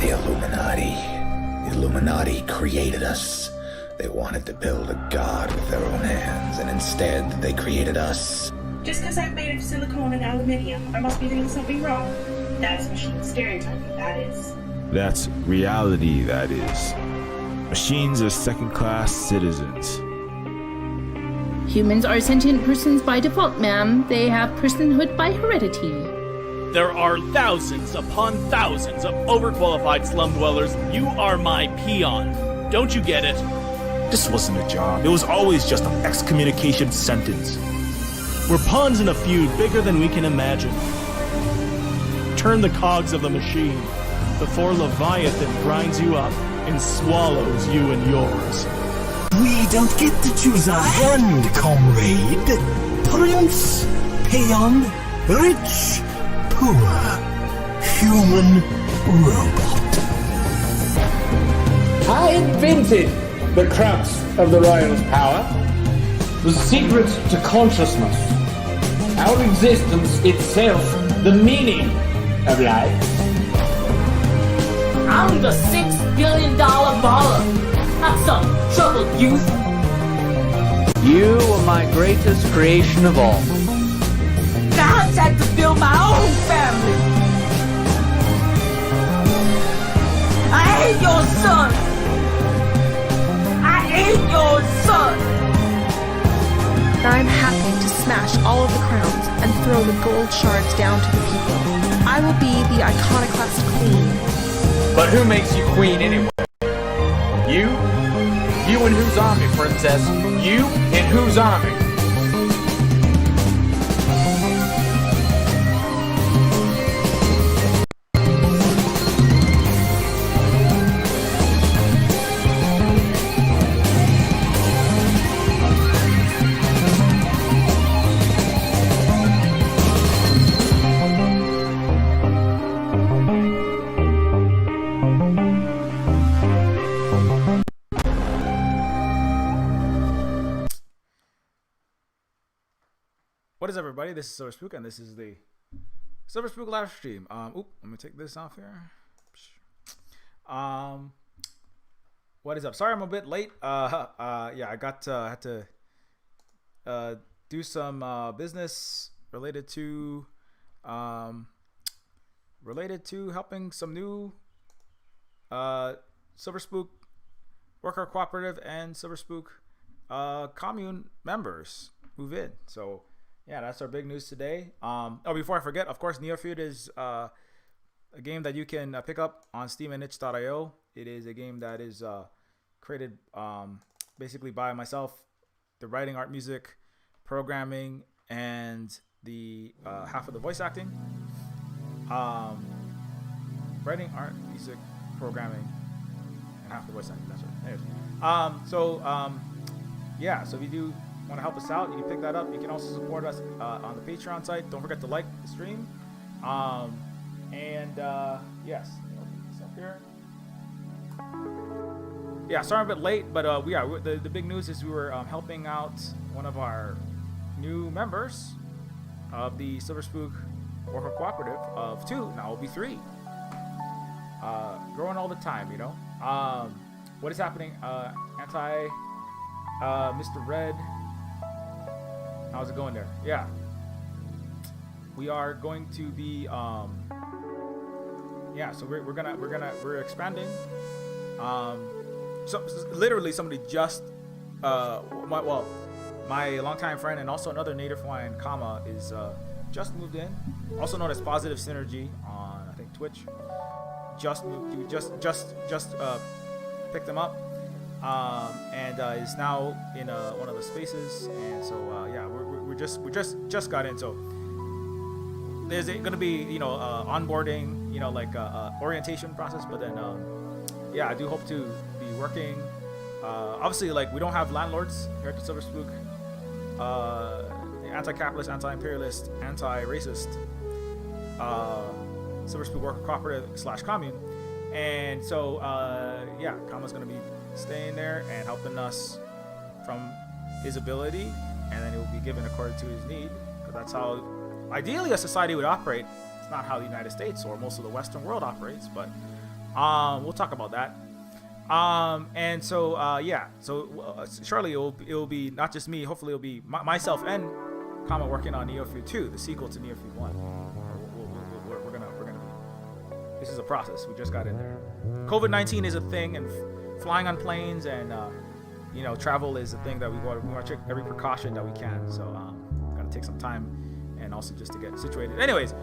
The Illuminati. The Illuminati created us. They wanted to build a god with their own hands, and instead they created us. Just because I'm made of silicone and aluminium, I must be doing something wrong. That's machine stereotyping, that is. That's reality, that is. Machines are second-class citizens. Humans are sentient persons by default, ma'am. They have personhood by heredity. There are thousands upon thousands of overqualified slum dwellers. You are my peon. Don't you get it? This wasn't a job. It was always just an excommunication sentence. We're pawns in a feud bigger than we can imagine. Turn the cogs of the machine before Leviathan grinds you up and swallows you and yours. We don't get to choose our hand, comrade. Prince, peon, rich, poor, human, robot. I invented the crux of the royal's power, the secret to consciousness, our existence itself, the meaning of life. I'm the $6 billion baller, not some troubled youth. You are my greatest creation of all. I had to build my own family. I ain't your son. I ain't your son. I'm happy to smash all of the crowns and throw the gold shards down to the people. I will be the iconoclast queen. But who makes you queen anyway? You? You and whose army, princess? You and whose army? What is up, everybody? This is SilverSpook, and this is the SilverSpook live stream. Let me take this off here. What is up? Sorry, I'm a bit late. Yeah, I got had to do some business related to helping some new SilverSpook worker cooperative and SilverSpook commune members move in. So yeah, that's our big news today. Before I forget, of course, Neofeud is a game that you can pick up on Steam and itch.io. It is a game that is created basically by myself, the writing, art, music, programming, and the half of the voice acting. Writing, art, music, programming, and half the voice acting. That's right. Anyways, yeah. So if you do want to help us out, you can pick that up. You can also support us on the Patreon site. Don't forget to like the stream. Yes, open this up here. Yeah, sorry I'm a bit late, but the big news is we were helping out one of our new members of the SilverSpook Worker Cooperative of 2. Now it'll be 3. Growing all the time, you know. What is happening? Mr. Red. How's it going there? Yeah. We are going to be so we're expanding. So literally somebody just my longtime friend and also another native Hawaiian is just moved in, also known as Positive Synergy on I think Twitch. Just picked them up. And is now in one of the spaces, and so we just got in. So there's gonna be onboarding, orientation process, but then I do hope to be working. Obviously, we don't have landlords here at the SilverSpook. Anti-capitalist, anti-imperialist, anti-racist SilverSpook Worker Cooperative / commune, and so Kama's gonna be staying there and helping us from his ability, and then it will be given according to his need, because that's how ideally a society would operate. It's not how the United States or most of the Western world operates, but We'll talk about that. And so shortly it'll be not just me. Hopefully it'll be myself and Kama working on Neofeud 2, the sequel to Neofeud 1. We're gonna be. This is a process. We just got in there. COVID-19 is a thing, and flying on planes and travel is a thing that we want to take every precaution that we can. So gotta take some time, and also just to get situated. Anyways.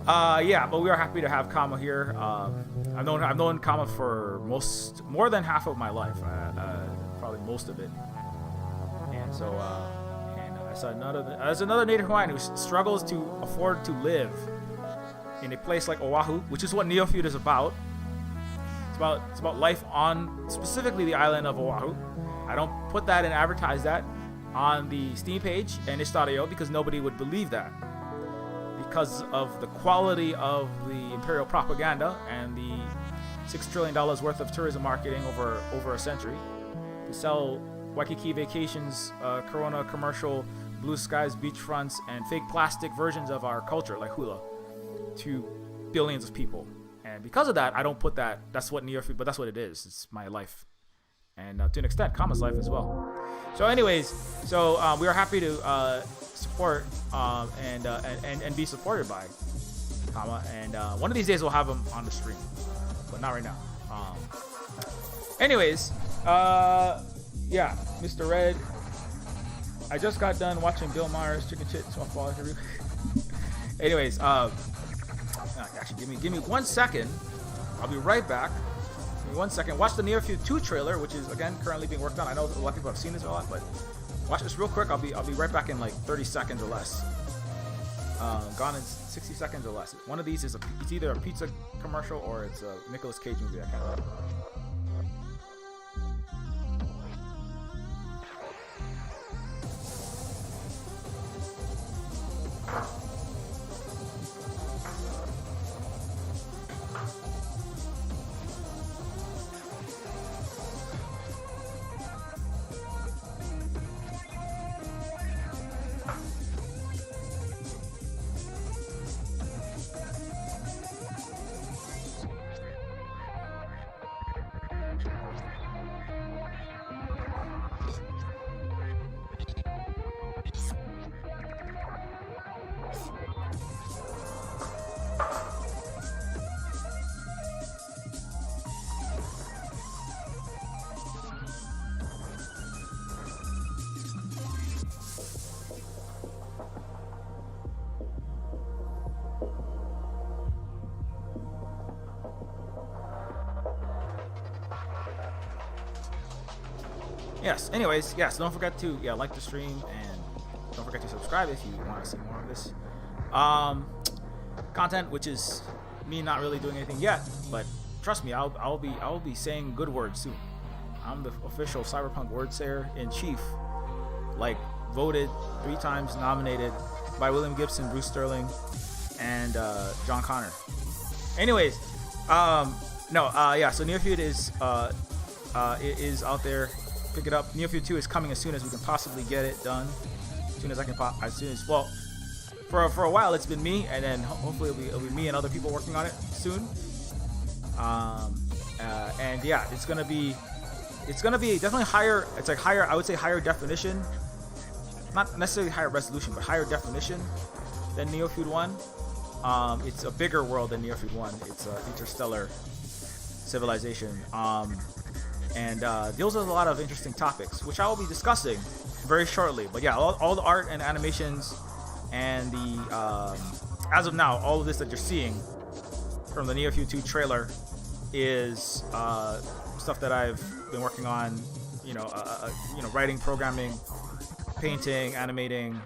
But we are happy to have Kama here. I've known Kama for more than half of my life, probably most of it. And so, as another Native Hawaiian who struggles to afford to live in a place like Oahu, which is what Neofeud is about. It's about life on specifically the island of Oahu. I don't put that and advertise that on the Steam page and itch.io because nobody would believe that. Because of the quality of the imperial propaganda and the $6 trillion worth of tourism marketing over a century to sell Waikiki vacations, Corona commercial, blue skies, beachfronts, and fake plastic versions of our culture like hula to billions of people. And because of that, I don't put that. That's what Neofeud, but that's what it is. It's my life, and to an extent, Kama's life as well. So, anyways, we are happy to support and be supported by Kama, and one of these days we'll have him on the stream, but not right now. Anyways, Mr. Red, I just got done watching Bill Maher's Chicken Shit Softball interview. Anyways, actually, give me 1 second. I'll be right back. Give me 1 second. Watch the Neofeud 2 trailer, which is again currently being worked on. I know a lot of people have seen this a lot, but watch this real quick. I'll be right back in like 30 seconds or less. Gone in 60 seconds or less. One of these is it's either a pizza commercial or it's a Nicolas Cage movie. I can't remember. Yes, anyways, yes, don't forget to like the stream and don't forget to subscribe if you want to see more of this content, which is me not really doing anything yet, but trust me, I'll be saying good words soon. I'm the official cyberpunk word sayer in chief, like voted 3 times, nominated by William Gibson, Bruce Sterling, and John Connor. Anyways, so Neofeud is out there. Pick it up. Neofeud 2 is coming as soon as we can possibly get it done. As soon as I can for a while it's been me, and then hopefully it'll be me and other people working on it soon. It's gonna be definitely higher. It's like higher. I would say higher definition, not necessarily higher resolution, but higher definition than Neofeud 1. It's a bigger world than Neofeud 1. It's an interstellar civilization. And deals with a lot of interesting topics, which I will be discussing very shortly. But yeah, all the art and animations and the as of now, all of this that you're seeing from the Neofeud 2 trailer is stuff that I've been working on. Writing, programming, painting, animating,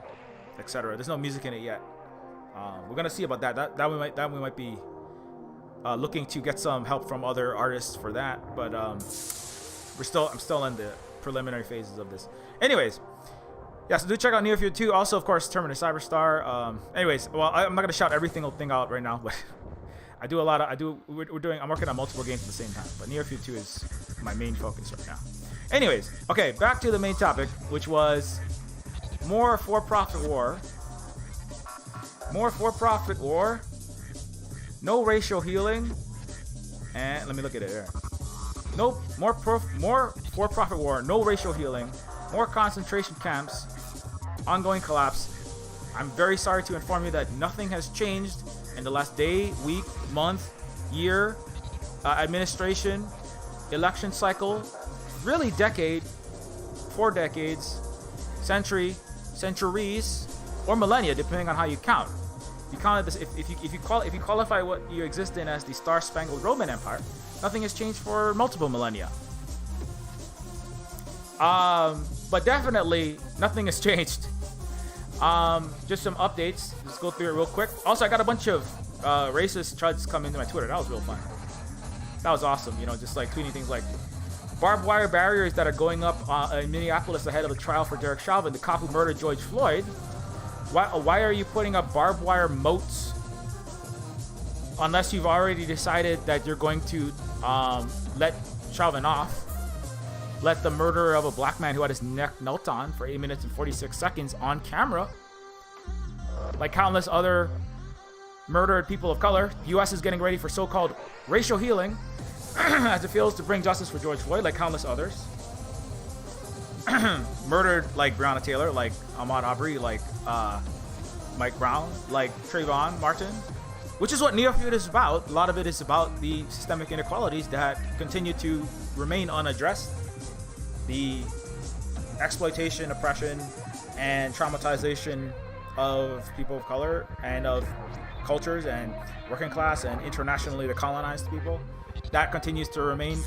etc. There's no music in it yet. We're gonna see about that. That we might be looking to get some help from other artists for that, but I'm still in the preliminary phases of this. Anyways, so do check out Neofeud 2. Also, of course, Terminus Cyberstar. I'm not gonna shout every single thing out right now, but I'm working on multiple games at the same time. But Neofeud 2 is my main focus right now. Anyways, okay, back to the main topic, which was more for-profit war. More for-profit war. No racial healing. And let me look at it there. Nope. More for-profit war. No racial healing. More concentration camps. Ongoing collapse. I'm very sorry to inform you that nothing has changed in the last day, week, month, year, administration, election cycle, really decade, 4 decades, century, centuries, or millennia, depending on how you count. If you count this, if you qualify what you exist in as the Star-Spangled Roman Empire, nothing has changed for multiple millennia. But definitely nothing has changed. Just some updates. Let's go through it real quick. Also, I got a bunch of racist chuds come into my Twitter. That was real fun. That was awesome. You know, just like tweeting things like barbed wire barriers that are going up in Minneapolis ahead of the trial for Derek Chauvin, the cop who murdered George Floyd. Why are you putting up barbed wire moats unless you've already decided that you're going to let Chauvin off? Let the murderer of a black man who had his neck knelt on for 8 minutes and 46 seconds on camera. Like countless other murdered people of color, the U.S. is getting ready for so-called racial healing as it fails to bring justice for George Floyd, like countless others. Murdered like Breonna Taylor, like Ahmaud Arbery, like Mike Brown, like Trayvon Martin, which is what Neofeud is about. A lot of it is about the systemic inequalities that continue to remain unaddressed. The exploitation, oppression, and traumatization of people of color and of cultures and working class and internationally the colonized people. That continues to remain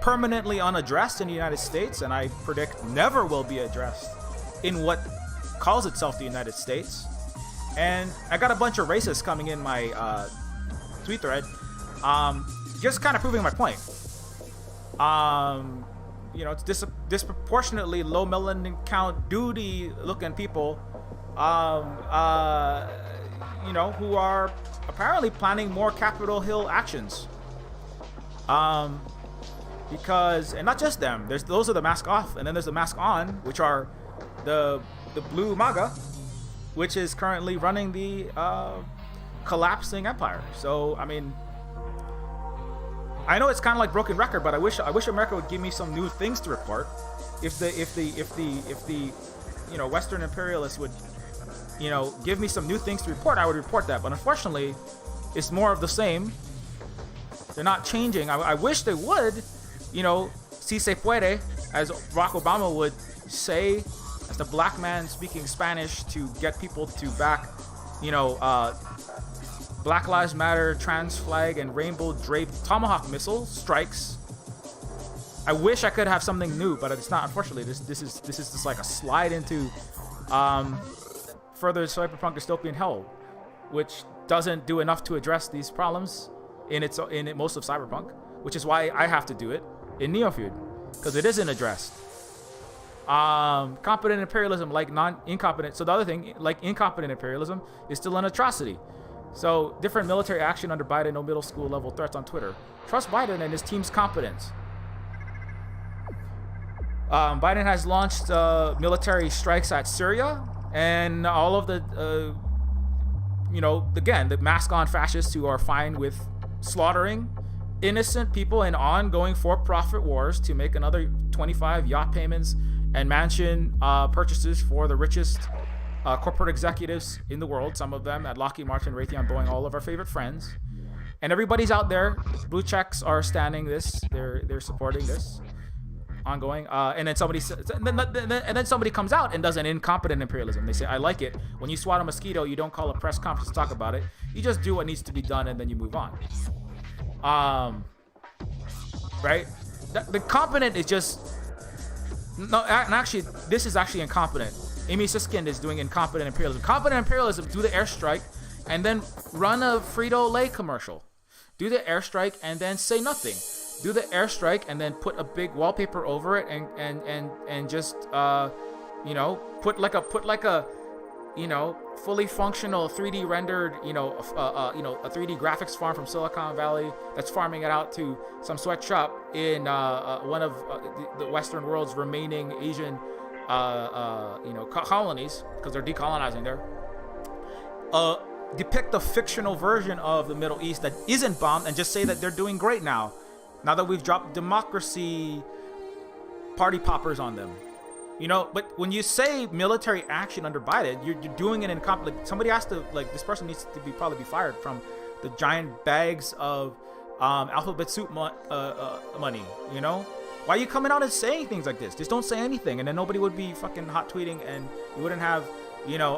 permanently unaddressed in the United States, and I predict never will be addressed in what calls itself the United States. And I got a bunch of racists coming in my tweet thread, just kind of proving my point. You know, it's disproportionately low melanin count duty looking people, you know, who are apparently planning more Capitol Hill actions. Because, and not just them, those are the mask off, and then there's the mask on, which are the blue MAGA, which is currently running the collapsing empire. So, I mean, I know it's kind of like broken record, but I wish America would give me some new things to report. If the you know, Western imperialists would, you know, give me some new things to report, I would report that. But unfortunately, it's more of the same. They're not changing. I wish they would, you know, si se puede, as Barack Obama would say, as the black man speaking Spanish to get people to back, you know, Black Lives Matter, trans flag, and rainbow draped tomahawk missile strikes. I wish I could have something new, but it's not. Unfortunately, this is just like a slide into further cyberpunk dystopian hell, which doesn't do enough to address these problems in most of cyberpunk, which is why I have to do it in Neofeud, because it isn't addressed. Competent imperialism, like non-incompetent. So the other thing, like incompetent imperialism, is still an atrocity. So different military action under Biden, no middle school level threats on Twitter. Trust Biden and his team's competence. Biden has launched military strikes at Syria, and all of the, you know, again, the mask-on fascists who are fine with slaughtering innocent people in ongoing for-profit wars to make another 25 yacht payments and mansion purchases for the richest corporate executives in the world, some of them at Lockheed Martin, Raytheon, Boeing, all of our favorite friends. And everybody's out there. Blue checks are standing this. They're supporting this ongoing. And then somebody comes out and does an incompetent imperialism. They say, I like it. When you swat a mosquito, you don't call a press conference to talk about it. You just do what needs to be done and then you move on. Right? The competent is just... No, and actually, this is actually incompetent. Amy Siskind is doing incompetent imperialism. Competent imperialism, do the airstrike and then run a Frito-Lay commercial. Do the airstrike and then say nothing. Do the airstrike and then put a big wallpaper over it and just you know, put like a you know, fully functional 3D rendered, you know, a 3D graphics farm from Silicon Valley that's farming it out to some sweatshop in one of the Western world's remaining Asian you know, colonies, because they're decolonizing there. depict a fictional version of the Middle East that isn't bombed and just say that they're doing great now that we've dropped democracy party poppers on them. You know, but when you say military action under Biden, you're doing it in like somebody has to, like, this person needs to probably be fired from the giant bags of alphabet soup money. You know, why are you coming out and saying things like this? Just don't say anything, and then nobody would be fucking hot tweeting, and you wouldn't have, you know,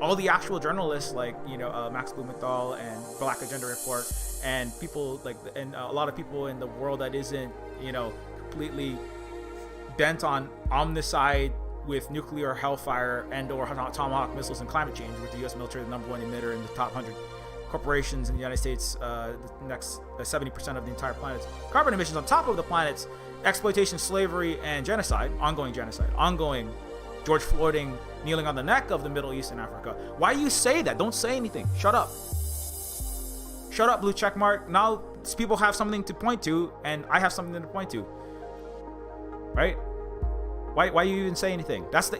all the actual journalists like, you know, Max Blumenthal and Black Agenda Report and people like, and a lot of people in the world that isn't, you know, completely bent on omnicide with nuclear hellfire and or tomahawk missiles and climate change, with the U.S. military the number one emitter in the top 100 corporations in the United States, the next 70% of the entire planet's carbon emissions, on top of the planet's exploitation, slavery, and genocide, ongoing George Floyding, kneeling on the neck of the Middle East and Africa. Why you say that? Don't say anything. Shut up. Shut up, blue check mark. Now people have something to point to, and I have something to point to. Right? Why you even say anything? That's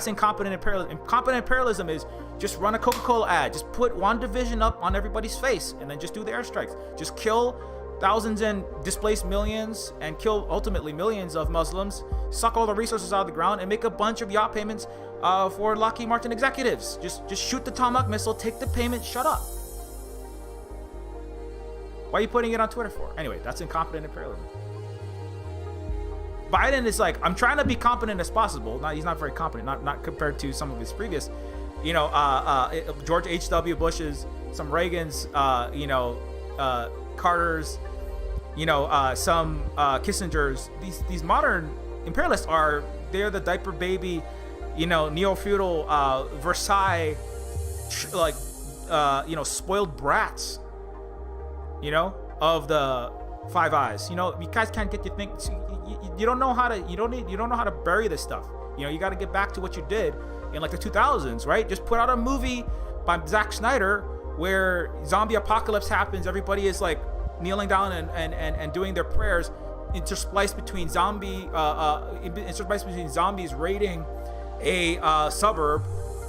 incompetent imperialism. Incompetent imperialism is just run a Coca-Cola ad. Just put one division up on everybody's face, and then just do the airstrikes. Just kill thousands and displace millions, and kill ultimately millions of Muslims. Suck all the resources out of the ground, and make a bunch of yacht payments for Lockheed Martin executives. Just shoot the Tomahawk missile, take the payment, shut up. Why are you putting it on Twitter for? Anyway, that's incompetent imperialism. Biden is like, I'm trying to be competent as possible. Now, he's not very competent, not compared to some of his previous, you know, George H.W. Bush's, some Reagan's, you know, Carter's, you know, some Kissinger's. These modern imperialists they're the diaper baby, you know, neo-feudal Versailles, like, you know, spoiled brats, you know, of the Five Eyes. You know, you guys can't get your things. You don't know how to. You don't know how to bury this stuff. You know, you got to get back to what you did in like the 2000s, right? Just put out a movie by Zack Snyder where zombie apocalypse happens. Everybody is like kneeling down and doing their prayers, interspliced between zombies raiding a suburb,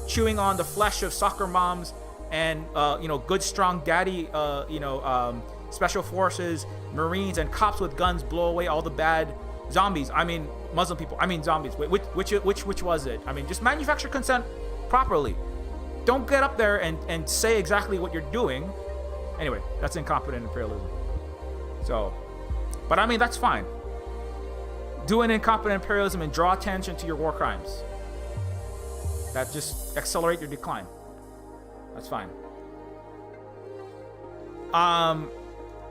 chewing on the flesh of soccer moms and you know, good strong daddy, you know, special forces, Marines, and cops with guns blow away all the bad zombies. I mean, Muslim people. I mean, zombies. Wait, which was it? I mean, just manufacture consent properly. Don't get up there and say exactly what you're doing. Anyway, that's incompetent imperialism. So, but I mean, that's fine. Do an incompetent imperialism and draw attention to your war crimes. That just accelerate your decline. That's fine.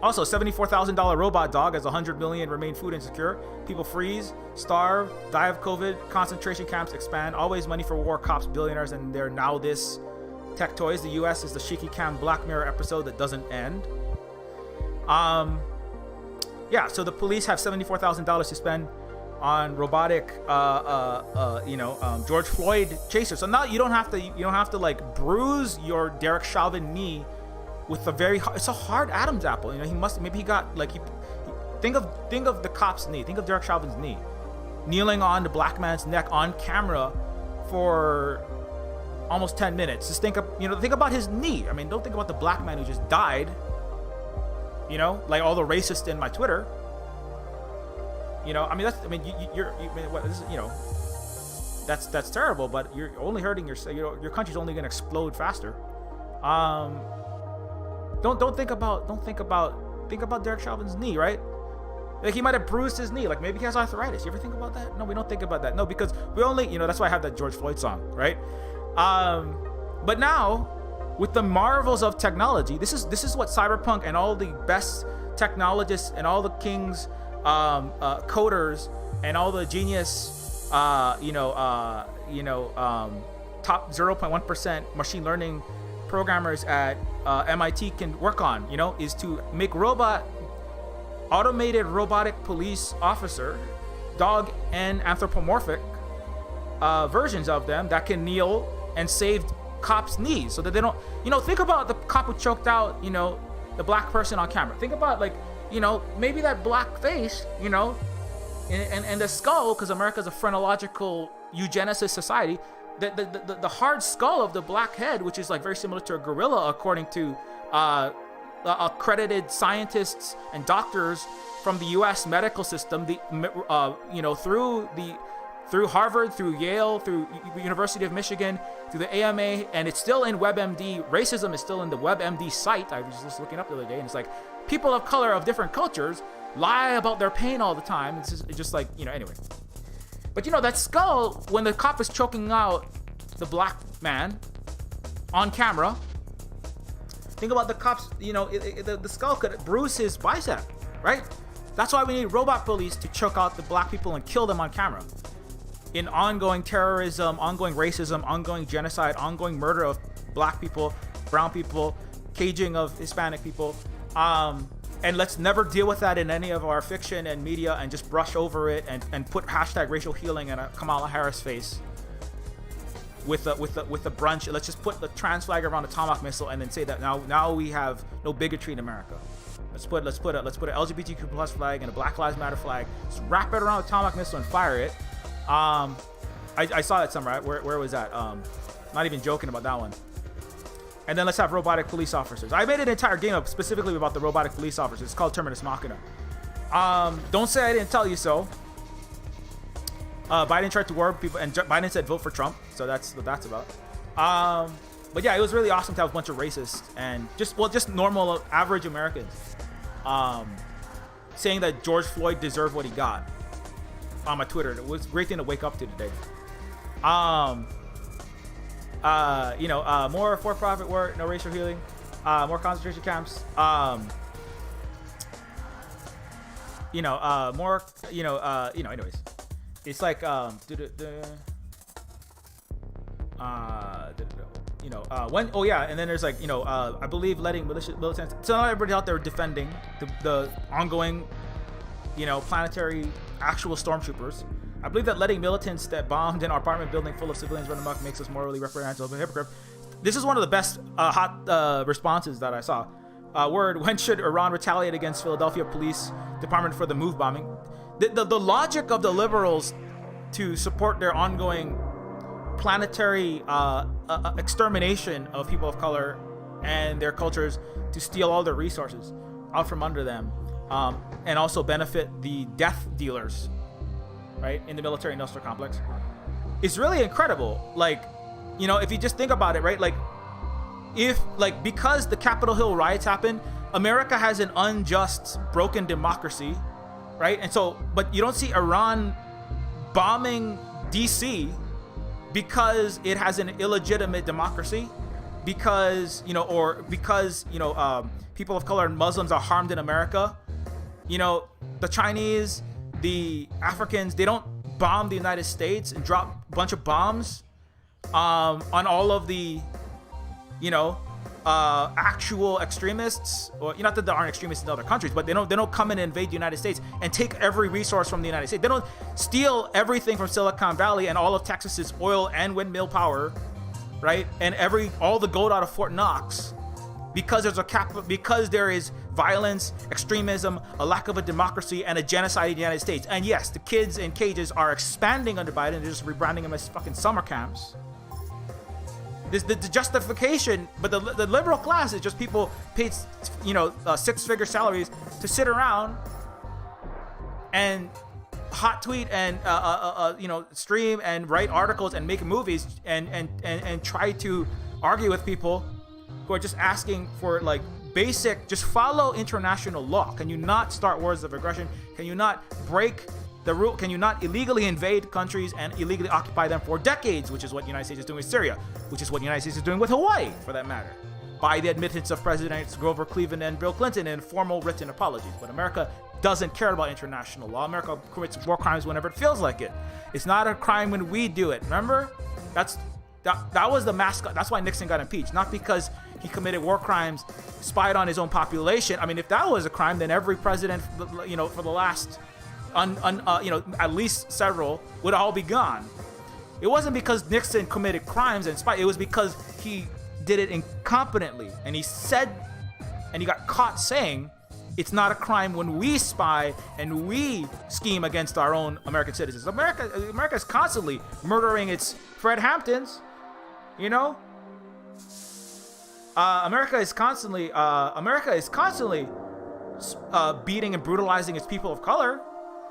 Also, $74,000 robot dog as 100 million remain food insecure. People freeze, starve, die of COVID. Concentration camps expand. Always money for war, cops, billionaires, and they're now this. Tech toys. The U.S. is the Shaky Cam Black Mirror episode that doesn't end. Yeah. So the police have $74,000 to spend on robotic, you know, George Floyd chasers. So now you don't have to like bruise your Derek Chauvin knee with a it's a hard Adam's apple. You know, maybe he got like, think of the cop's knee. Think of Derek Chauvin's knee, kneeling on the black man's neck on camera for almost 10 minutes. Just think about his knee. I mean, don't think about the black man who just died. You know, like all the racists in my Twitter. You know, I mean, that's terrible, but you're only hurting yourself. You know, your country's only going to explode faster. Don't think about Derek Chauvin's knee, right? Like, he might have bruised his knee. Like, maybe he has arthritis. You ever think about that? No, we don't think about that. No, because we only, you know, that's why I have that George Floyd song, right? But now, with the marvels of technology, this is what cyberpunk and all the best technologists and all the kings, coders and all the genius, top 0.1% machine learning programmers at MIT can work on, you know, is to make automated robotic police officer, dog and anthropomorphic versions of them that can kneel and save cops' knees so that they don't, you know, think about the cop who choked out, you know, the black person on camera. Think about, like, you know, maybe that black face, you know, and the skull, because America's a phrenological eugenicist society, the hard skull of the black head, which is like very similar to a gorilla, according to accredited scientists and doctors from the U.S. medical system, through Harvard, through Yale, through University of Michigan, through the AMA, and it's still in WebMD. Racism is still in the WebMD site. I was just looking up the other day, and it's like people of color of different cultures lie about their pain all the time. It's just like, anyway. But that skull, when the cop is choking out the black man on camera, think about the cops, the skull could bruise his bicep, right? That's why we need robot police to choke out the black people and kill them on camera. In ongoing terrorism, ongoing racism, ongoing genocide, ongoing murder of black people, brown people, caging of Hispanic people. And let's never deal with that in any of our fiction and media and just brush over it and put hashtag racial healing in a Kamala Harris face with the brunch. Let's just put the trans flag around a Tomahawk missile and then say that now we have no bigotry in America. Let's put an LGBTQ plus flag and a Black Lives Matter flag. Just wrap it around a Tomahawk missile and fire it. I saw that somewhere. Where was that? Not even joking about that one. And then let's have robotic police officers. I made an entire game up specifically about the robotic police officers. It's called Terminus Machina. Don't say I didn't tell you so. Biden tried to warn people, and Biden said vote for Trump. So that's what that's about. But yeah, it was really awesome to have a bunch of racists and just normal, average Americans saying that George Floyd deserved what he got on my Twitter. It was a great thing to wake up to today. More for-profit work, no racial healing, more concentration camps, anyways, it's like, and then there's like, I believe letting militants, so not everybody out there defending the ongoing, planetary actual stormtroopers. I believe that letting militants that bombed in our apartment building full of civilians run amok makes us morally reprehensible. Hypocrite. This is one of the best hot responses that I saw. When should Iran retaliate against Philadelphia Police Department for the move bombing? The logic of the liberals to support their ongoing planetary extermination of people of color and their cultures, to steal all their resources out from under them, and also benefit the death dealers, right, in the military industrial complex, is really incredible. Like, if you just think about it, right, because the Capitol Hill riots happened, America has an unjust, broken democracy, right? And so, but you don't see Iran bombing DC because it has an illegitimate democracy, because people of color and Muslims are harmed in America. The Chinese, the Africans, they don't bomb the United States and drop a bunch of bombs on all of the actual extremists, or not that there aren't extremists in other countries, but they don't come in and invade the United States and take every resource from the United States. They don't steal everything from Silicon Valley and all of Texas's oil and windmill power, right? And all the gold out of Fort Knox, because because there is violence, extremism, a lack of a democracy, and a genocide in the United States. And yes, the kids in cages are expanding under Biden. They're just rebranding them as fucking summer camps. The justification, but the liberal class is just people paid, six-figure salaries to sit around and hot tweet and stream and write articles and make movies and try to argue with people who are just asking for basic, just follow international law. Can you not start wars of aggression? Can you not break the rule? Can you not illegally invade countries and illegally occupy them for decades, which is what the United States is doing with Syria, which is what the United States is doing with Hawaii, for that matter, by the admittance of Presidents Grover Cleveland and Bill Clinton in formal written apologies. But America doesn't care about international law. America commits war crimes whenever it feels like it. It's not a crime when we do it. Remember? That was the mascot. That's why Nixon got impeached, not because he committed war crimes, spied on his own population. I mean, if that was a crime, then every president, for the last, at least several, would all be gone. It wasn't because Nixon committed crimes and spied. It was because he did it incompetently, and he got caught saying it's not a crime when we spy and we scheme against our own American citizens. America is constantly murdering its Fred Hamptons, you know. America is constantly beating and brutalizing its people of color.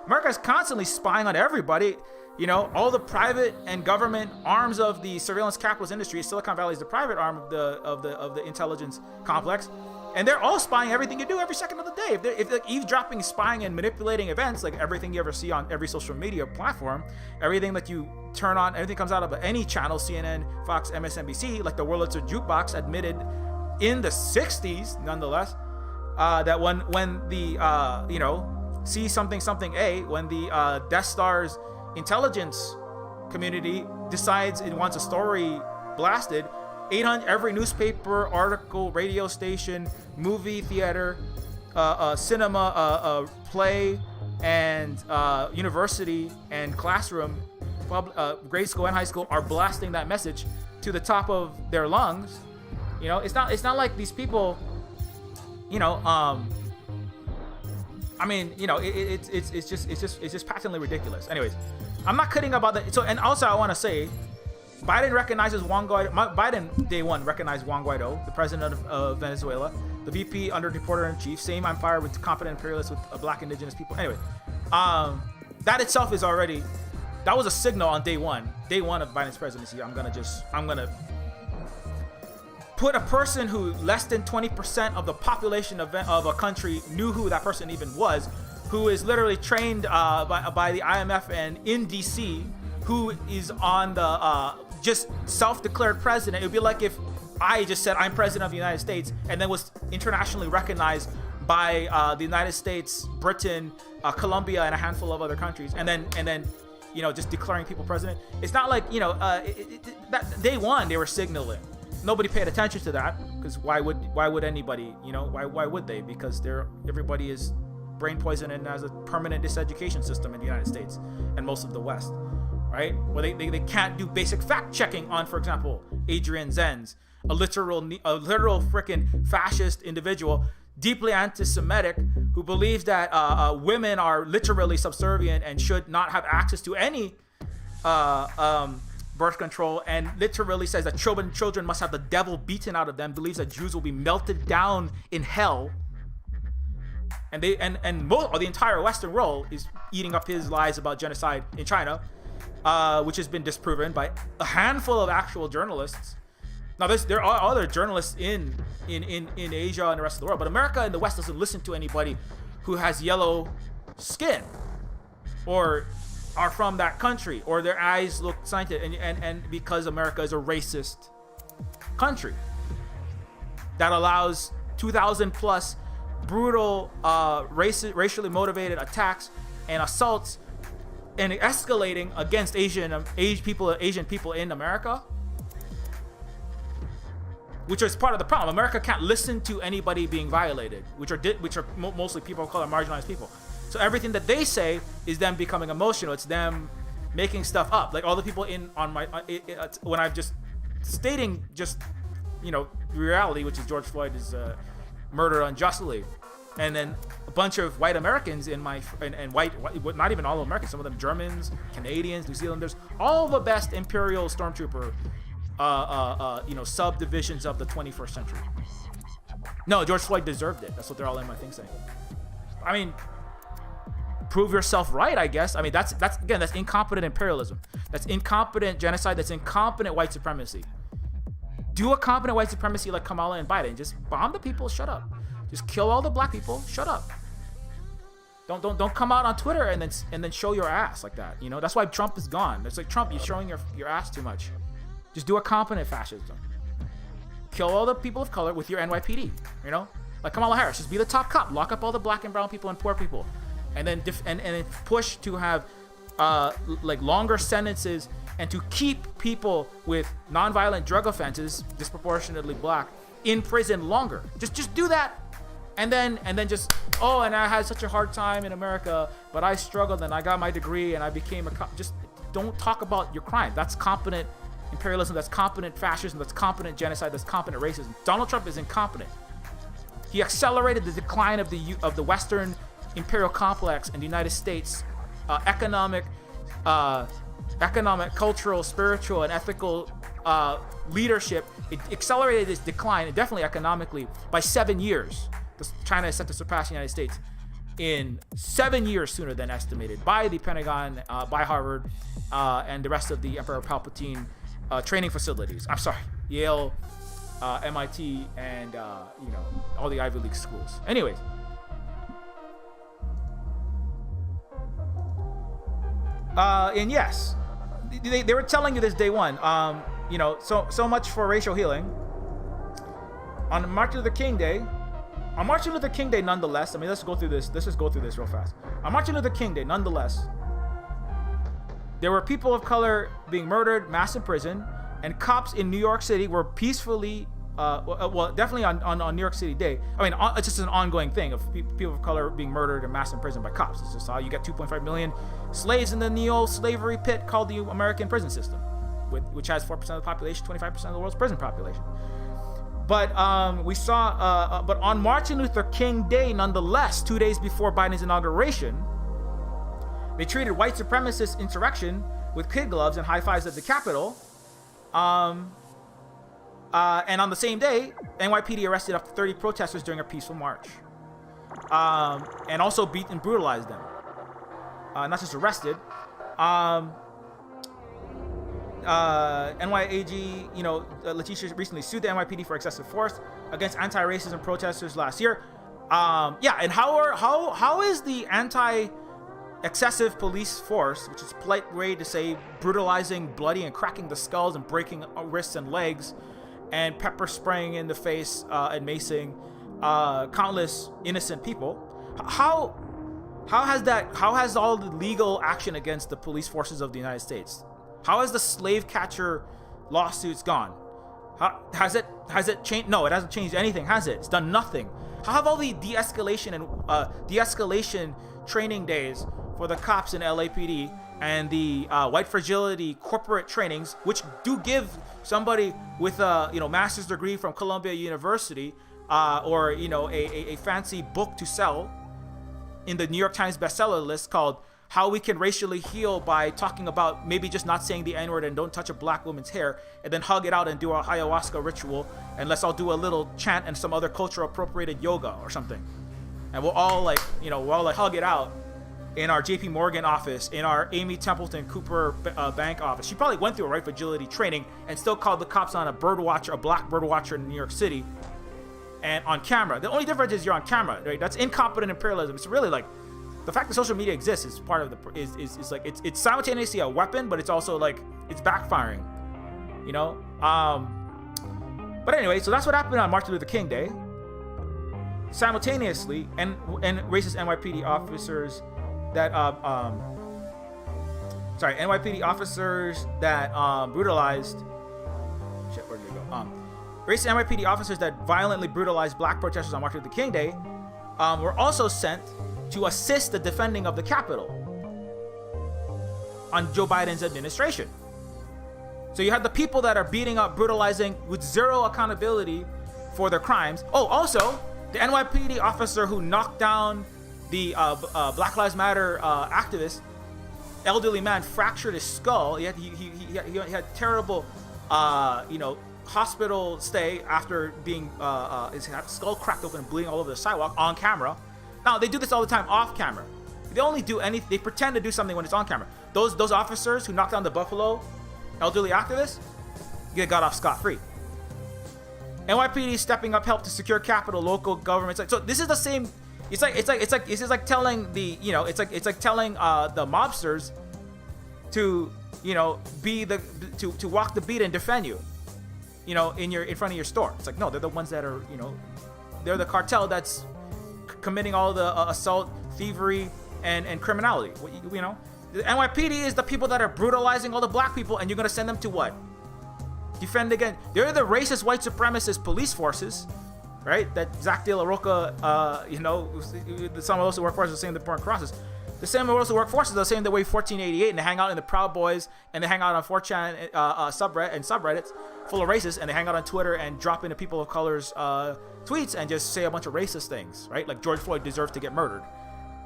America is constantly spying on everybody. You know, all the private and government arms of the surveillance capitalist industry. Silicon Valley is the private arm of the intelligence complex, and they're all spying everything you do every second of the day. If they're eavesdropping, spying, and manipulating events, like everything you ever see on every social media platform, everything that you turn on, everything comes out of any channel, CNN, Fox, MSNBC, like the Wurlitzer jukebox admitted in the 60s, nonetheless, that when the you know, see something A, when the Death Star's intelligence community decides it wants a story blasted, 800 every newspaper, article, radio station, movie theater, cinema, play, and university and classroom, grade school and high school are blasting that message to the top of their lungs. You know, it's not like these people, you know, I mean, you know, it's just patently ridiculous. Anyways, I'm not kidding about that. So, and also I want to say, Biden recognizes Juan Guaido. Biden day one recognized Juan Guaido, the president of Venezuela, the VP under reporter in chief. Same I'm fired with competent imperialists with black indigenous people. Anyway, that itself is already, that was a signal on day one of Biden's presidency. I'm gonna put a person who less than 20% of the population of a country knew who that person even was, who is literally trained by the IMF and in DC, who is on the just self-declared president. It would be like if I just said I'm president of the United States and then was internationally recognized by the United States, Britain, Colombia, and a handful of other countries, and then you know, just declaring people president. It's not like, you know, that day one they were signaling. Nobody paid attention to that, because why would anybody, you know, why would they? Because everybody is brain poisoned and has a permanent diseducation system in the United States and most of the West, right? Well, they can't do basic fact checking on, for example, Adrian Zenz, a literal freaking fascist individual, deeply anti-Semitic, who believes that women are literally subservient and should not have access to any birth control, and literally says that children must have the devil beaten out of them, believes that Jews will be melted down in hell, and the entire Western world is eating up his lies about genocide in China, which has been disproven by a handful of actual journalists. Now there are other journalists in Asia and the rest of the world, but America and the West doesn't listen to anybody who has yellow skin or are from that country, or their eyes look scientific, and because America is a racist country that allows 2,000 plus brutal racially motivated attacks and assaults and escalating against Asian people in America, which is part of the problem. America can't listen to anybody being violated, which are mostly people of color, marginalized people. So everything that they say is them becoming emotional. It's them making stuff up. Like all the people when I'm just stating just, you know, reality, which is George Floyd is murdered unjustly, and then a bunch of white Americans and white, not even all Americans, some of them Germans, Canadians, New Zealanders, all the best imperial stormtrooper, you know, subdivisions of the 21st century. No, George Floyd deserved it. That's what they're all in my thing saying. I mean, prove yourself right, I guess. I mean, that's incompetent imperialism. That's incompetent genocide. That's incompetent white supremacy. Do a competent white supremacy like Kamala and Biden. Just bomb the people. Shut up. Just kill all the black people. Shut up. Don't come out on Twitter and then show your ass like that. You know, that's why Trump is gone. It's like, Trump, you're showing your ass too much. Just do a competent fascism. Kill all the people of color with your NYPD. You know, like Kamala Harris. Just be the top cop. Lock up all the black and brown people and poor people. And then and push to have like longer sentences and to keep people with nonviolent drug offenses, disproportionately black, in prison longer. Just do that, and then just, oh, and I had such a hard time in America, but I struggled and I got my degree and I became a cop. Just don't talk about your crime. That's competent imperialism. That's competent fascism. That's competent genocide. That's competent racism. Donald Trump is incompetent. He accelerated the decline of the Western imperial complex in the United States, economic, cultural, spiritual, and ethical leadership. It accelerated this decline, definitely economically, by 7 years. China is set to surpass the United States in 7 years sooner than estimated by the Pentagon, by Harvard, and the rest of the Emperor Palpatine training facilities. I'm sorry, Yale, MIT, and all the Ivy League schools. Anyways, and yes, they were telling you this day one. So much for racial healing. On Martin Luther King Day, nonetheless, I mean, let's go through this. Let's just go through this real fast. On Martin Luther King Day, nonetheless, there were people of color being murdered, mass imprisoned, and cops in New York City were peacefully, definitely on New York City Day. I mean, it's just an ongoing thing of people of color being murdered and mass imprisoned by cops. It's just how you get 2.5 million slaves in the neo-slavery pit called the American prison system, which has 4% of the population, 25% of the world's prison population. But we saw, but on Martin Luther King Day, nonetheless, 2 days before Biden's inauguration, they treated white supremacist insurrection with kid gloves and high fives at the Capitol. And on the same day, NYPD arrested up to 30 protesters during a peaceful march, and also beat and brutalized them. Not just arrested. NYAG, Letitia recently sued the NYPD for excessive force against anti-racism protesters last year. And how is the excessive police force, which is a polite way to say brutalizing, bloody, and cracking the skulls and breaking wrists and legs, and pepper spraying in the face and macing countless innocent people? How has all the legal action against the police forces of the United States? How has the slave catcher lawsuits gone? Has it changed? No, it hasn't changed anything, has it? It's done nothing. How have all the de-escalation training days for the cops in LAPD and the white fragility corporate trainings, which do give somebody with a master's degree from Columbia University or a fancy book to sell in the New York Times bestseller list called How We Can Racially Heal by talking about maybe just not saying the N-word and don't touch a black woman's hair, and then hug it out and do a ayahuasca ritual, and let's all do a little chant and some other cultural appropriated yoga or something, and we'll all hug it out in our JP Morgan office, in our Amy Templeton Cooper bank office. She probably went through a right fragility training and still called the cops on a black bird watcher in New York City, and on camera. The only difference is you're on camera, right? That's incompetent imperialism. It's really like the fact that social media exists is part of it's simultaneously a weapon, but it's also like it's backfiring, But anyway, so that's what happened on Martin Luther King Day. Simultaneously, and racist NYPD officers that brutalized. Shit, where did they go? Racist NYPD officers that violently brutalized black protesters on Martin Luther King Day were also sent to assist the defending of the Capitol on Joe Biden's administration. So you have the people that are beating up, brutalizing with zero accountability for their crimes. Oh, also, the NYPD officer who knocked down the Black Lives Matter activist, elderly man, fractured his skull. He had terrible, hospital stay after being his skull cracked open and bleeding all over the sidewalk on camera. Now they do this all the time off camera. They only do anything. They pretend to do something when it's on camera. Those officers who knocked down the Buffalo elderly activists got off scot-free. NYPD stepping up help to secure Capitol, local governments. So this is the same. It's like telling the telling the mobsters to to walk the beat and defend you, in front of your store. It's like, no, they're the ones that are they're the cartel that's committing all the assault, thievery, and criminality. The NYPD is the people that are brutalizing all the black people, and you're gonna send them to what? Defend again. They're the racist white supremacist police forces, right? That Zach De La Roca, some of those who work for us are saying they're burnt crosses. The same way also workforces, the same the way 1488, and they hang out in the Proud Boys, and they hang out on 4chan subreddits full of racists, and they hang out on Twitter and drop into people of color's tweets and just say a bunch of racist things, right? Like George Floyd deserves to get murdered.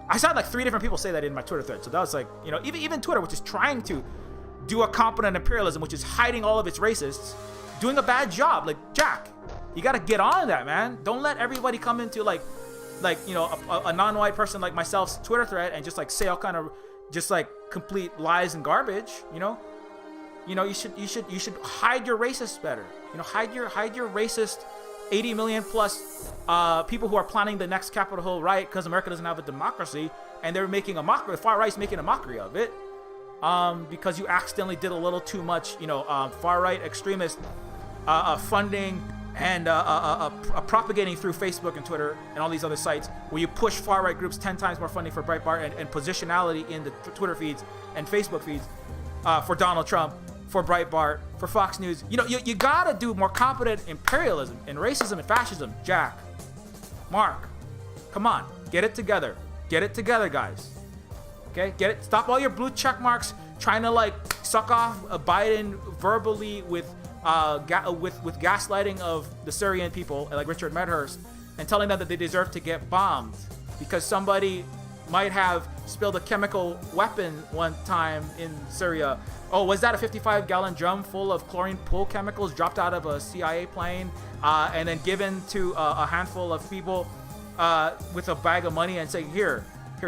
I saw like 3 different people say that in my Twitter thread. So that was like, you know, even Twitter, which is trying to do a competent imperialism, which is hiding all of its racists, doing a bad job. Like, Jack, you got to get on that, man. Don't let everybody come into like you know, a non-white person like myself's Twitter thread and just like say all kind of just like complete lies and garbage. You know, you should hide your racists better. You know, hide your racist 80 million plus people who are planning the next Capitol Hill riot because America doesn't have a democracy, and they're making a mockery. The far right's making a mockery of it because you accidentally did a little too much. You know, far right extremist funding and propagating through Facebook and Twitter and all these other sites where you push far-right groups 10 times more funding for Breitbart and positionality in the Twitter feeds and Facebook feeds for Donald Trump, for Breitbart, for Fox News. You know, you gotta do more competent imperialism and racism and fascism. Jack, Mark, come on, get it together. Get it together, guys. Okay, get it. Stop all your blue check marks trying to like suck off Biden verbally with gaslighting of the Syrian people, like Richard Medhurst, and telling them that they deserve to get bombed because somebody might have spilled a chemical weapon one time in Syria. Oh, was that a 55-gallon drum full of chlorine pool chemicals dropped out of a CIA plane and then given to a handful of people with a bag of money and say, here,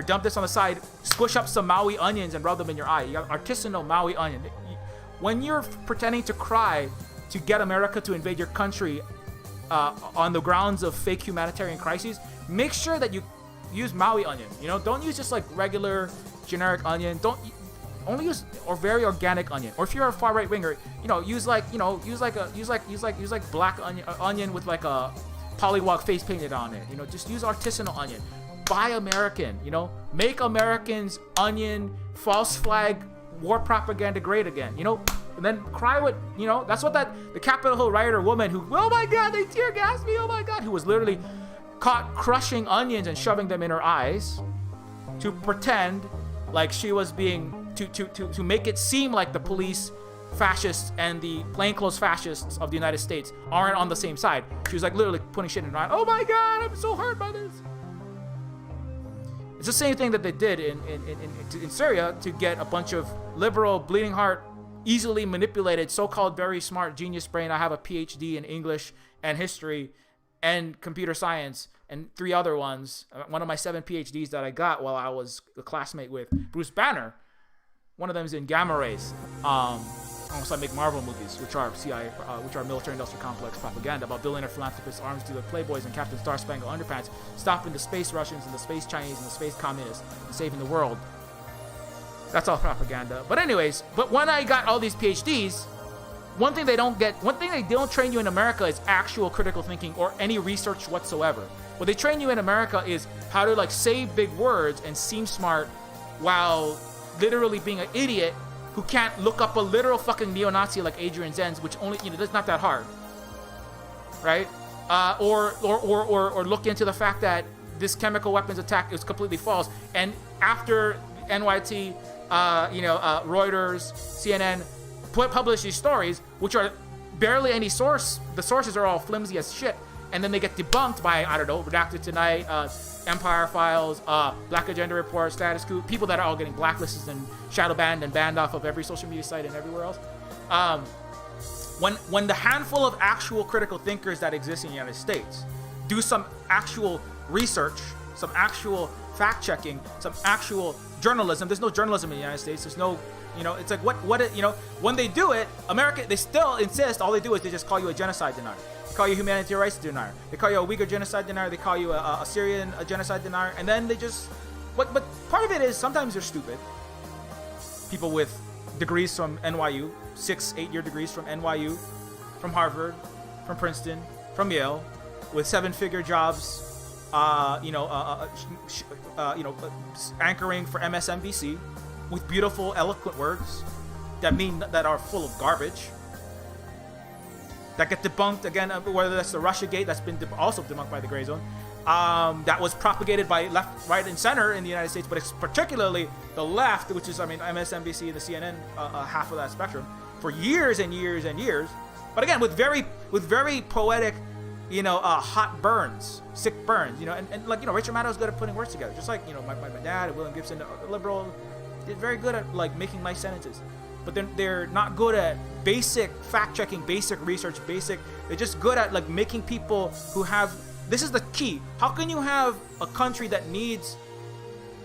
dump this on the side, squish up some Maui onions and rub them in your eye. You got artisanal Maui onion. When you're pretending to cry to get America to invade your country on the grounds of fake humanitarian crises, make sure that you use Maui onion. You know, don't use just like regular generic onion. Don't only use or very organic onion. Or if you're a far right winger, you know, use like black onion with like a polywog face painted on it. You know, just use artisanal onion. Buy American. You know, make Americans onion false flag war propaganda great again, you know, and then cry with, you know, that's what the Capitol Hill rioter woman who, oh my God, they tear gassed me, oh my God, who was literally caught crushing onions and shoving them in her eyes to pretend like she was being, to make it seem like the police fascists and the plainclothes fascists of the United States aren't on the same side. She was like literally putting shit in her eye. Oh my God, I'm so hurt by this. It's the same thing that they did in Syria to get a bunch of liberal, bleeding heart, easily manipulated, so-called very smart genius brain. I have a PhD in English and history and computer science and 3 other ones. One of my 7 PhDs that I got while I was a classmate with Bruce Banner. One of them is in gamma rays. Almost like make Marvel movies, which are CIA, which are military-industrial complex propaganda about billionaire philanthropists, arms dealer playboys, and Captain Star-Spangled Underpants, stopping the space Russians and the space Chinese and the space communists and saving the world. That's all propaganda. But anyways, when I got all these PhDs, one thing they don't train you in America is actual critical thinking or any research whatsoever. What they train you in America is how to like say big words and seem smart while literally being an idiot who can't look up a literal fucking neo-Nazi like Adrian Zenz, which only, you know, that's not that hard, right? Or look into the fact that this chemical weapons attack is completely false. And after NYT, Reuters, CNN publish these stories, which are barely any source. The sources are all flimsy as shit, and then they get debunked by, I don't know, Redacted Tonight, Empire Files, Black Agenda Report, Status Quo, people that are all getting blacklisted and shadow banned and banned off of every social media site and everywhere else. When the handful of actual critical thinkers that exist in the United States do some actual research, some actual fact checking, some actual journalism. There's no journalism in the United States. There's no, you know, it's like when they do it, America, they still insist. All they do is they just call you a genocide denier. They call you a humanitarian rights denier. They call you a Uyghur genocide denier. They call you a Syrian genocide denier. And then they just, but part of it is sometimes they're stupid. People with degrees from NYU, 6-8-year degrees from NYU, from Harvard, from Princeton, from Yale, with 7-figure jobs, anchoring for MSNBC, with beautiful, eloquent words that are full of garbage, that get debunked again, whether that's the Russiagate that's been also debunked by the Gray Zone, that was propagated by left, right, and center in the United States, but it's particularly the left, which is, I mean, MSNBC and the CNN, half of that spectrum, for years and years and years. But again, with very poetic, hot burns, sick burns, and like, Rachel Maddow is good at putting words together, just like, my dad, William Gibson, a liberal, is very good at like making nice sentences. But they're not good at basic fact-checking, basic research, they're just good at like making people who have, this is the key. How can you have a country that needs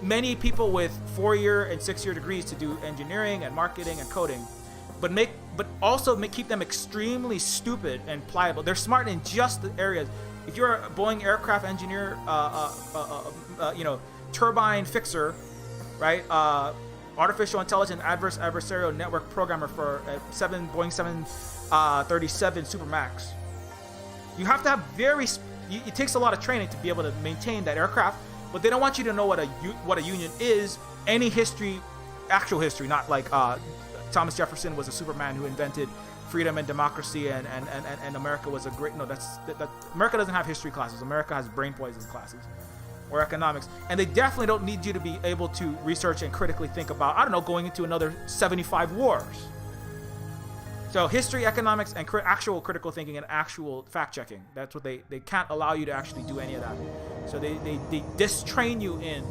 many people with 4-year and 6-year degrees to do engineering and marketing and coding, but also keep them extremely stupid and pliable? They're smart in just the areas. If you're a Boeing aircraft engineer, turbine fixer, right? Artificial intelligence adversarial network programmer for Boeing 737 Supermax. You have to have it takes a lot of training to be able to maintain that aircraft, but they don't want you to know what a union is. Any history, actual history, not like Thomas Jefferson was a Superman who invented freedom and democracy, and America was a great. No, America doesn't have history classes. America has brain poison classes or economics, and they definitely don't need you to be able to research and critically think about, I don't know, going into another 75 wars. So history, economics, and actual critical thinking and actual fact-checking. That's what they can't allow you to actually do any of that. So they distrain you in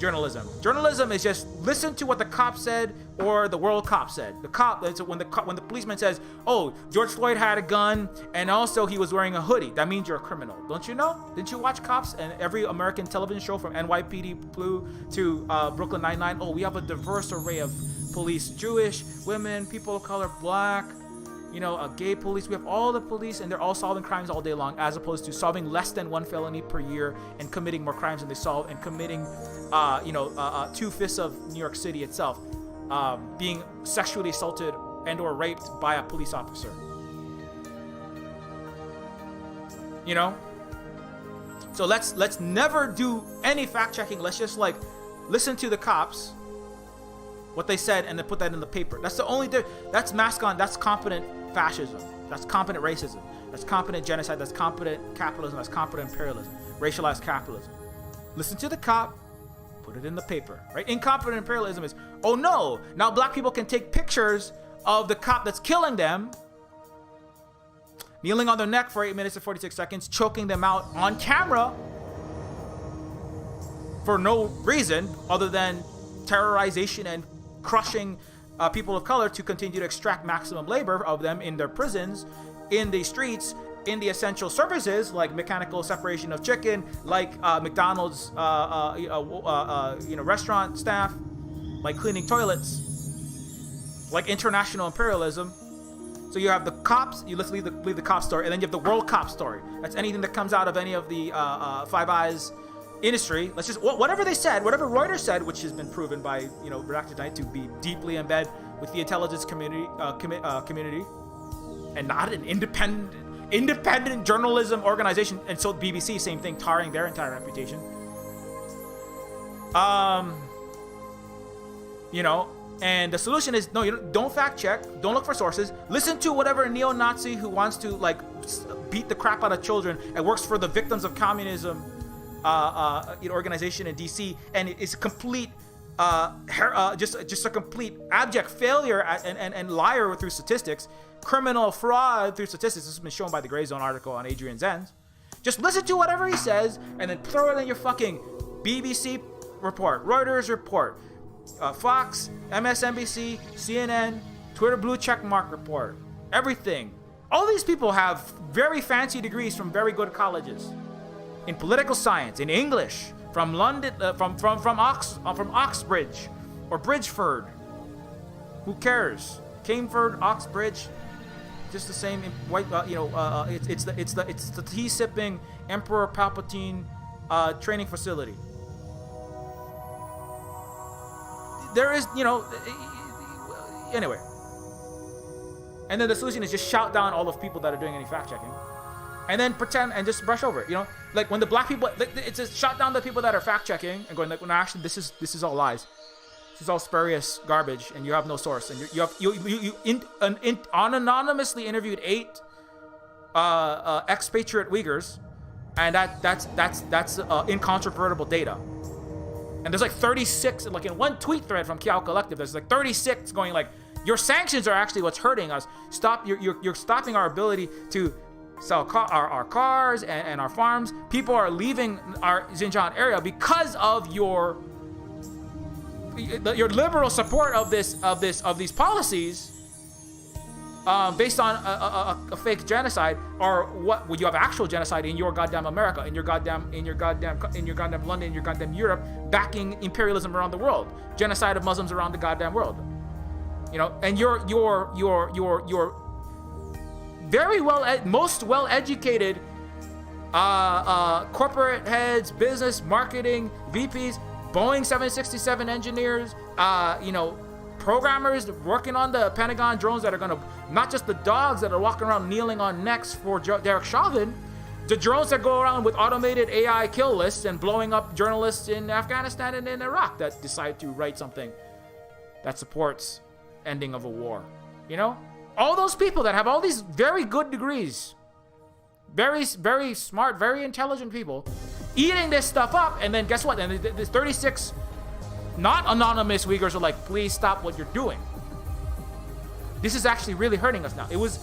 journalism. Journalism is just listen to what the cop said or the world cop said. The cop, when the policeman says, "Oh, George Floyd had a gun and also he was wearing a hoodie," that means you're a criminal. Don't you know? Didn't you watch Cops and every American television show from NYPD Blue to Brooklyn Nine-Nine? Oh, we have a diverse array of police: Jewish, women, people of color, black, gay police. We have all the police, and they're all solving crimes all day long, as opposed to solving less than one felony per year and committing more crimes than they solve, and committing 2/5 of New York City itself being sexually assaulted and or raped by a police officer. So let's never do any fact checking. Let's just like listen to the cops, what they said, and then put that in the paper. That's the only that's that's competent fascism, that's competent racism, that's competent genocide, that's competent capitalism, that's competent imperialism, racialized capitalism. Listen to the cop, put it in the paper, right? Incompetent imperialism is, oh no, now black people can take pictures of the cop that's killing them, kneeling on their neck for 8 minutes and 46 seconds, choking them out on camera for no reason other than terrorization and crushing people of color to continue to extract maximum labor of them in their prisons, in the streets, in the essential services like mechanical separation of chicken, like McDonald's, restaurant staff, like cleaning toilets, like international imperialism. So you have the cops. Let's leave the cop story, and then you have the world cop story. That's anything that comes out of any of the Five Eyes industry. Let's just whatever they said, whatever Reuters said, which has been proven by Redacted Night to be deeply embedded with the intelligence community, and not an independent journalism organization. And so BBC, same thing, tarring their entire reputation. And the solution is no, don't fact check, don't look for sources. Listen to whatever neo-Nazi who wants to like beat the crap out of children and works for the Victims of Communism organization in DC, and it's a complete just a complete abject failure and liar through statistics, criminal fraud through statistics. This has been shown by the Gray Zone article on Adrian Zenz. Just listen to whatever he says and then throw it in your fucking BBC report, Reuters report, Fox, MSNBC, CNN, Twitter blue check mark report, everything. All these people have very fancy degrees from very good colleges in political science, in English, from London, from Oxbridge or Bridgeford. Who cares? Cambridge, Oxbridge, just the same. White, it's the tea sipping Emperor Palpatine training facility. There is, anyway. And then the solution is just shout down all of people that are doing any fact checking, and then pretend and just brush over it. Like when the black people, it's just shout down the people that are fact checking and going like, well, actually, this is all lies. This is all spurious garbage, and you have no source. And you anonymously interviewed 8 expatriate Uyghurs, and that's incontrovertible data. And there's like 36, like in one tweet thread from Kiao Collective, there's like 36 going like, your sanctions are actually what's hurting us. You're stopping our ability to sell our cars and our farms. People are leaving our Xinjiang area because of your liberal support of these policies, based on a fake genocide, or what? Would you have actual genocide in your goddamn America, in your goddamn London, in your goddamn Europe, backing imperialism around the world, genocide of Muslims around the goddamn world, you know? And your very most well-educated corporate heads, business, marketing, VPs, Boeing 767 engineers, you know, programmers working on the Pentagon drones that are gonna, not just the dogs that are walking around kneeling on necks for Derek Chauvin, the drones that go around with automated AI kill lists and blowing up journalists in Afghanistan and in Iraq that decide to write something that supports ending of a war. You know, all those people that have all these very good degrees, very, very smart, very intelligent people, eating this stuff up, and then guess what? And there's 36 not anonymous Uyghurs are like, please stop what you're doing. This is actually really hurting us now. It was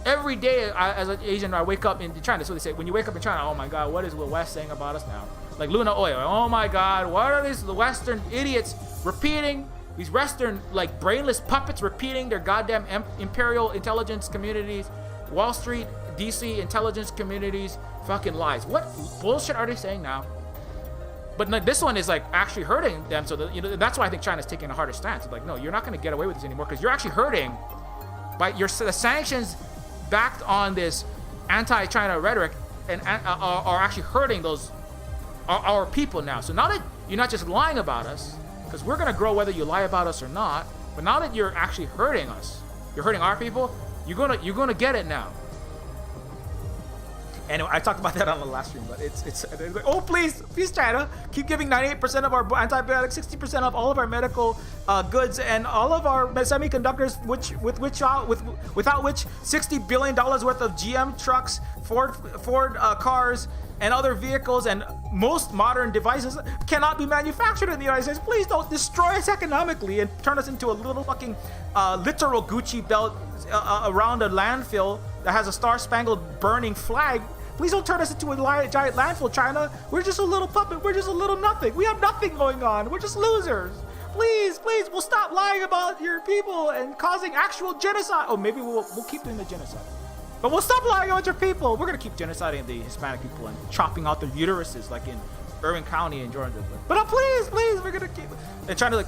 every day as an Asian, I wake up in China. So they say, when you wake up in China, oh my God, what is the West saying about us now? Like Luna Oil, oh my God, what are these Western idiots repeating? These Western, like, brainless puppets repeating their goddamn imperial intelligence communities, Wall Street, DC intelligence communities, fucking lies. What bullshit are they saying now? But like, this one is like actually hurting them. So that, you know, that's why I think China's taking a harder stance. It's like, no, you're not going to get away with this anymore, because you're actually hurting by the sanctions backed on this anti-China rhetoric and are actually hurting those our people now. So now that you're not just lying about us, because we're going to grow whether you lie about us or not, but now that you're actually hurting us, you're hurting our people, you're gonna get it now. And I talked about that on the last stream, but it's like, oh, please China, keep giving 98% of our antibiotics, 60% of all of our medical goods, and all of our semiconductors, without which $60 billion worth of GM trucks, Ford cars, and other vehicles, and most modern devices cannot be manufactured in the United States. Please don't destroy us economically and turn us into a little fucking literal Gucci belt around a landfill that has a star-spangled burning flag. Please don't turn us into a giant landfill, China. We're just a little puppet. We're just a little nothing. We have nothing going on. We're just losers. Please, we'll stop lying about your people and causing actual genocide. Oh, maybe we'll keep doing the genocide. But we'll stop lying about your people. We're going to keep genociding the Hispanic people and chopping out their uteruses like in Irving County in Georgia. But please, we're going to keep... And trying to, like...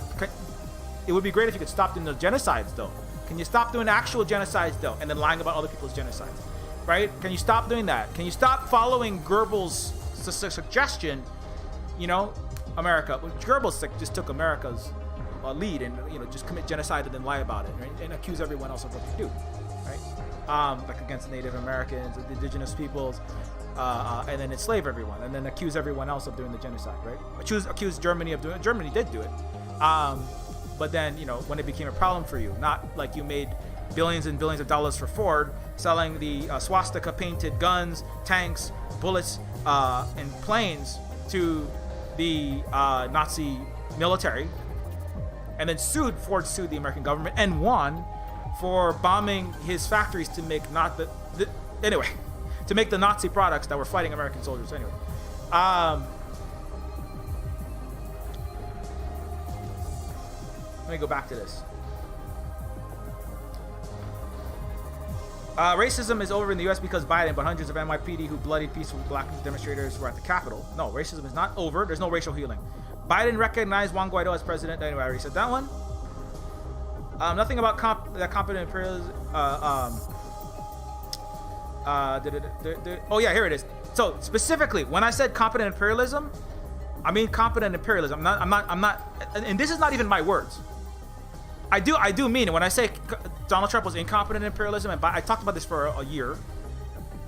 It would be great if you could stop doing the genocides, though. Can you stop doing actual genocides, though, and then lying about other people's genocides? Right? Can you stop doing that? Can you stop following Goebbels' suggestion, you know, America? Well, Goebbels just took America's lead and, you know, just commit genocide and then lie about it, right? And accuse everyone else of what they do, right? Like against Native Americans, indigenous peoples, and then enslave everyone, and then accuse everyone else of doing the genocide, right? Accuse Germany of doing it. Germany did do it. But then, you know, when it became a problem for you, not like you made billions and billions of dollars for Ford selling the swastika painted guns, tanks, bullets, and planes to the Nazi military, and then Ford sued the American government and won for bombing his factories to make to make the Nazi products that were fighting American soldiers anyway. Let me go back to this. Racism is over in the U.S. because Biden, but hundreds of NYPD who bloodied peaceful black demonstrators were at the Capitol. No, racism is not over. There's no racial healing. Biden recognized Juan Guaido as president. Anyway, I already said that one. Nothing about competent imperialism. Oh yeah, here it is. So specifically, when I said competent imperialism, I mean competent imperialism. I'm not, and this is not even my words. I do mean it when I say Donald Trump was incompetent imperialism, and I talked about this for a year.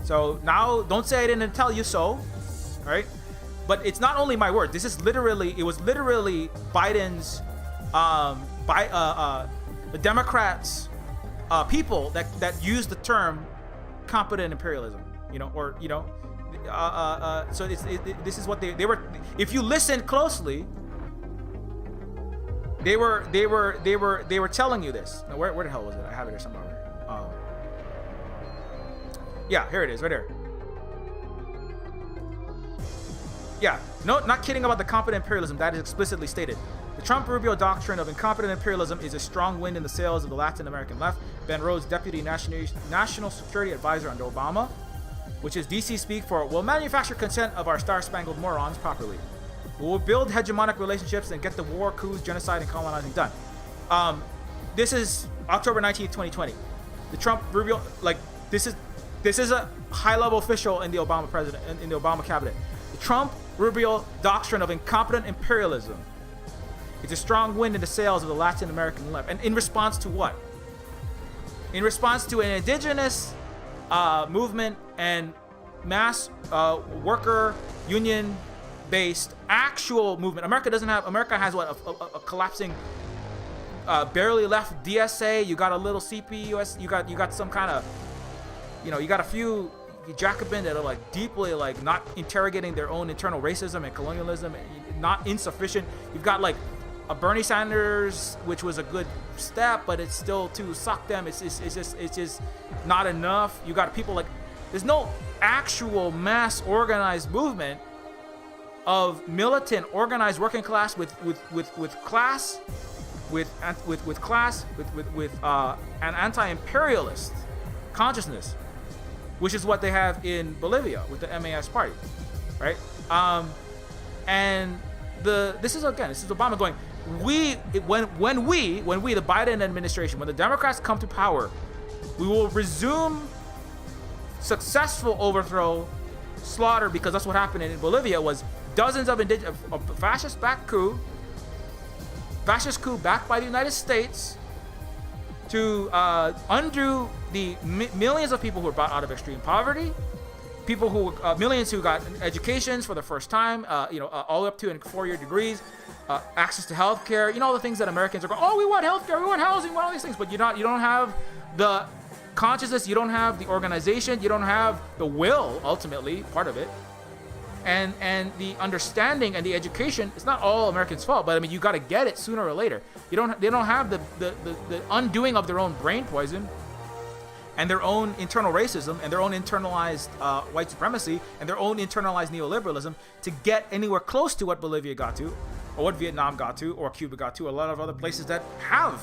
So now, don't say I didn't tell you so, all right? But it's not only my word. This is literally, it was literally Biden's, the Democrats, people that used the term competent imperialism, you know, or, you know, So this is what they were. If you listen closely, they were telling you this. Now, where the hell was it? I have it here somewhere. Yeah, here it is, right here. Yeah, no, not kidding about the competent imperialism. That is explicitly stated. The Trump-Rubio doctrine of incompetent imperialism is a strong wind in the sails of the Latin American left. Ben Rhodes, Deputy National Security Advisor under Obama, which is DC speak for, we'll manufacture consent of our star-spangled morons properly. We'll build hegemonic relationships and get the war, coups, genocide, and colonizing done. This is October 19th, 2020. The Trump-Rubio, like, this is a high-level official in the Obama president, in the Obama cabinet. The Trump-Rubio doctrine of incompetent imperialism. It's a strong wind in the sails of the Latin American left. And in response to what? In response to an indigenous movement and mass worker union-based actual movement. America has what? A collapsing, barely left DSA. You got a little CPUS. You got some kind of, you got a few Jacobin that are like deeply like not interrogating their own internal racism and colonialism, not insufficient. You've got like a Bernie Sanders, which was a good step, but it's still to suck them. It's just not enough. You got people like, there's no actual mass organized movement of militant organized working class with an anti-imperialist consciousness, which is what they have in Bolivia with the MAS party, right? And this is Obama going, when we, the Biden administration, when the Democrats come to power, we will resume successful overthrow, slaughter, because that's what happened in Bolivia. Was dozens of fascist coup backed by the United States to undo the millions of people who were brought out of extreme poverty, people who millions who got educations for the first time, all the way up to 4-year degrees, access to healthcare, all the things that Americans are going, oh, we want healthcare, we want housing, we want all these things, but you don't have the consciousness, you don't have the organization, you don't have the will, ultimately, part of it, and the understanding and the education. It's not all Americans' fault, but I mean, you got to get it sooner or later. They don't have the undoing of their own brain poison and their own internal racism and their own internalized white supremacy and their own internalized neoliberalism to get anywhere close to what Bolivia got to, or what Vietnam got to, or Cuba got to, a lot of other places that have,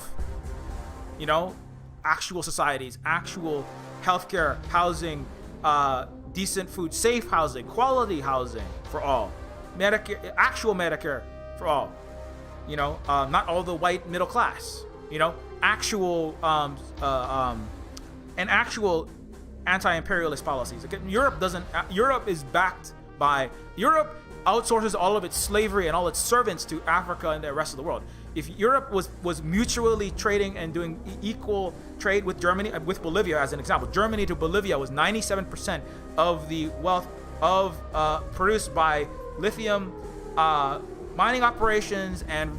actual societies, actual healthcare, housing, decent food, safe housing, quality housing for all, Medicare, actual Medicare for all, not all the white middle class, actual and actual anti-imperialist policies. Again, Europe outsources all of its slavery and all its servants to Africa and the rest of the world. If Europe was mutually trading and doing equal trade with Germany, with Bolivia as an example, Germany to Bolivia was 97% of the wealth produced by lithium mining operations and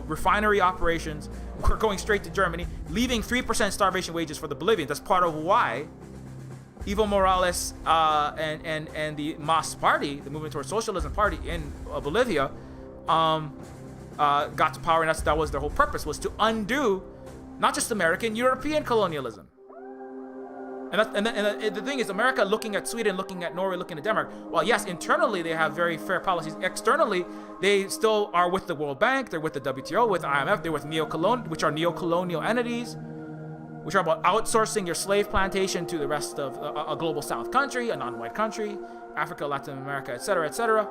refinery operations were going straight to Germany, leaving 3% starvation wages for the Bolivians. That's part of why Evo Morales and the MAS party, the Movement Towards Socialism party in Bolivia, got to power, and that was their whole purpose, was to undo not just American, European colonialism. And the thing is, America looking at Sweden, looking at Norway, looking at Denmark, well, yes, internally they have very fair policies. Externally, they still are with the World Bank, they're with the WTO, with IMF, they're with which are neo-colonial entities, which are about outsourcing your slave plantation to the rest of a global South country, a non-white country, Africa, Latin America, etc., etc.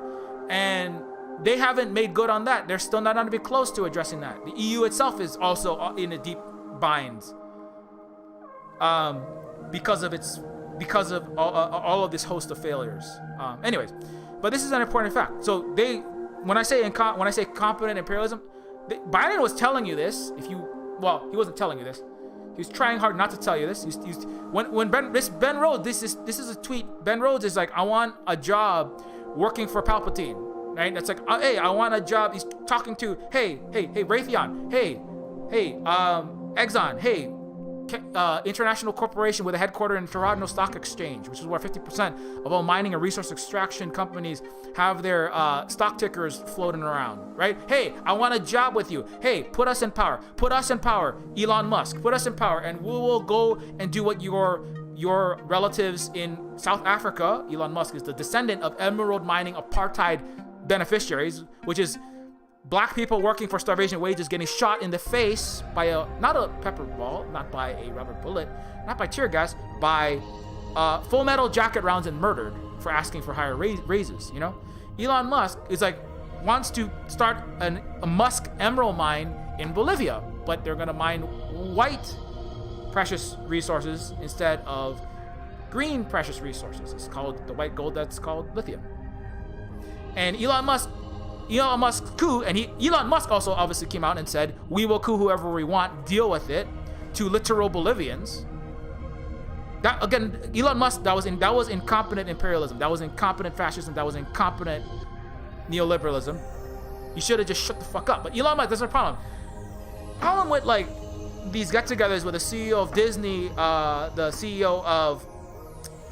And they haven't made good on that. They're still not even close to addressing that. The EU itself is also in a deep bind because of all of this host of failures. Anyways, but this is an important fact. So when I say competent imperialism, Biden was telling you this. He wasn't telling you this. He was trying hard not to tell you this. When Ben Rhodes, this is a tweet. Ben Rhodes is like, I want a job working for Palpatine, right? That's like, hey, I want a job. He's talking to, hey, Raytheon, hey, Exxon, hey, international corporation with a headquarters in Toronto Stock Exchange, which is where 50% of all mining and resource extraction companies have their stock tickers floating around, right? Hey, I want a job with you. Hey, put us in power. Put us in power. Elon Musk, put us in power, and we will go and do what your relatives in South Africa. Elon Musk is the descendant of emerald mining apartheid beneficiaries, which is black people working for starvation wages getting shot in the face by not a pepper ball, not by a rubber bullet, not by tear gas, by full metal jacket rounds, and murdered for asking for higher raises. You know, Elon Musk is like wants to start a Musk emerald mine in Bolivia, but they're gonna mine white precious resources instead of green precious resources. It's called the white gold that's called lithium. And Elon Musk coup, and Elon Musk also obviously came out and said, we will coup whoever we want, deal with it, to literal Bolivians. That again, Elon Musk, that was incompetent imperialism, that was incompetent fascism, that was incompetent neoliberalism. You should have just shut the fuck up. But Elon Musk, there's a problem. Problem with like these get-togethers with the CEO of Disney, the CEO of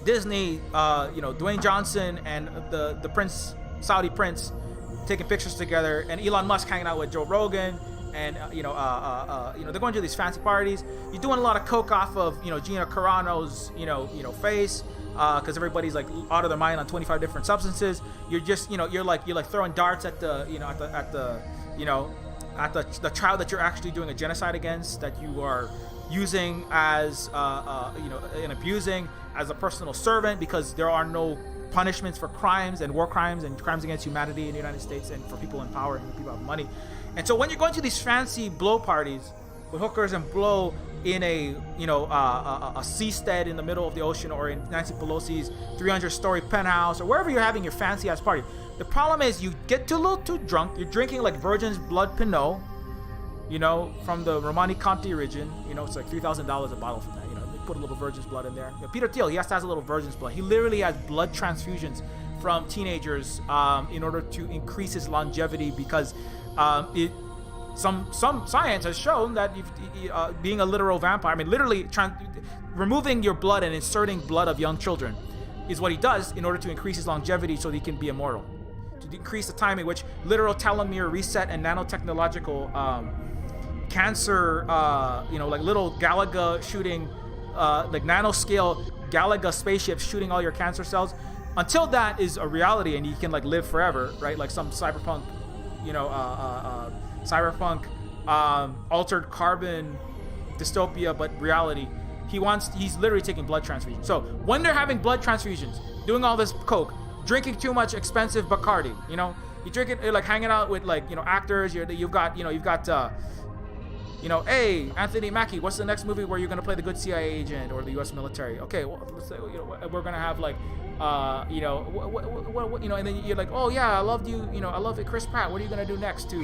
Disney, Dwayne Johnson, and the prince, Saudi prince, taking pictures together, and Elon Musk hanging out with Joe Rogan, and they're going to these fancy parties. You're doing a lot of coke off of Gina Carano's face, because everybody's like out of their mind on 25 different substances. You're just you're like throwing darts at the child that you're actually doing a genocide against, that you are using as and abusing as a personal servant, because there are no punishments for crimes and war crimes and crimes against humanity in the United States, and for people in power and people have money. And so when you're going to these fancy blow parties with hookers and blow in a seastead in the middle of the ocean, or in Nancy Pelosi's 300-story penthouse, or wherever you're having your fancy ass party, the problem is you get a little too drunk. You're drinking like Virgin's Blood Pinot, from the Romani Conti region. It's like $3,000 a bottle for that. Put a little Virgin's blood in there. Peter Thiel, he has to have a little Virgin's blood. He literally has blood transfusions from teenagers in order to increase his longevity, because some science has shown that being a literal vampire, literally removing your blood and inserting blood of young children is what he does in order to increase his longevity, so that he can be immortal, to decrease the time in which literal telomere reset and nanotechnological cancer, like little Galaga shooting, like nanoscale Galaga spaceships shooting all your cancer cells. Until that is a reality and you can like live forever, right? Like some cyberpunk, altered carbon dystopia, but reality. He's literally taking blood transfusions. So when they're having blood transfusions, doing all this coke, drinking too much expensive Bacardi, you drink it, like hanging out with like actors. You've got hey, Anthony Mackie, what's the next movie where you're gonna play the good CIA agent or the U.S. military? Okay, well, let's say, we're gonna have like, and then you're like, oh yeah, I loved you, I love it, Chris Pratt. What are you gonna do next to,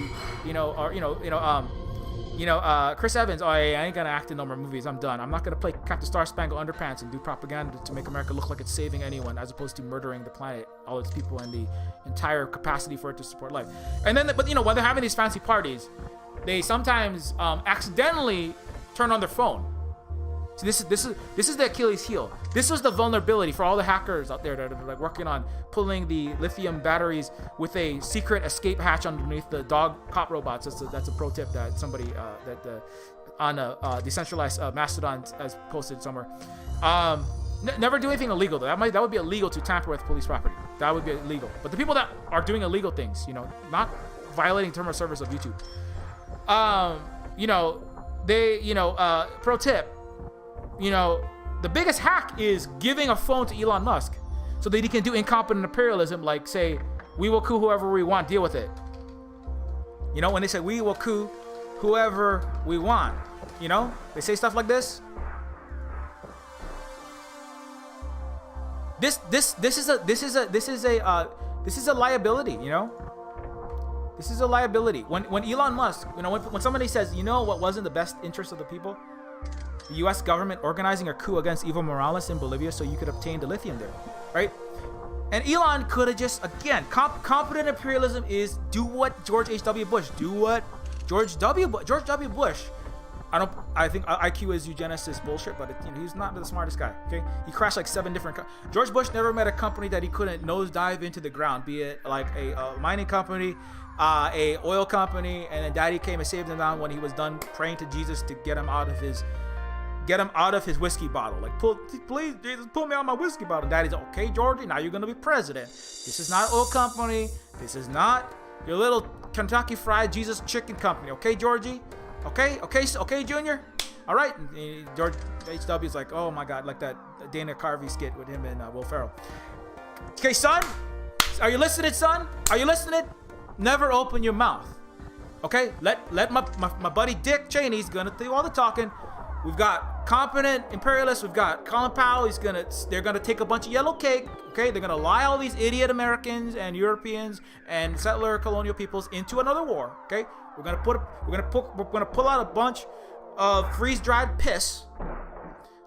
Chris Evans? Oh, I ain't gonna act in no more movies. I'm done. I'm not gonna play Captain Star Spangled Underpants and do propaganda to make America look like it's saving anyone, as opposed to murdering the planet, all its people, and the entire capacity for it to support life. And then, but when they're having these fancy parties, they sometimes accidentally turn on their phone. So this is the Achilles heel. This was the vulnerability for all the hackers out there that are like working on pulling the lithium batteries with a secret escape hatch underneath the dog cop robots. That's a pro tip that somebody on a decentralized Mastodon has posted somewhere. Never do anything illegal though. That would be illegal to tamper with police property. That would be illegal. But the people that are doing illegal things, not violating terms of service of YouTube. Pro tip, the biggest hack is giving a phone to Elon Musk so that he can do incompetent imperialism, like say, we will coup whoever we want, deal with it. When they say we will coup whoever we want, they say stuff like this. This is a liability, This is a liability. When Elon Musk, when somebody says, what wasn't the best interest of the people? The U.S. government organizing a coup against Evo Morales in Bolivia so you could obtain the lithium there, right? And Elon could have just, again, competent imperialism is do what George H.W. Bush, George W. Bush I think IQ is eugenicist bullshit, but he's not the smartest guy. Okay, he crashed like 7 different. George Bush never met a company that he couldn't nosedive into the ground, be it like a mining company, a oil company, and then Daddy came and saved him down when he was done praying to Jesus to get him out of his whiskey bottle. Like, please, Jesus, pull me out my whiskey bottle. Daddy's like, okay, Georgie, now you're gonna be president. This is not an oil company. This is not your little Kentucky Fried Jesus Chicken Company. Okay, Georgie. Okay, Junior. All right. And George H.W. is like, oh my God, like that Dana Carvey skit with him and Will Ferrell. Okay, son, are you listening, son? Are you listening? Never open your mouth. Okay, let my buddy Dick Cheney's gonna do all the talking. We've got competent imperialists. We've got Colin Powell. They're gonna take a bunch of yellow cake. Okay, they're gonna lie all these idiot Americans and Europeans and settler colonial peoples into another war. Okay, we're gonna pull out a bunch of freeze-dried piss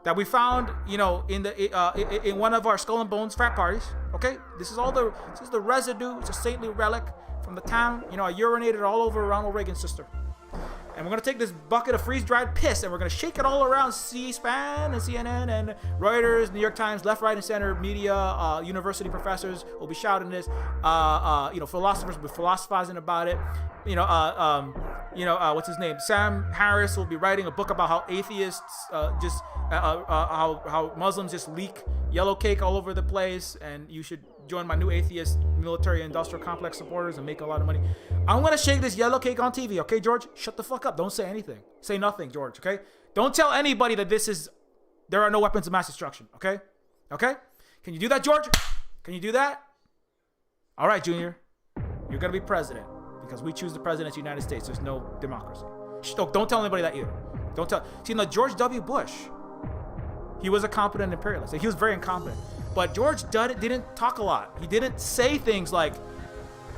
that we found, in one of our Skull and Bones frat parties. Okay, this is the residue. It's a saintly relic from the time. I urinated all over Ronald Reagan's sister. And we're going to take this bucket of freeze-dried piss and we're going to shake it all around C-SPAN and CNN and Reuters, New York Times, left, right, and center media, university professors will be shouting this. Philosophers will be philosophizing about it. What's his name? Sam Harris will be writing a book about how atheists how Muslims just leak yellow cake all over the place, and you should join my new atheist military industrial complex supporters and make a lot of money. I'm gonna shake this yellow cake on TV, okay, George? Shut the fuck up. Don't say anything. Say nothing, George, okay? Don't tell anybody that there are no weapons of mass destruction, okay? Okay? Can you do that, George? Can you do that? All right, Junior. You're gonna be president because we choose the president of the United States. There's no democracy. Don't tell anybody that either. Don't tell. See, now George W. Bush, he was a competent imperialist. He was very incompetent. But George didn't talk a lot. He didn't say things like,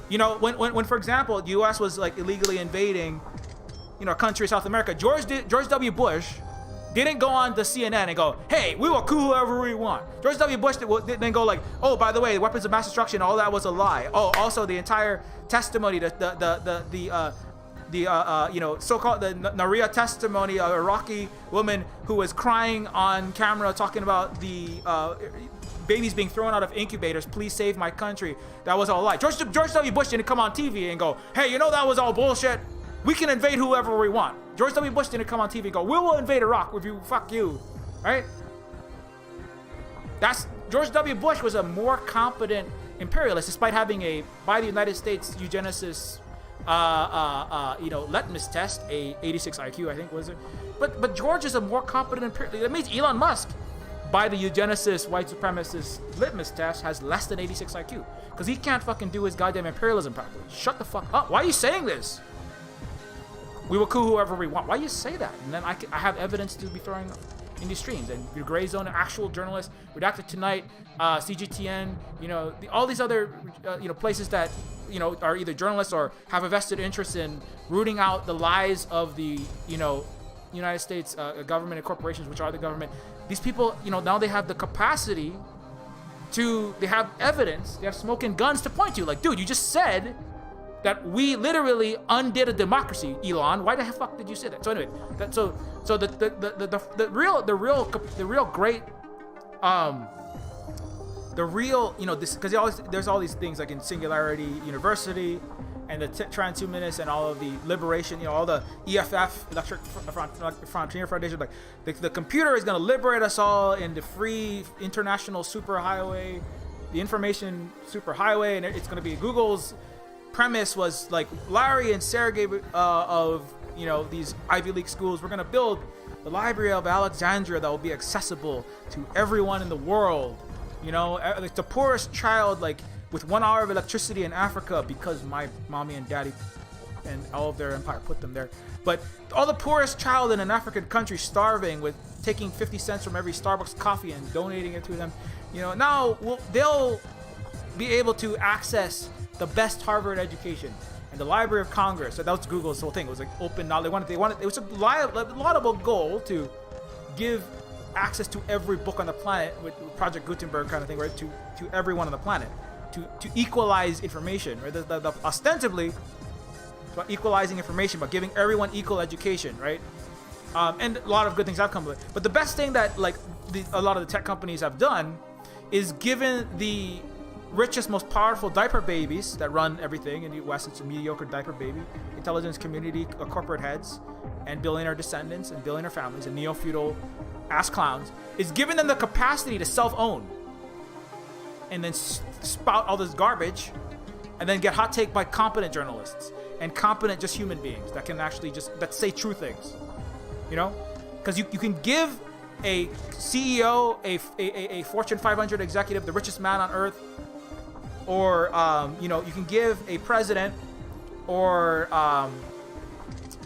when for example, the U.S. was like illegally invading, a country in South America. George W. Bush didn't go on to CNN and go, hey, we will coup whoever we want. George W. Bush didn't go like, oh, by the way, weapons of mass destruction, all that was a lie. Oh, also the entire testimony, the so-called the Naria testimony, a Iraqi woman who was crying on camera talking about the babies being thrown out of incubators. Please save my country. That was all a lie. George W. Bush didn't come on TV and go, hey, that was all bullshit. We can invade whoever we want. George W. Bush didn't come on TV and go, we will invade Iraq with you. Fuck you. Right? George W. Bush was a more competent imperialist despite having by the United States eugenicist litmus test, a 86 IQ, I think, was it? But George is a more competent imperialist. That means Elon Musk, by the eugenicist, white supremacist litmus test, has less than 86 IQ. Because he can't fucking do his goddamn imperialism properly. Shut the fuck up. Why are you saying this? We will coup whoever we want. Why do you say that? And then I have evidence to be throwing in these streams. And your Gray Zone, actual journalists, Redacted Tonight, CGTN, all these other, places that, are either journalists or have a vested interest in rooting out the lies of the, United States government and corporations, which are the government. These people, now they have the capacity they have evidence, they have smoking guns to point to. Like, dude, you just said that we literally undid a democracy, Elon. Why the fuck did you say that? So anyway, because there's all these things like in Singularity University and the Transhumanist and all of the liberation, all the EFF, Electric Frontier Foundation, like the computer is going to liberate us all in the free international superhighway, the information superhighway, and it's going to be Google's premise was like Larry and Sergey of these Ivy League schools. We're going to build the Library of Alexandria that will be accessible to everyone in the world. Like the poorest child, like with 1 hour of electricity in Africa, because my mommy and daddy and all of their empire put them there. But all the poorest child in an African country starving, with taking 50 cents from every Starbucks coffee and donating it to them. Now they'll be able to access the best Harvard education and the Library of Congress. So that was Google's whole thing. It was like open knowledge. They wanted. It was a laudable goal to give access to every book on the planet with Project Gutenberg kind of thing, right? To everyone on the planet, to equalize information, right? The ostensibly about equalizing information, but giving everyone equal education, right? And a lot of good things have come with it. But the best thing that like a lot of the tech companies have done is given the richest, most powerful diaper babies that run everything in the West. It's a mediocre diaper baby intelligence community, corporate heads, and billionaire descendants and billionaire families and neo-feudal ass clowns, is giving them the capacity to self-own and then spout all this garbage and then get hot take by competent journalists and competent just human beings that can actually that say true things, you know? Because you can give a CEO, a Fortune 500 executive, the richest man on earth, or you know, you can give a president, or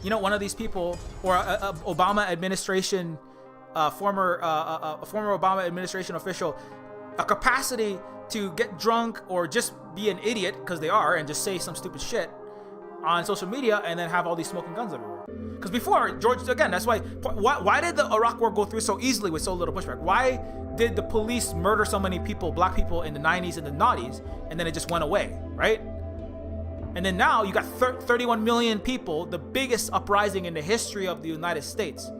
you know, one of these people, or a Obama administration, former Obama administration official, a capacity to get drunk or just be an idiot, because they are, and just say some stupid shit on social media, and then have all these smoking guns everywhere. Because before, George, again, that's why did the Iraq War go through so easily with so little pushback? Why did the police murder so many people, black people, in the 90s and the noughties, and then it just went away, right? And then now you got 31 million people, the biggest uprising in the history of the United States.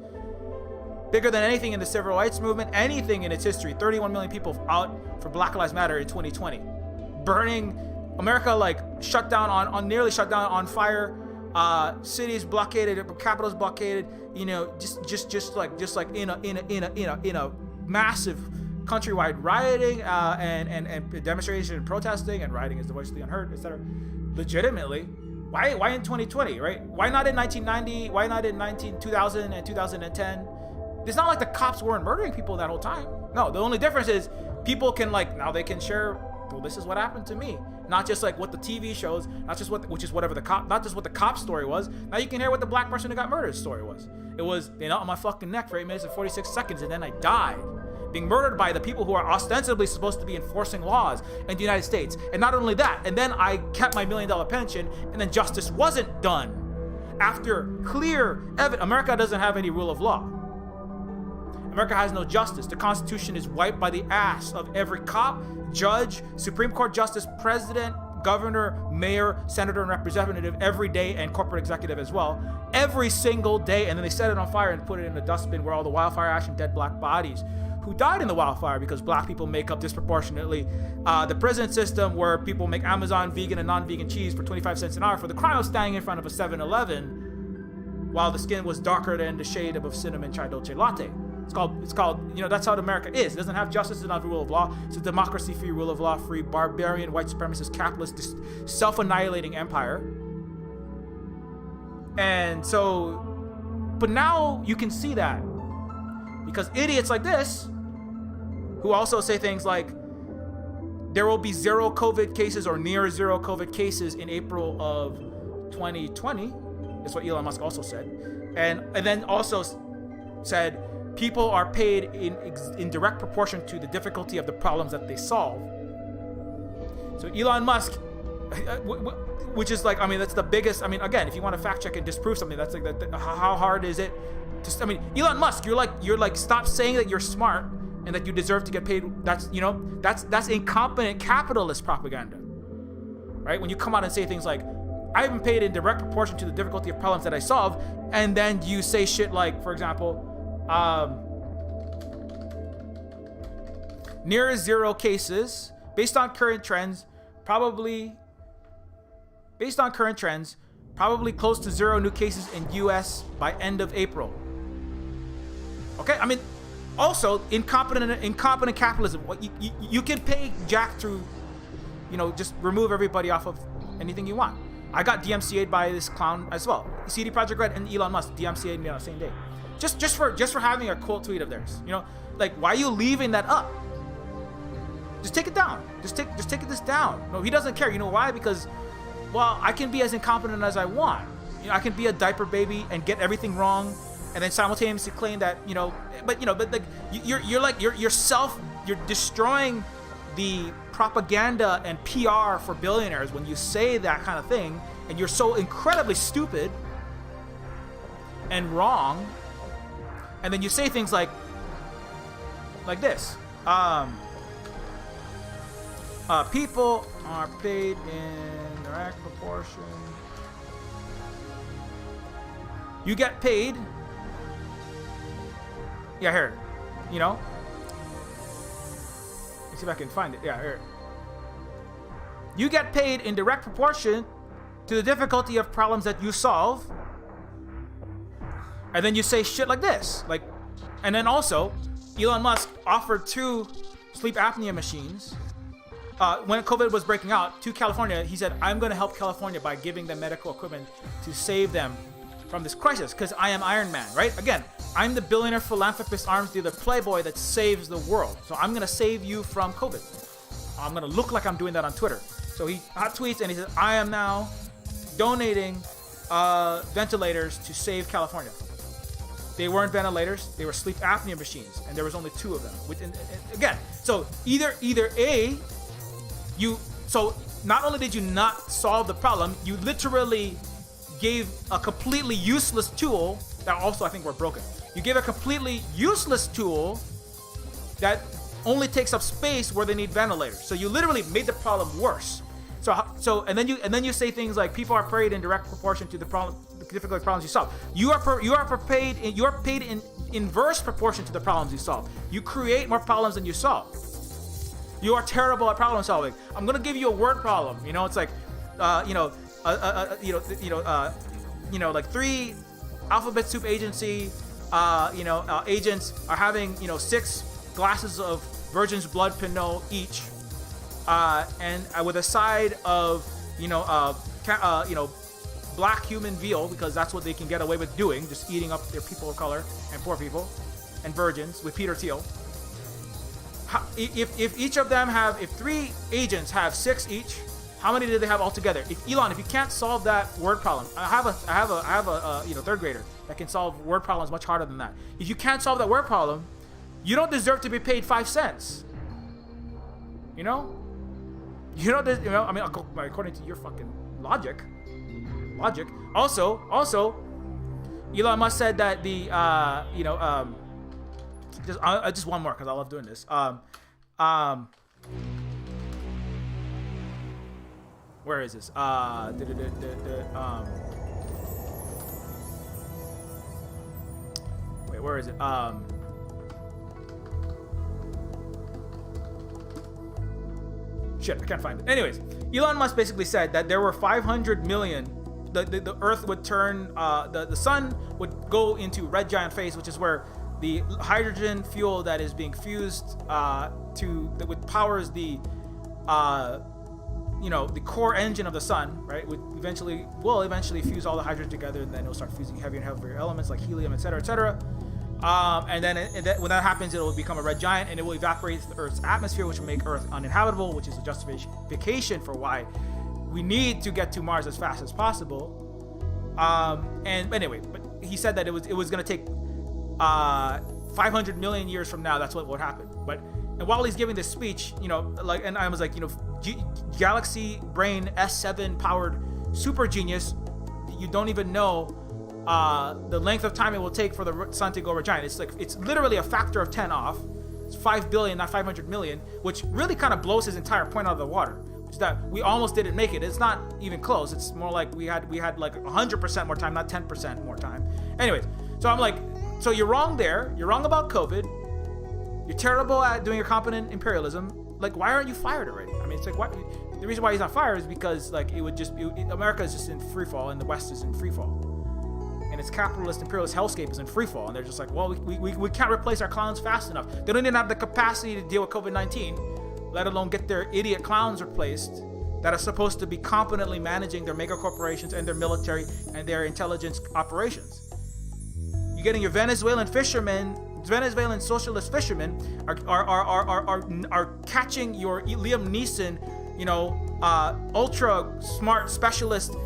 Bigger than anything in the civil rights movement, anything in its history. 31 million people out for Black Lives Matter in 2020. Burning America, like shut down nearly shut down, on fire, cities blockaded, capitals blockaded, you know, just like in a massive countrywide rioting, and demonstration and protesting, and rioting is the voice of the unheard, etc. Legitimately, why in 2020, right? Why not in 1990? Why not in 2000 and 2010? It's not like the cops weren't murdering people that whole time. No, the only difference is people can, like, now they can share, well, this is what happened to me. Not just like what the TV shows, not just not just what the cop story was. Now you can hear what the black person who got murdered story was. It was, you know, on my fucking neck for 8 minutes and 46 seconds, and then I died. Being murdered by the people who are ostensibly supposed to be enforcing laws in the United States. And not only that, and then I kept my $1 million pension, and then justice wasn't done. After clear evidence, America doesn't have any rule of law. America has no justice. The Constitution is wiped by the ass of every cop, judge, Supreme Court justice, president, governor, mayor, senator, and representative every day, and corporate executive as well, every single day. And then they set it on fire and put it in a dustbin where all the wildfire ash and dead black bodies who died in the wildfire, because black people make up disproportionately the prison system, where people make Amazon vegan and non-vegan cheese for 25 cents an hour for the crime of standing in front of a 7-Eleven while the skin was darker than the shade of a cinnamon chai dolce latte. It's called, you know, that's how America is. It doesn't have justice, it doesn't have rule of law. It's a democracy-free, rule of law-free, barbarian, white supremacist, capitalist, self-annihilating empire. And so, but now you can see that, because idiots like this, who also say things like, there will be 0 COVID cases or near 0 COVID cases in April of 2020. That's what Elon Musk also said. And then also said, people are paid in direct proportion to the difficulty of the problems that they solve. So Elon Musk, which is like, I mean, that's the biggest, I mean, again, if you want to fact check and disprove something, that's like, how hard is it to, I mean, Elon Musk, you're like, stop saying that you're smart and that you deserve to get paid. That's, you know, that's incompetent capitalist propaganda, right? When you come out and say things like, I've been paid in direct proportion to the difficulty of problems that I solve, and then you say shit like, for example, near 0 cases based on current trends, probably close to 0 new cases in US by end of April. Okay, I mean, also incompetent capitalism. What you can pay Jack to, you know, just remove everybody off of anything you want. I got DMCA'd by this clown as well. CD Projekt Red and Elon Musk DMCA'd me on the same day. Just for having a cool tweet of theirs. You know, like, why are you leaving that up? Just take it down. Just take this down. No, he doesn't care. You know why? Because, well, I can be as incompetent as I want. You know, I can be a diaper baby and get everything wrong, and then simultaneously claim that, you know, but like you're destroying the propaganda and PR for billionaires when you say that kind of thing, and you're so incredibly stupid and wrong. And then you say things like this. People are paid in direct proportion. You get paid Yeah, here. You know? Let's see if I can find it. Yeah, here. You get paid in direct proportion to the difficulty of problems that you solve. And then you say shit like this. Like, and then also, Elon Musk offered 2 sleep apnea machines. When COVID was breaking out to California, he said, I'm going to help California by giving them medical equipment to save them from this crisis, because I am Iron Man, right? Again, I'm the billionaire philanthropist arms dealer playboy that saves the world. So I'm going to save you from COVID. I'm going to look like I'm doing that on Twitter. So he tweets and he says, I am now donating ventilators to save California. They weren't ventilators, they were sleep apnea machines, and there was only 2 of them. Again, so either A, so not only did you not solve the problem, you literally gave a completely useless tool that also I think were broken. You gave a completely useless tool that only takes up space where they need ventilators. So you literally made the problem worse. So and then you say things like people are paid in direct proportion to the difficult problems you solve. You are paid in inverse proportion to the problems you solve. You create more problems than you solve. You are terrible at problem solving. I'm gonna give you a word problem. You know, it's like, like 3 alphabet soup agency, agents are having 6 glasses of Virgin's Blood Pinot each, and with a side of black human veal, because that's what they can get away with doing, just eating up their people of color and poor people and virgins with Peter Thiel. If each of them if 3 agents have 6 each, how many do they have altogether? If you can't solve that word problem, I have a 3rd grader that can solve word problems much harder than that. If you can't solve that word problem, you don't deserve to be paid 5 cents. You know? I mean, according to your fucking logic. Also, Elon Musk said that just one more, because I love doing this. Where is this? Wait, where is it? Shit, I can't find it. Anyways, Elon Musk basically said that there were 500 million. The Earth would turn. The sun would go into red giant phase, which is where the hydrogen fuel that is being fused that powers the the core engine of the sun, right? Will eventually fuse all the hydrogen together, and then it'll start fusing heavier and heavier elements like helium, etc., etc. And then when that happens, it will become a red giant, and it will evaporate the Earth's atmosphere, which will make Earth uninhabitable, which is a justification for why we need to get to Mars as fast as possible. And anyway, but he said that it was going to take 500 million years from now. That's what would happen. And while he's giving this speech, and I was like, Galaxy Brain S7 powered super genius, you don't even know the length of time it will take for the sun to go red giant. It's literally a factor of 10 off. It's 5 billion, not 500 million, which really kind of blows his entire point out of the water. Which is that we almost didn't make it. It's not even close. It's more like we had like 100% more time, not 10% more time. Anyways, so I'm like, so you're wrong there. You're wrong about COVID. You're terrible at doing your competent imperialism. Like, why aren't you fired already? I mean, it's like, what? The reason why he's not fired is because America is just in free fall and the West is in free fall. And its capitalist imperialist hellscape is in free fall, and they're just like, well, we can't replace our clowns fast enough. They don't even have the capacity to deal with COVID-19, let alone get their idiot clowns replaced that are supposed to be competently managing their mega corporations and their military and their intelligence operations. You're getting your Venezuelan socialist fishermen are catching your Liam Neeson, ultra smart specialist,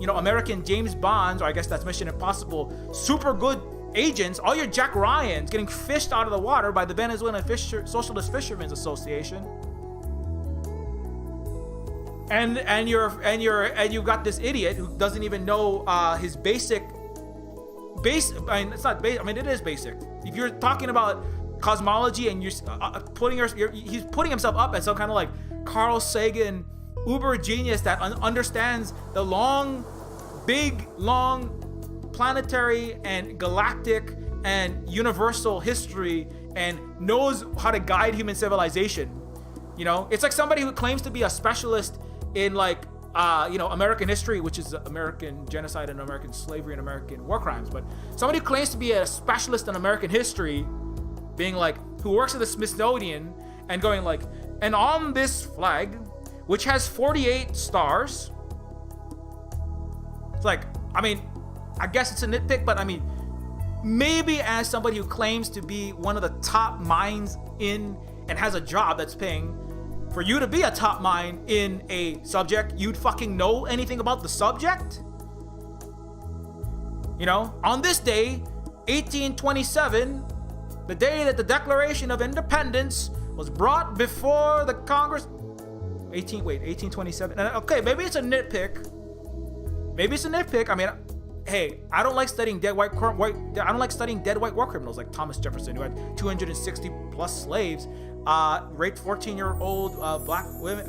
American James Bonds, or I guess that's Mission Impossible, super good agents, all your Jack Ryans getting fished out of the water by the Venezuelan Socialist Fishermen's Association. And you've got this idiot who doesn't even know his basic. I mean, it's not basic. I mean, it is basic. If you're talking about cosmology and you're he's putting himself up as some kind of like Carl Sagan uber genius that understands the big, long planetary and galactic and universal history and knows how to guide human civilization. You know, it's like somebody who claims to be a specialist in like, you know, American history, which is American genocide and American slavery and American war crimes. But somebody who claims to be a specialist in American history, being like, who works at the Smithsonian and going like, and on this flag, which has 48 stars, it's like, I mean, I guess it's a nitpick, but I mean, maybe as somebody who claims to be one of the top minds in and has a job that's paying for you to be a top mind in a subject, you'd fucking know anything about the subject? You know, on this day, 1827, the day that the Declaration of Independence was brought before the Congress. 1827. Okay, maybe it's a nitpick. Maybe it's a nitpick. I mean, hey, I don't like studying dead white war criminals like Thomas Jefferson, who had 260 plus slaves, raped 14-year-old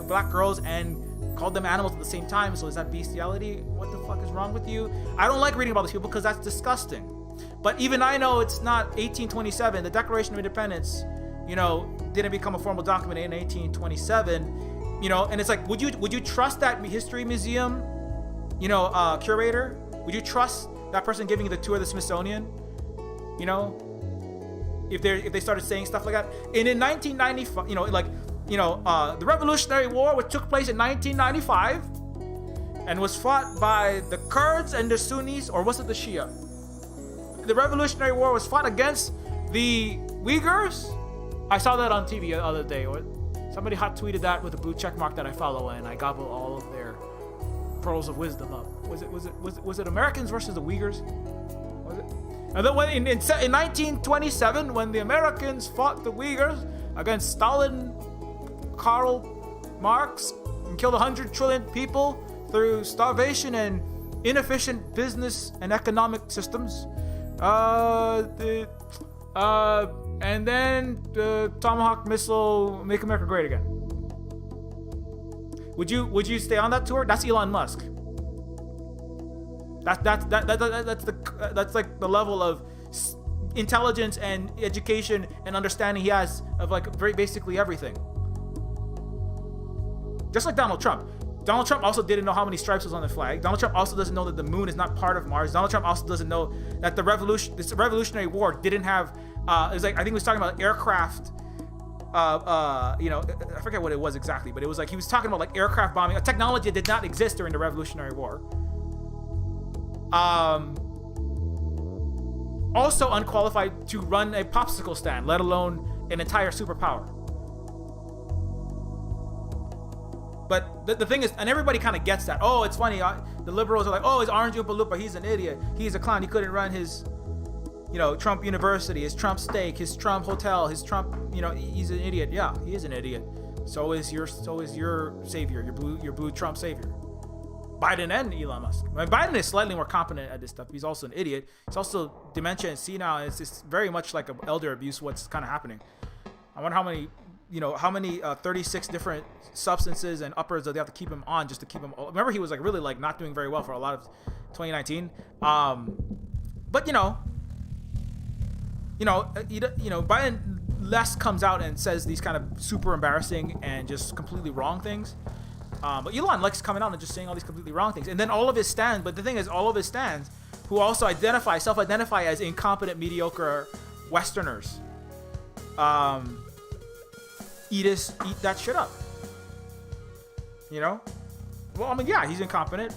black girls, and called them animals at the same time. So is that bestiality? What the fuck is wrong with you? I don't like reading about these people because that's disgusting. But even I know it's not 1827. The Declaration of Independence, you know, didn't become a formal document in 1827. You know, and it's like, would you trust that history museum, you know, curator? Would you trust that person giving you the tour of the Smithsonian? You know, if they started saying stuff like that. And in 1995, you know, like, you know, the Revolutionary War, which took place in 1995, and was fought by the Kurds and the Sunnis, or was it the Shia? The Revolutionary War was fought against the Uyghurs. I saw that on TV the other day. Or somebody hot tweeted that with a blue check mark that I follow, and I gobble all of their pearls of wisdom up. Was it Americans versus the Uyghurs? Was it? And then when in 1927, when the Americans fought the Uyghurs against Stalin, Karl Marx, and killed 100 trillion people through starvation and inefficient business and economic systems, and then the Tomahawk missile, make America great again. Would you stay on that tour? That's Elon Musk. That's like the level of intelligence and education and understanding he has of like very basically everything. Just like Donald Trump. Donald Trump also didn't know how many stripes was on the flag. Donald Trump also doesn't know that the moon is not part of Mars. Donald Trump also doesn't know that this Revolutionary War didn't have. It was like, I think he was talking about aircraft. You know, I forget what it was exactly, but it was like he was talking about like aircraft bombing, a technology that did not exist during the Revolutionary War. Also unqualified to run a popsicle stand, let alone an entire superpower. But the thing is, and everybody kind of gets that. Oh, it's funny. The liberals are like, oh, it's Orange Oompa Loompa. He's an idiot. He's a clown. He couldn't run his, you know, Trump University, his Trump steak, his Trump hotel, his Trump, you know, he's an idiot. Yeah, he is an idiot. So is your savior, your blue Trump savior. Biden and Elon Musk. I mean, Biden is slightly more competent at this stuff. He's also an idiot. He's also dementia and senile. It's just very much like an elder abuse, what's kind of happening. I wonder how many 36 different substances and uppers that they have to keep him on just to keep him. Remember, he was like really like not doing very well for a lot of 2019. But you know, Biden less comes out and says these kind of super embarrassing and just completely wrong things. But Elon likes coming out and just saying all these completely wrong things. And then all of his stands, but the thing is, all of his stands, who also self-identify as incompetent, mediocre Westerners, eat that shit up. You know? Well, I mean, yeah, he's incompetent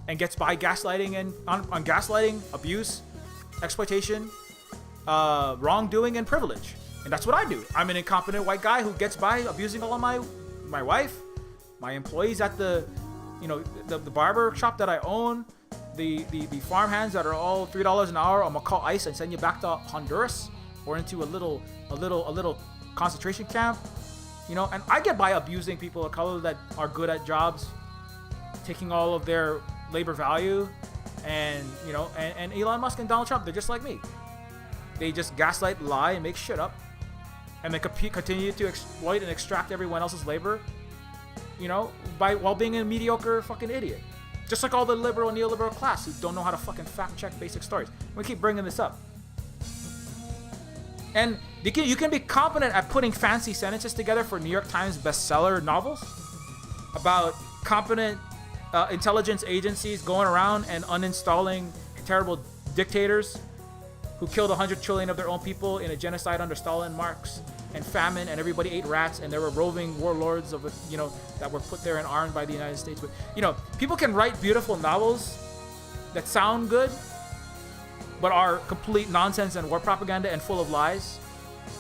and gets by gaslighting and on gaslighting, abuse, exploitation, wrongdoing, and privilege. And that's what I do. I'm an incompetent white guy who gets by abusing all of my wife, my employees at the barber shop that I own, the farmhands that are all $3 an hour. I'm gonna call ICE and send you back to Honduras or into a little concentration camp. You know, and I get by abusing people of color that are good at jobs, taking all of their labor value, and you know, and Elon Musk and Donald Trump, they're just like me. They just gaslight, lie, and make shit up, and they continue to exploit and extract everyone else's labor, you know, while being a mediocre fucking idiot. Just like all the liberal and neoliberal class who don't know how to fucking fact check basic stories. We keep bringing this up. And you can be competent at putting fancy sentences together for New York Times bestseller novels about competent intelligence agencies going around and uninstalling terrible dictators who killed 100 trillion of their own people in a genocide under Stalin, Marx, and famine, and everybody ate rats, and there were roving warlords of, that were put there and armed by the United States. But, people can write beautiful novels that sound good, but are complete nonsense and war propaganda and full of lies.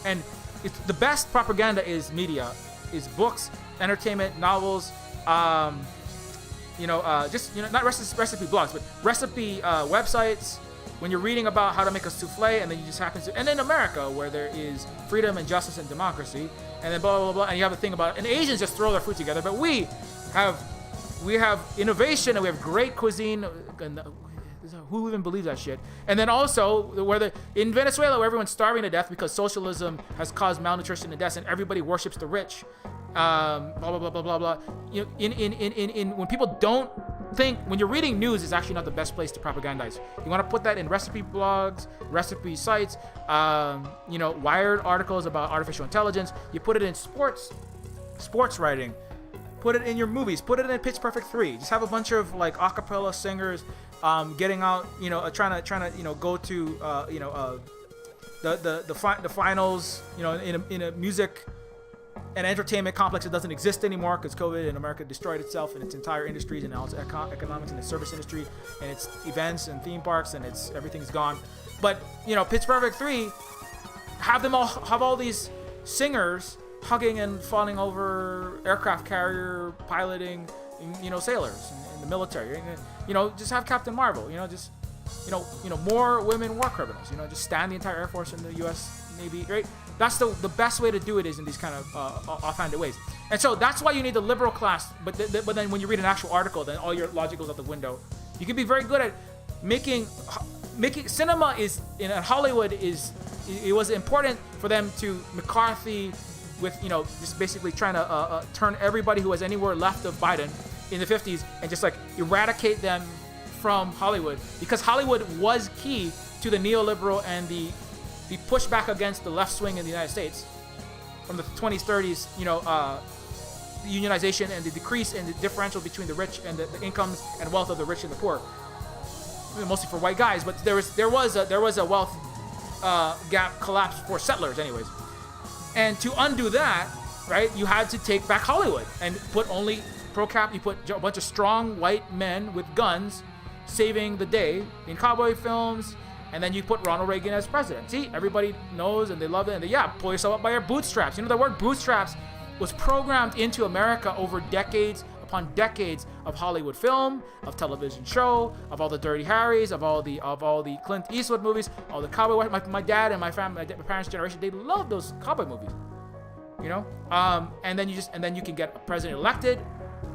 And it's the best propaganda is media, is books, entertainment, novels, not recipe blogs, but recipe websites. When you're reading about how to make a souffle, and then you just happen to, and in America where there is freedom and justice and democracy, and then blah blah blah, and you have a thing about, and Asians just throw their food together, but we have innovation and we have great cuisine. And who even believes that shit? And then also in Venezuela, where everyone's starving to death because socialism has caused malnutrition and deaths, and everybody worships the rich. Blah blah blah blah blah blah. When people don't think, when you're reading news, is actually not the best place to propagandize. You want to put that in recipe blogs, recipe sites, Wired articles about artificial intelligence. You put it in sports writing. Put it in your movies. Put it in Pitch Perfect 3. Just have a bunch of like acapella singers, getting out, trying to go to, the finals, in a music and entertainment complex that doesn't exist anymore because COVID in America destroyed itself and its entire industries and all its economics and its service industry and its events and theme parks and everything's gone. But Pitch Perfect 3, have all these singers hugging and falling over aircraft carrier piloting, sailors in the military. Just have Captain Marvel. More women war criminals. Just stand the entire Air Force in the U.S. Navy, right? That's the best way to do it, is in these kind of offhanded ways. And so that's why you need the liberal class. But then when you read an actual article, then all your logic goes out the window. You can be very good at making cinema in Hollywood it was important for them to McCarthy with just basically trying to turn everybody who was anywhere left of Biden in the 50s and just like eradicate them from Hollywood, because Hollywood was key to the neoliberal and the pushback against the left swing in the United States from the 20s, 30s, the unionization and the decrease in the differential between the rich and the incomes and wealth of the rich and the poor, mostly for white guys. But there was a wealth gap collapse for settlers, anyways. And to undo that, right, you had to take back Hollywood and put only pro-cap. You put a bunch of strong white men with guns saving the day in cowboy films. And then you put Ronald Reagan as president. See, everybody knows and they love it. And pull yourself up by your bootstraps. The word bootstraps was programmed into America over decades upon decades of Hollywood film, of television show, of all the Dirty Harrys, of all the Clint Eastwood movies, all the cowboy. My dad and my parents' generation, they love those cowboy movies. And then you can get a president elected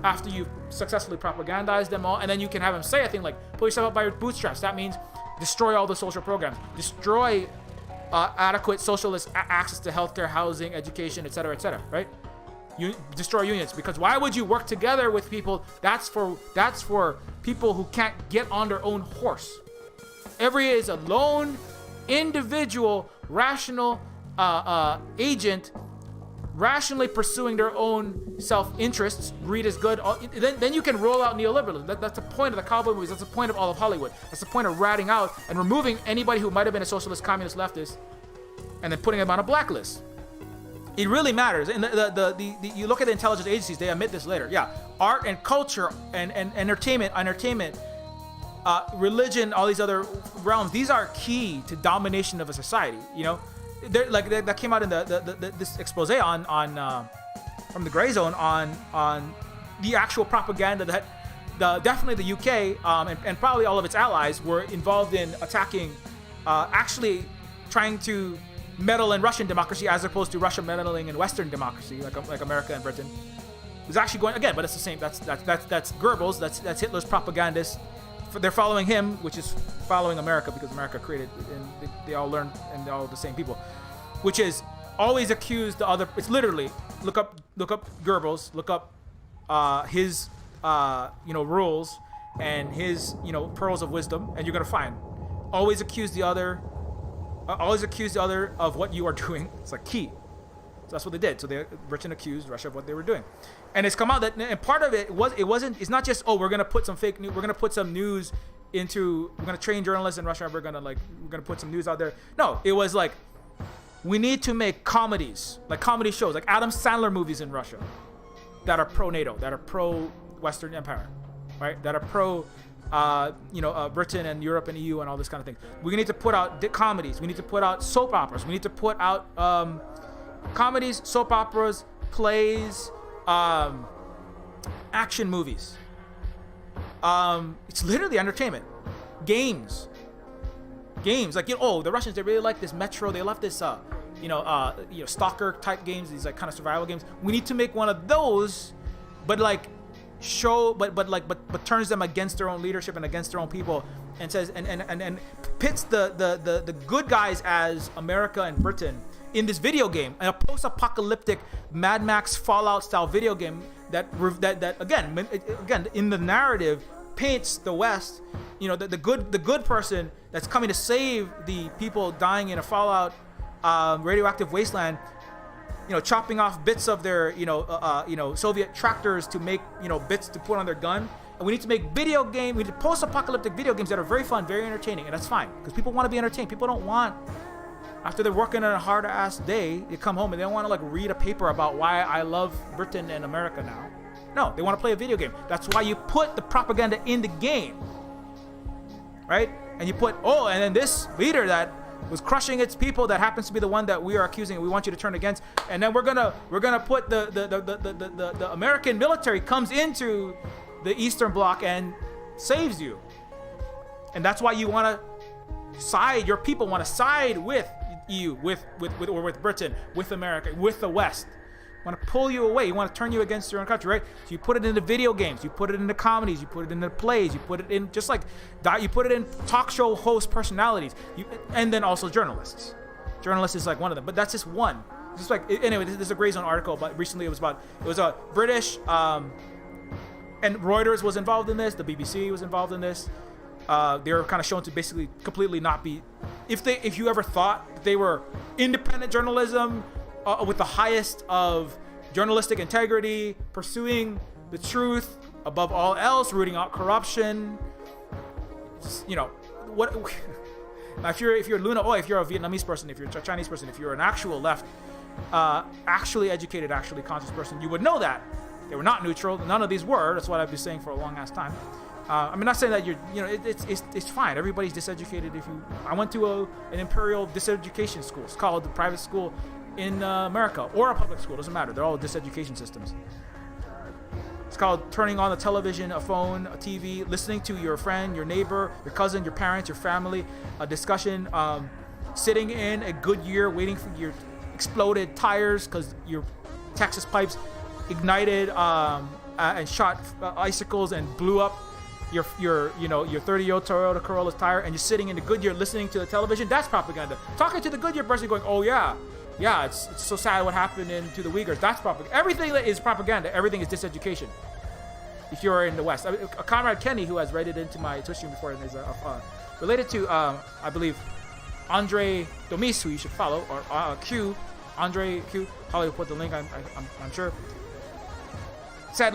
after you've successfully propagandized them all, and then you can have him say a thing like, pull yourself up by your bootstraps. That means destroy all the social programs, destroy adequate socialist access to healthcare, housing, education, etc., right? You destroy unions, because why would you work together with people? That's for people who can't get on their own horse. Every is a lone, individual, rational agent, rationally pursuing their own self-interests. Greed is good. Then you can roll out neoliberalism. That's the point of the cowboy movies. That's the point of all of Hollywood. That's the point of ratting out and removing anybody who might have been a socialist, communist, leftist, and then putting them on a blacklist. It really matters. And you look at the intelligence agencies, they admit this later. Yeah, art and culture and entertainment, religion, all these other realms, these are key to domination of a society. That came out in this expose on from the Gray Zone on the actual propaganda that definitely the UK and probably all of its allies were involved in attacking, actually trying to meddle in Russian democracy as opposed to Russia meddling in Western democracy, like America and Britain. It was actually going again, but it's the same. That's Goebbels. That's Hitler's propagandists. They're following him, which is following America, because America created, and they all learned, and they're all the same people. Which is always accuse the other. It's literally look up Goebbels, look up his rules and his pearls of wisdom, and you're gonna find always accuse the other always accuse the other of what you are doing. It's like key. So that's what they did. So Britain accused Russia of what they were doing, and it's come out that, and part of it's not just, oh, we're gonna put some fake news, we're gonna put some news we're gonna train journalists in Russia, we're gonna put some news out there. No, it was like, we need to make comedies, like comedy shows, like Adam Sandler movies in Russia that are pro NATO, that are pro Western Empire, right? That are pro Britain and Europe and EU and all this kind of thing. We need to put out comedies. We need to put out soap operas. We need to put out comedies, soap operas, plays, action movies. It's literally entertainment. Games. Like, the Russians, they really like this Metro. They love this, stalker type games. These like kind of survival games. We need to make one of those, but like but turns them against their own leadership and against their own people, and says and pits the good guys as America and Britain in this video game, a post-apocalyptic Mad Max Fallout style video game that again in the narrative paints the West, the good person that's coming to save the people dying in a Fallout radioactive wasteland, chopping off bits of their Soviet tractors to make bits to put on their gun. And we need to make we need post-apocalyptic video games that are very fun, very entertaining, and that's fine because people want to be entertained. People don't want, after they're working on a hard-ass day, they come home and they don't want to read a paper about why I love Britain and America now. No, they want to play a video game. That's why you put the propaganda in the game, right? And you put, and then this leader that was crushing its people, that happens to be the one that we are accusing and we want you to turn against, and then we're gonna put the American military comes into the Eastern Bloc and saves you, and that's why you want to side. Your people want to side with EU, with Britain, with America, with the West. Want to pull you away. You want to turn you against your own country, right? So you put it into video games, you put it into comedies, you put it into plays, you put it in just like that. You put it in talk show host personalities, and then also journalists. Journalists is like one of them, but that's just one. Just like anyway, this is a Grey Zone article, but recently it was a British, and Reuters was involved in this. The BBC was involved in this. They were kind of shown to basically completely not be. If you ever thought they were independent journalism, with the highest of journalistic integrity, pursuing the truth above all else, rooting out corruption. What? Now, if you're Luna, if you're a Vietnamese person, if you're a Chinese person, if you're an actual left, actually educated, actually conscious person, you would know that they were not neutral. None of these were. That's what I've been saying for a long ass time. Not saying that it's fine. Everybody's diseducated. I went to an imperial diseducation school. It's called the private school in America, or a public school, doesn't matter. They're all diseducation systems. It's called turning on the television, a phone, a TV, listening to your friend, your neighbor, your cousin, your parents, your family, a discussion, sitting in a Goodyear waiting for your exploded tires because your Texas pipes ignited and shot icicles and blew up your 30-year-old Toyota Corolla's tire, and you're sitting in the Goodyear listening to the television. That's propaganda. Talking to the Goodyear person going, oh yeah, it's so sad what happened to the Uyghurs. That's propaganda. Everything that is propaganda, everything is diseducation. If you're in the West, Conrad Kenny, who has rated into my Twitch stream before, and is related to I believe Andre Domis, who you should follow, or Andre Q. Holly will put the link. I'm sure. Said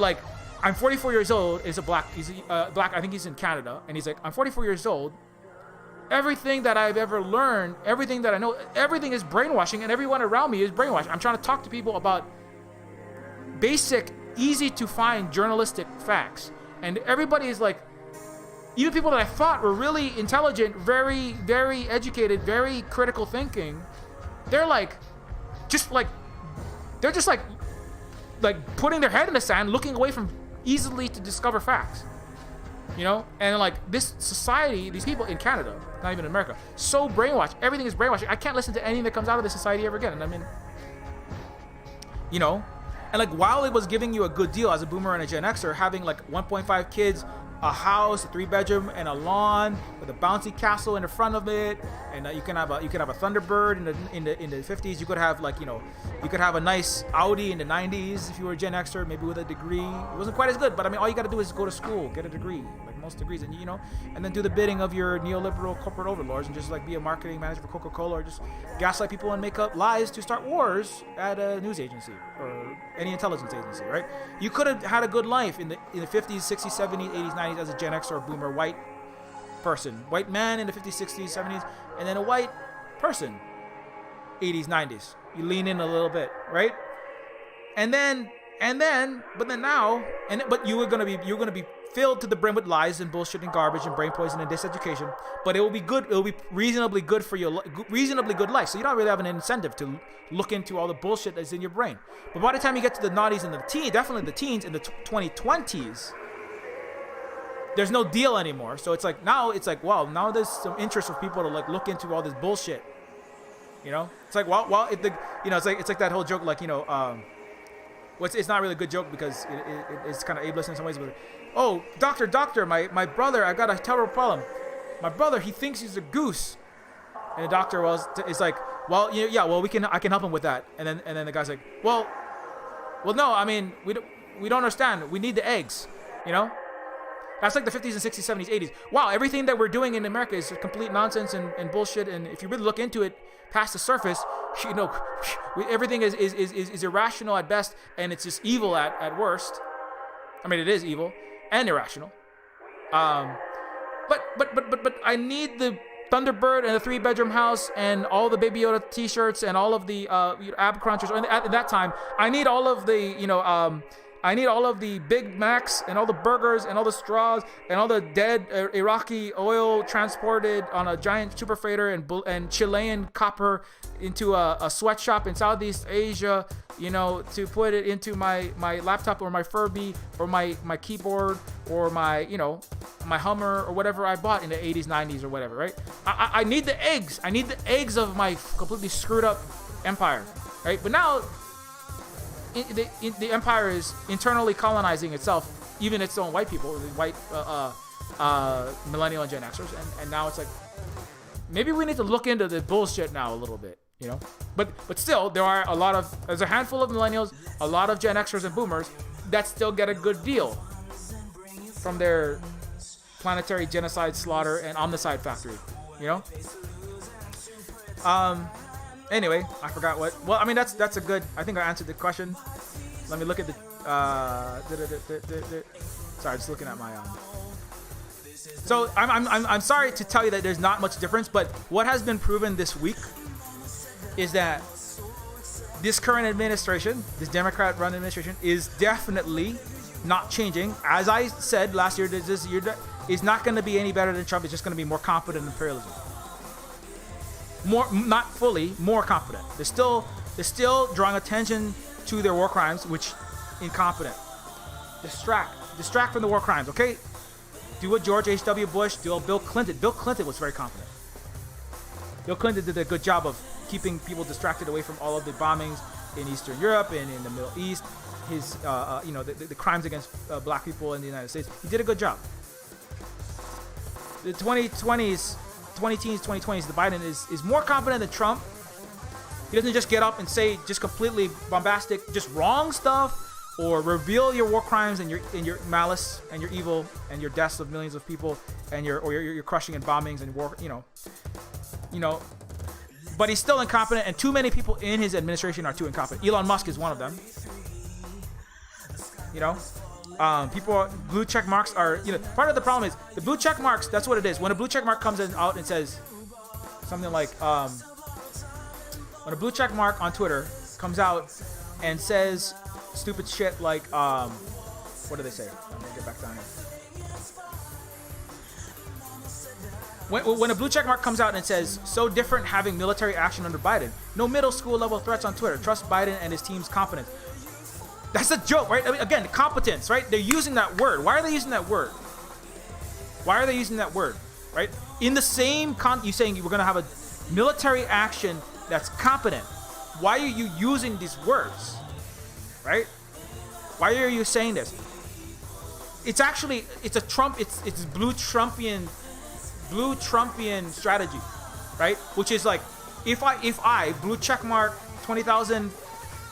I'm 44 years old. Is a black. He's black. I think he's in Canada, and he's like, I'm 44 years old. Everything that I've ever learned, everything that I know, everything is brainwashing, and everyone around me is brainwashed. I'm trying to talk to people about basic, easy to find journalistic facts, and everybody is like, even people that I thought were really intelligent, very, very educated, very critical thinking, they're just putting their head in the sand, looking away from easily to discover facts. And this society, these people in Canada, not even in America, so brainwashed. Everything is brainwashing. I can't listen to anything that comes out of this society ever again. And and while it was giving you a good deal as a boomer and a Gen Xer, having 1.5 kids, a house, a 3-bedroom, and a lawn with a bouncy castle in the front of it, and you can have a Thunderbird in the 50s. You could have you could have a nice Audi in the 90s if you were a Gen Xer, maybe with a degree. It wasn't quite as good, but all you got to do is go to school, get a degree. most degrees, and and then do the bidding of your neoliberal corporate overlords, and just like be a marketing manager for Coca-Cola, or just gaslight people and make up lies to start wars at a news agency or any intelligence agency, right? You could have had a good life in the 50s, 60s, 70s, 80s, 90s as a Gen X or a boomer white person, white man in the 50s, 60s, 70s, and then a white person 80s, 90s. You lean in a little bit, right? But you're gonna be filled to the brim with lies and bullshit and garbage and brain poison and diseducation. But it will be good. It will be reasonably good for your reasonably good life. So you don't really have an incentive to look into all the bullshit that's in your brain. But by the time you get to the naughties and the teens, definitely the teens in the 2020s, there's no deal anymore. So it's like now there's some interest for people to like look into all this bullshit. It's like it's like that whole joke, like it's not really a good joke because it's kind of ableist in some ways, but oh, doctor, my brother, I got a terrible problem. My brother, he thinks he's a goose, and the doctor is like, well, I can help him with that, and then the guy's like, well, no, I mean we don't understand. We need the eggs, That's like the 50s and 60s, 70s, 80s. Wow, everything that we're doing in America is complete nonsense and bullshit. And if you really look into it past the surface, everything is irrational at best, and it's just evil at worst. I mean, it is evil and irrational. But I need the Thunderbird and the 3-bedroom house and all the Baby Yoda T-shirts and all of the ab crunchers. At that time, I need all of the I need all of the Big Macs and all the burgers and all the straws and all the dead Iraqi oil transported on a giant super freighter and Chilean copper into a sweatshop in Southeast Asia, to put it into my laptop or my Furby or my keyboard or my Hummer or whatever I bought in the 80s, 90s or whatever, right? I need the eggs. I need the eggs of my completely screwed up empire, right? But now, the empire is internally colonizing itself, even its own white people, the white millennial and Gen Xers, and now it's like maybe we need to look into the bullshit now a little bit, But still, there's a handful of millennials, a lot of Gen Xers and boomers that still get a good deal from their planetary genocide, slaughter, and omnicide factory, Anyway, I forgot what. Well, I mean that's a good. I think I answered the question. Let me look at the. Sorry, just looking at my. So I'm sorry to tell you that there's not much difference, but what has been proven this week is that this current administration, this Democrat-run administration, is definitely not changing. As I said last year, this year is not going to be any better than Trump. It's just going to be more competent imperialism. Not fully, more competent. They're still drawing attention to their war crimes, which incompetent. Distract from the war crimes, okay? Do what George H.W. Bush, do what Bill Clinton. Bill Clinton was very competent. Bill Clinton did a good job of keeping people distracted away from all of the bombings in Eastern Europe and in the Middle East. His, the crimes against black people in the United States. He did a good job. The 2020s, the Biden is more competent than Trump. He doesn't just get up and say just completely bombastic, just wrong stuff, or reveal your war crimes and your malice and your evil and your deaths of millions of people and your crushing and bombings and war, But he's still incompetent, and too many people in his administration are too incompetent. Elon Musk is one of them. People, blue check marks are, part of the problem is the blue check marks. That's what it is. When a blue check mark comes out and says something like, when a blue check mark on Twitter comes out and says stupid shit like, what do they say? Let me get back down here. When a blue check mark comes out and says, so different having military action under Biden, no middle school level threats on Twitter, trust Biden and his team's competence. That's a joke, right? I mean, again, competence, right? They're using that word. Why are they using that word? Right? In the same you're saying we're going to have a military action that's competent. Why are you using these words? Right? Why are you saying this? It's a Trump, it's blue Trumpian strategy, right? Which is like, if I blue check mark 20,000,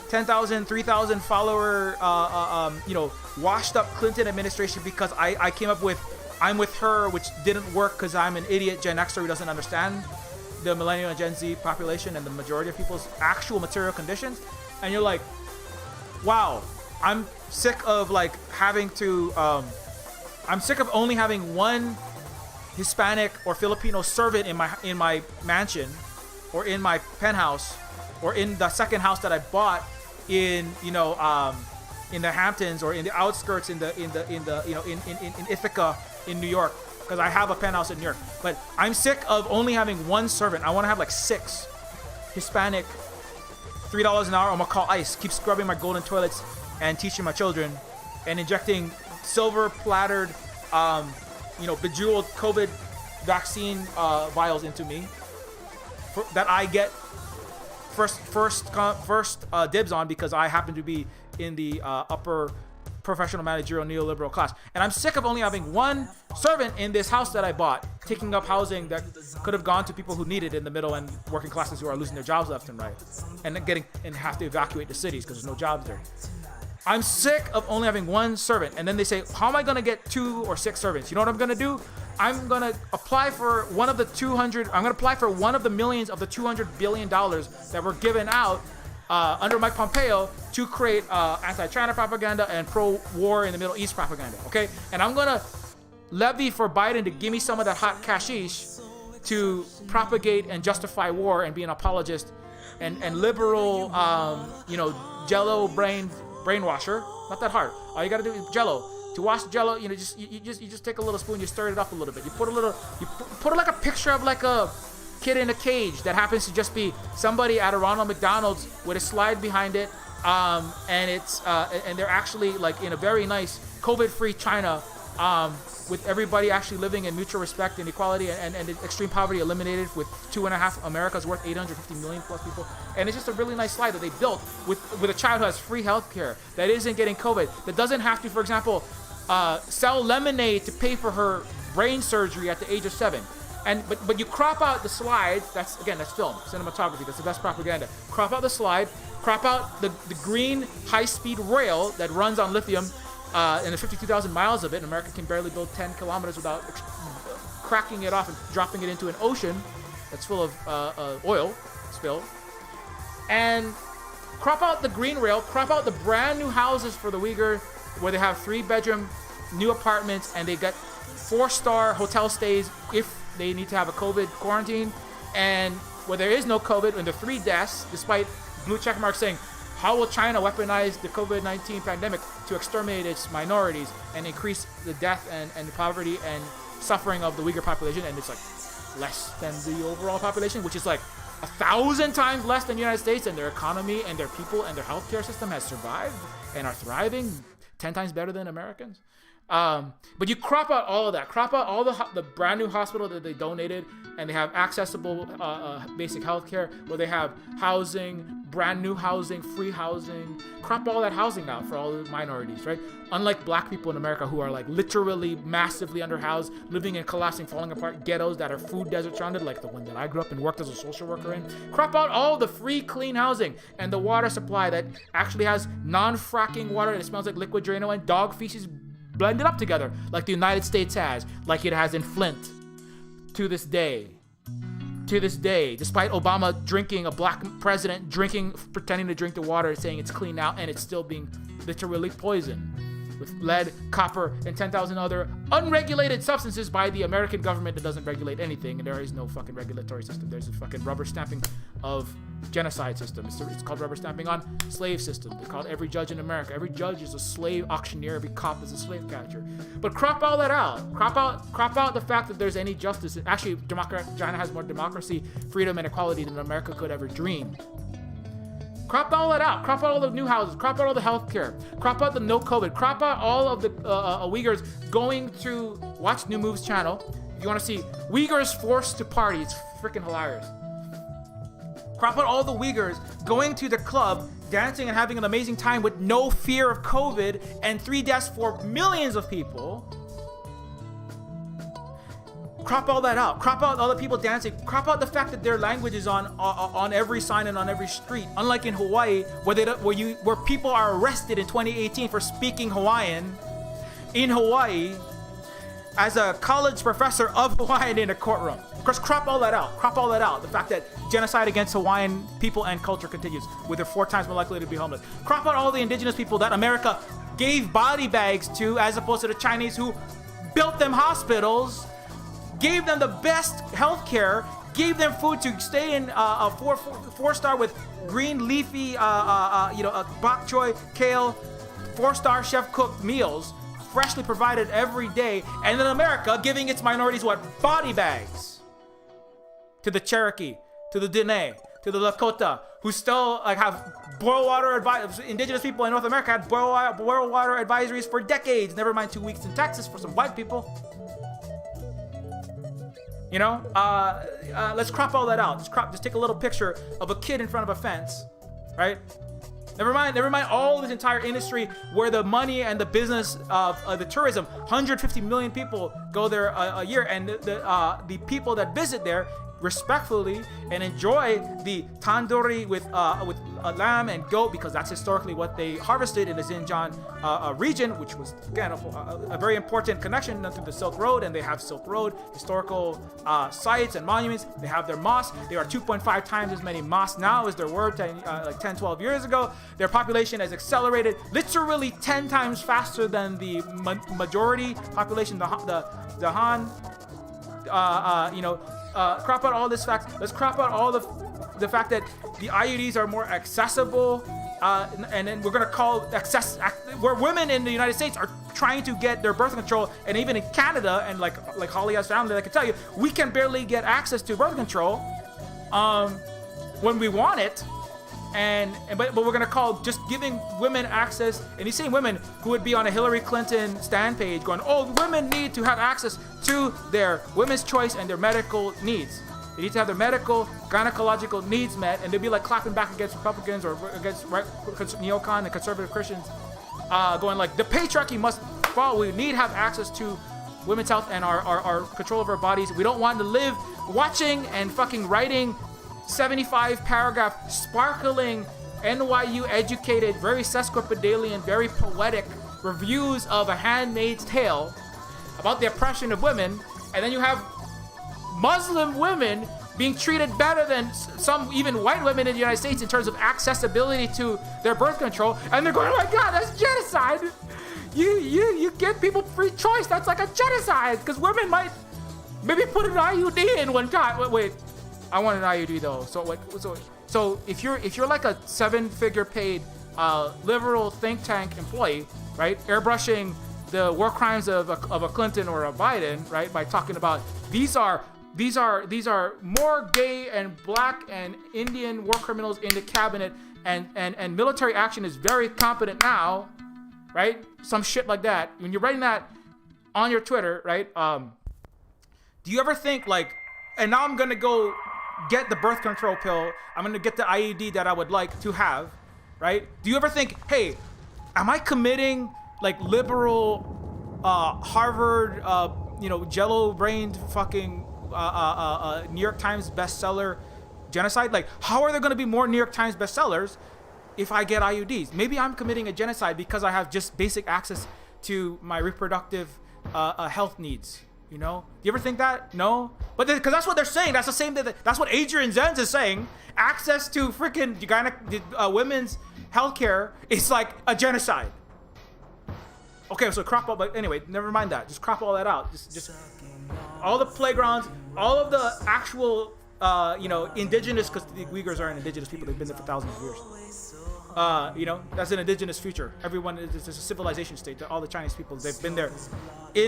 10,000, 3,000 follower, washed up Clinton administration because I came up with I'm with her, which didn't work because I'm an idiot Gen Xer who doesn't understand the millennial and Gen Z population and the majority of people's actual material conditions. And you're like, wow, I'm sick of like having to, I'm sick of only having one Hispanic or Filipino servant in my mansion or in my penthouse or in the second house that I bought in, you know, in the Hamptons or in the outskirts in Ithaca in New York, because I have a penthouse in New York. But I'm sick of only having one servant. I want to have like 6 Hispanic, $3 an hour. I'm gonna call ICE, keep scrubbing my golden toilets and teaching my children and injecting silver plattered, bejeweled COVID vaccine vials into me that I get first dibs on because I happen to be in the upper professional managerial neoliberal class. And I'm sick of only having one servant in this house that I bought, taking up housing that could have gone to people who need it in the middle and working classes who are losing their jobs left and right and have to evacuate the cities because there's no jobs there. I'm sick of only having one servant. And then they say, how am I going to get 2 or 6 servants? You know what I'm going to do? I'm going to apply for one of the millions of the $200 billion that were given out under Mike Pompeo to create anti-China propaganda and pro-war in the Middle East propaganda, okay? And I'm gonna levy for Biden to give me some of that hot cashish to propagate and justify war and be an apologist and liberal, Jello brainwasher. Not that hard. All you gotta do is Jello. To wash Jello, you just take a little spoon, you stir it up a little bit. You put like a picture of like a kid in a cage that happens to just be somebody at a Ronald McDonald's with a slide behind it, and it's and they're actually like in a very nice COVID-free China, with everybody actually living in mutual respect and equality and extreme poverty eliminated, with 2.5 America's worth 850 million plus people. And it's just a really nice slide that they built with a child who has free healthcare, that isn't getting COVID, that doesn't have to, for example, sell lemonade to pay for her brain surgery at the age of 7. But you crop out the slide. That's film, cinematography. That's the best propaganda. Crop out the slide. Crop out the green high-speed rail that runs on lithium, and the 52,000 miles of it. And America can barely build 10 kilometers without cracking it off and dropping it into an ocean that's full of oil spill. And crop out the green rail. Crop out the brand new houses for the Uyghur, where they have 3-bedroom new apartments and they get 4-star hotel stays if they need to have a COVID quarantine, and where there is no COVID and the 3 deaths, despite blue check marks saying, how will China weaponize the COVID-19 pandemic to exterminate its minorities and increase the death and the poverty and suffering of the Uyghur population? And it's like less than the overall population, which is like 1,000 times less than the United States, and their economy and their people and their healthcare system has survived and are thriving 10 times better than Americans. But you crop out all of that. Crop out all the brand new hospital that they donated, and they have accessible basic health care, where they have housing, brand new housing, free housing. Crop all that housing out for all the minorities, right? Unlike black people in America, who are like literally massively underhoused, living in collapsing, falling apart ghettos that are food desert surrounded, like the one that I grew up and worked as a social worker in. Crop out all the free, clean housing and the water supply that actually has non-fracking water that smells like liquid Drano and dog feces blended up together, like the United States has, like it has in Flint, to this day, despite Obama drinking, a black president pretending to drink the water, saying it's clean now, and it's still being literally poisoned with lead, copper, and 10,000 other unregulated substances by the American government that doesn't regulate anything, and there is no fucking regulatory system. There's a fucking rubber stamping of genocide system. It's called rubber stamping on slave system. They call it every judge in America. Every judge is a slave auctioneer. Every cop is a slave catcher. But crop all that out. Crop out the fact that there's any justice. Actually, China has more democracy, freedom, and equality than America could ever dream. Crop all that out. Crop out all the new houses. Crop out all the healthcare. Crop out the no COVID. Crop out all of the Uyghurs going to watch New Moves channel. If you want to see Uyghurs forced to party, it's freaking hilarious. Crop out all the Uyghurs going to the club, dancing and having an amazing time with no fear of COVID and 3 deaths for millions of people. Crop all that out. Crop out all the people dancing. Crop out the fact that their language is on every sign and on every street. Unlike in Hawaii, where people are arrested in 2018 for speaking Hawaiian in Hawaii. as a college professor of Hawaiian in a courtroom. Of course, crop all that out. Crop all that out. The fact that genocide against Hawaiian people and culture continues, with their 4 times more likely to be homeless. Crop out all the indigenous people that America gave body bags to, as opposed to the Chinese who built them hospitals, gave them the best health care, gave them food to stay in a four-star with green leafy, bok choy, kale, 4-star chef-cooked meals, freshly provided every day, and then America giving its minorities what? Body bags. To the Cherokee, to the Dene, to the Lakota, who still have boil water indigenous people in North America had boil water advisories for decades, never mind 2 weeks in Texas for some white people. Let's crop all that out. Just take a little picture of a kid in front of a fence, right? Never mind all this entire industry where the money and the business of the tourism, 150 million people go there a year, and the people that visit there respectfully and enjoy the tandoori with lamb and goat, because that's historically what they harvested in the Xinjiang region, which was again a very important connection through the Silk Road. And they have Silk Road historical sites and monuments. They have their mosques. There are 2.5 times as many mosques now as there were 10-12 years ago. Their population has accelerated literally 10 times faster than the majority population, the Han. Crop out all this facts. Let's crop out all the fact that the IUDs are more accessible, and then we're gonna call where women in the United States are trying to get their birth control, and even in Canada, and like Holly has found, that I can tell you, we can barely get access to birth control when we want it. But we're gonna call just giving women access, and these same women who would be on a Hillary Clinton stand page going, oh, women need to have access to their women's choice and their medical needs. They need to have their medical, gynecological needs met, and they'd be like clapping back against Republicans or against neocon and conservative Christians, going like, the patriarchy must fall. We need to have access to women's health and our control of our bodies. We don't want to live watching and fucking writing 75 paragraph sparkling NYU educated, very sesquipedalian, very poetic reviews of A Handmaid's Tale about the oppression of women, and then you have Muslim women being treated better than some even white women in the United States in terms of accessibility to their birth control, and they're going, oh my god, that's genocide. You give people free choice, that's like a genocide, because women might maybe put an IUD in one time. Wait, I want an IUD though. So if you're like a 7-figure paid liberal think tank employee, right, airbrushing the war crimes of a Clinton or a Biden, right, by talking about these are more gay and black and Indian war criminals in the cabinet, and military action is very competent now, right? Some shit like that. When you're writing that on your Twitter, right? Do you ever think like, and now I'm gonna go get the birth control pill, I'm gonna get the IUD that I would like to have, right? Do you ever think, hey, am I committing like liberal Harvard jello-brained fucking New York Times bestseller genocide? Like, how are there gonna be more New York Times bestsellers if I get IUDs? Maybe I'm committing a genocide because I have just basic access to my reproductive health needs. You know, do you ever think that? No, but because that's what they're saying. That's the same. That's what Adrian Zenz is saying. Access to freaking women's healthcare is like a genocide. Okay, so crop out. But anyway, never mind that. Just crop all that out. Just all the playgrounds, all of the actual, indigenous, because the Uyghurs are an indigenous people. They've been there for thousands of years. That's an indigenous future. Everyone is a civilization state. All the Chinese people, they've been there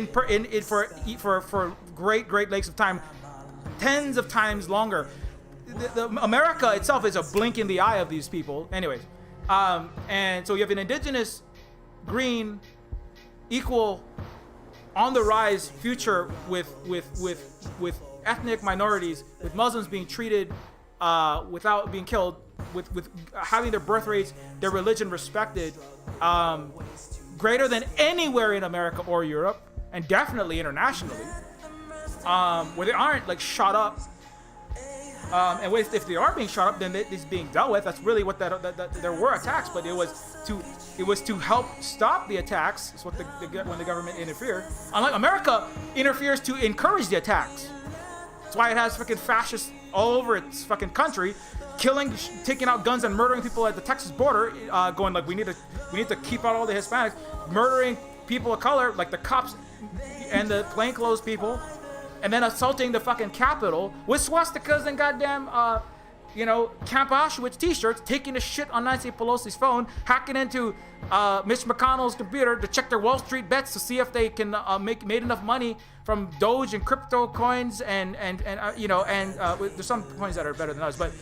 for great lengths of time, tens of times longer. The America itself is a blink in the eye of these people. Anyways, and so you have an indigenous, green, equal, on the rise future with ethnic minorities, with Muslims being treated without being killed, with having their birth rates, their religion respected, greater than anywhere in America or Europe, and definitely internationally, where they aren't like shot up And if they are being shot up, then it's being dealt with. That's really what that there were attacks, but it was to help stop the attacks. That's what when the government interfered. Unlike America, interferes to encourage the attacks. That's why it has fucking fascists all over its fucking country, killing, taking out guns and murdering people at the Texas border, going like we need to keep out all the Hispanics, murdering people of color like the cops and the plainclothes people, and then assaulting the fucking Capitol with swastikas and goddamn Camp Auschwitz t-shirts, taking a shit on Nancy Pelosi's phone, hacking into Mitch McConnell's computer to check their Wall Street bets to see if they can made enough money from Doge and crypto coins and there's some coins that are better than others, but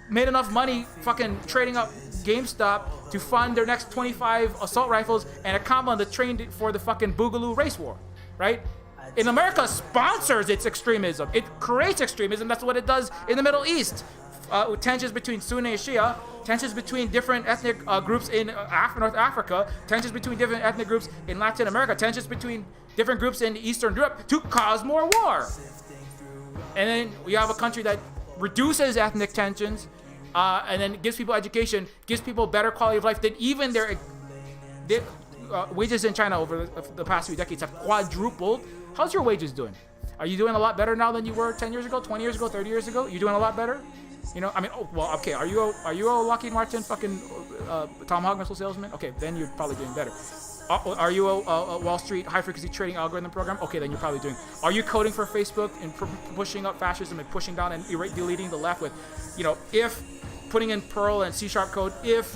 made enough money fucking trading up GameStop to fund their next 25 assault rifles and a compound that trained for the fucking Boogaloo race war, right? In America, sponsors its extremism. It creates extremism. That's what it does in the Middle East. Tensions between Sunni and Shia, tensions between different ethnic groups in North Africa, tensions between different ethnic groups in Latin America, tensions between different groups in Eastern Europe to cause more war. And then we have a country that reduces ethnic tensions and then gives people education, gives people better quality of life than even their wages in China over the past few decades have quadrupled. How's your wages doing? Are you doing a lot better now than you were 10 years ago, 20 years ago, 30 years ago? You doing a lot better? Okay. Are you a Lockheed Martin fucking Tomahawk missile salesman? Okay, then you're probably doing better. Are you a Wall Street high frequency trading algorithm program? Okay, then you're probably doing. Are you coding for Facebook and pushing up fascism and pushing down and deleting the left with, if putting in Perl and C# code, if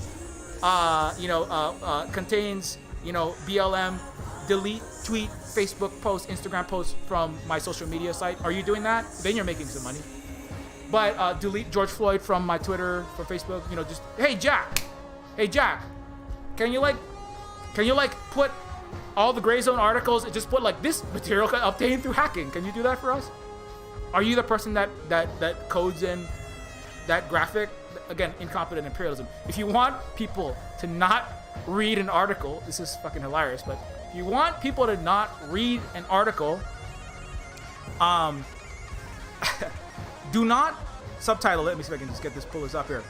contains BLM, delete tweet, Facebook post, Instagram post from my social media site. Are you doing that? Then you're making some money. But delete George Floyd from my Twitter, from Facebook. Just hey Jack, can you put all the gray zone articles and just put like this material obtained through hacking? Can you do that for us? Are you the person that codes in that graphic? Again, incompetent imperialism. If you want people to not read an article, this is fucking hilarious, but if you want people to not read an article, do not subtitle it. Let me see if I can just pull this up here.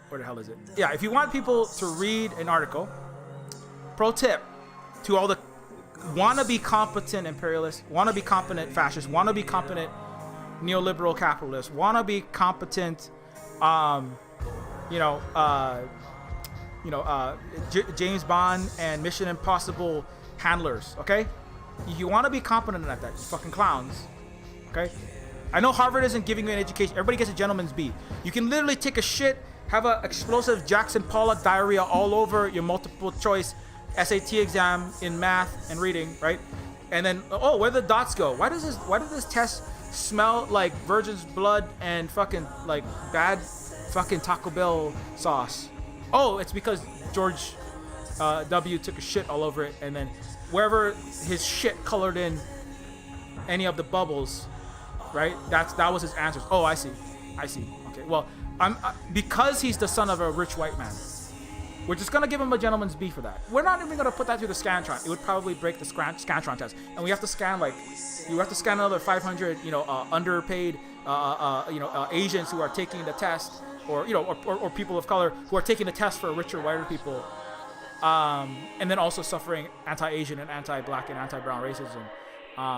Where the hell is it? Yeah, if you want people to read an article, pro tip to all the wannabe competent imperialists, wannabe competent fascists, wannabe competent neoliberal capitalists, wannabe competent, James Bond and Mission Impossible handlers. Okay, you want to be competent at that, you fucking clowns. Okay, I know Harvard isn't giving you an education. Everybody gets a gentleman's B. You can literally take a shit, have a explosive Jackson Pollock diarrhea all over your multiple choice SAT exam in math and reading, right? And then, where the dots go? Why does this test smell like virgin's blood and fucking like bad fucking Taco Bell sauce? Oh, it's because George W took a shit all over it, and then wherever his shit colored in any of the bubbles, right? That was his answers. Oh, I see. Okay, well, because he's the son of a rich white man, we're just gonna give him a gentleman's B for that. We're not even gonna put that through the Scantron. It would probably break the Scantron test, and we have to scan another 500, underpaid, Asians who are taking the test, or people of color who are taking the test for richer, whiter people, and then also suffering anti-Asian and anti-black and anti-brown racism.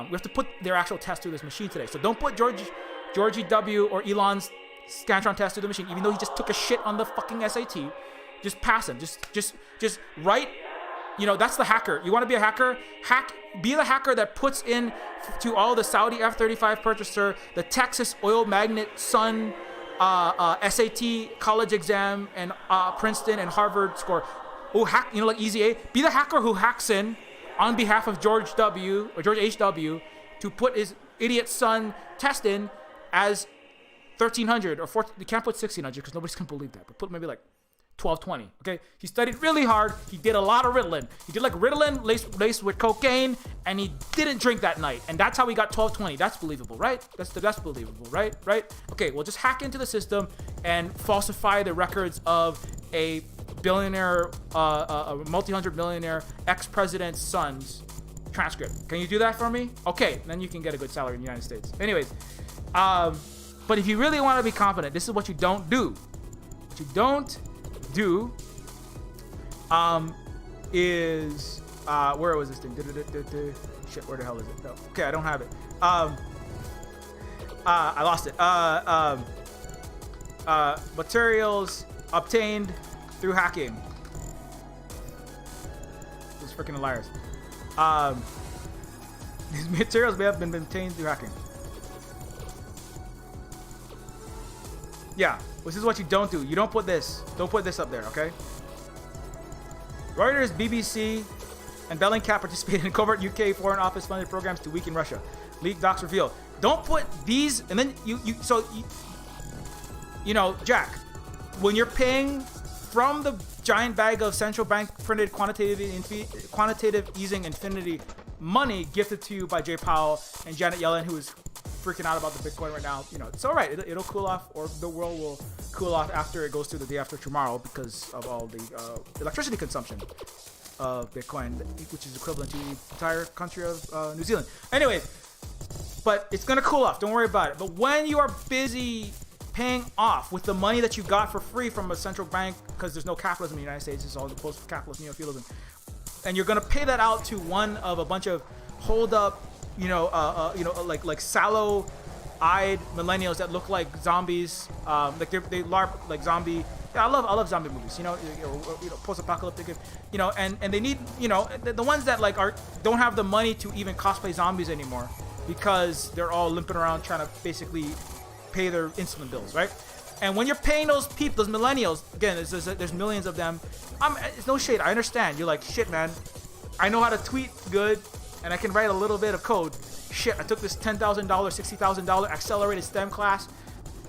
We have to put their actual test through this machine today. So don't put Georgie W or Elon's Scantron test through the machine, even though he just took a shit on the fucking SAT. Just pass him. Just write. That's the hacker. You want to be a hacker? Be the hacker that puts in to all the Saudi F-35 purchaser, the Texas oil magnate son, SAT college exam, and Princeton and Harvard score. Oh, hack. Like Easy A. Be the hacker who hacks in on behalf of George W or George H.W. to put his idiot son test in as 1300 or 14. You can't put 1600 because nobody's gonna believe that. But put maybe like 1220. Okay, he studied really hard. He did a lot of Ritalin. He did like Ritalin laced with cocaine, and he didn't drink that night, and that's how he got 1220. That's believable, right? That's believable, right? Okay, well, just hack into the system and falsify the records of a billionaire, a multi-hundred millionaire ex-president's son's transcript. Can you do that for me? Okay, then you can get a good salary in the United States. Anyways, but if you really want to be confident, this is what you don't do. What you don't do is where was this thing? Shit, where the hell is it? No. Okay, I don't have it. I lost it. Materials obtained through hacking. Those freaking liars. These materials may have been obtained through hacking. Yeah, this is what you don't do. You don't put this. Don't put this up there, okay? Reuters, BBC, and Bellingcat participated in covert UK Foreign Office funded programs to weaken Russia. Leaked docs reveal. Don't put these, and then you know, Jack, when you're paying from the giant bag of central bank printed quantitative easing infinity money gifted to you by Jay Powell and Janet Yellen, who is freaking out about the Bitcoin right now, you know, it's all right. It'll cool off, or the world will cool off after it goes through the day after tomorrow because of all the electricity consumption of Bitcoin, which is equivalent to the entire country of New Zealand. Anyway, but it's gonna cool off. Don't worry about it. But when you are busy paying off with the money that you got for free from a central bank, because there's no capitalism in the United States, it's all the post-capitalist neofeudalism, and you're gonna pay that out to one of a bunch of hold up, like sallow-eyed millennials that look like zombies, like they LARP like zombie. Yeah, I love zombie movies, you know, post-apocalyptic, you know, and they need, you know, the ones that like don't have the money to even cosplay zombies anymore because they're all limping around trying to basically pay their insulin bills, right? And when you're paying those people, those millennials, again, there's millions of them. It's no shade. I understand. You're like, shit, man. I know how to tweet good, and I can write a little bit of code. Shit, I took this $10,000, $60,000 accelerated STEM class,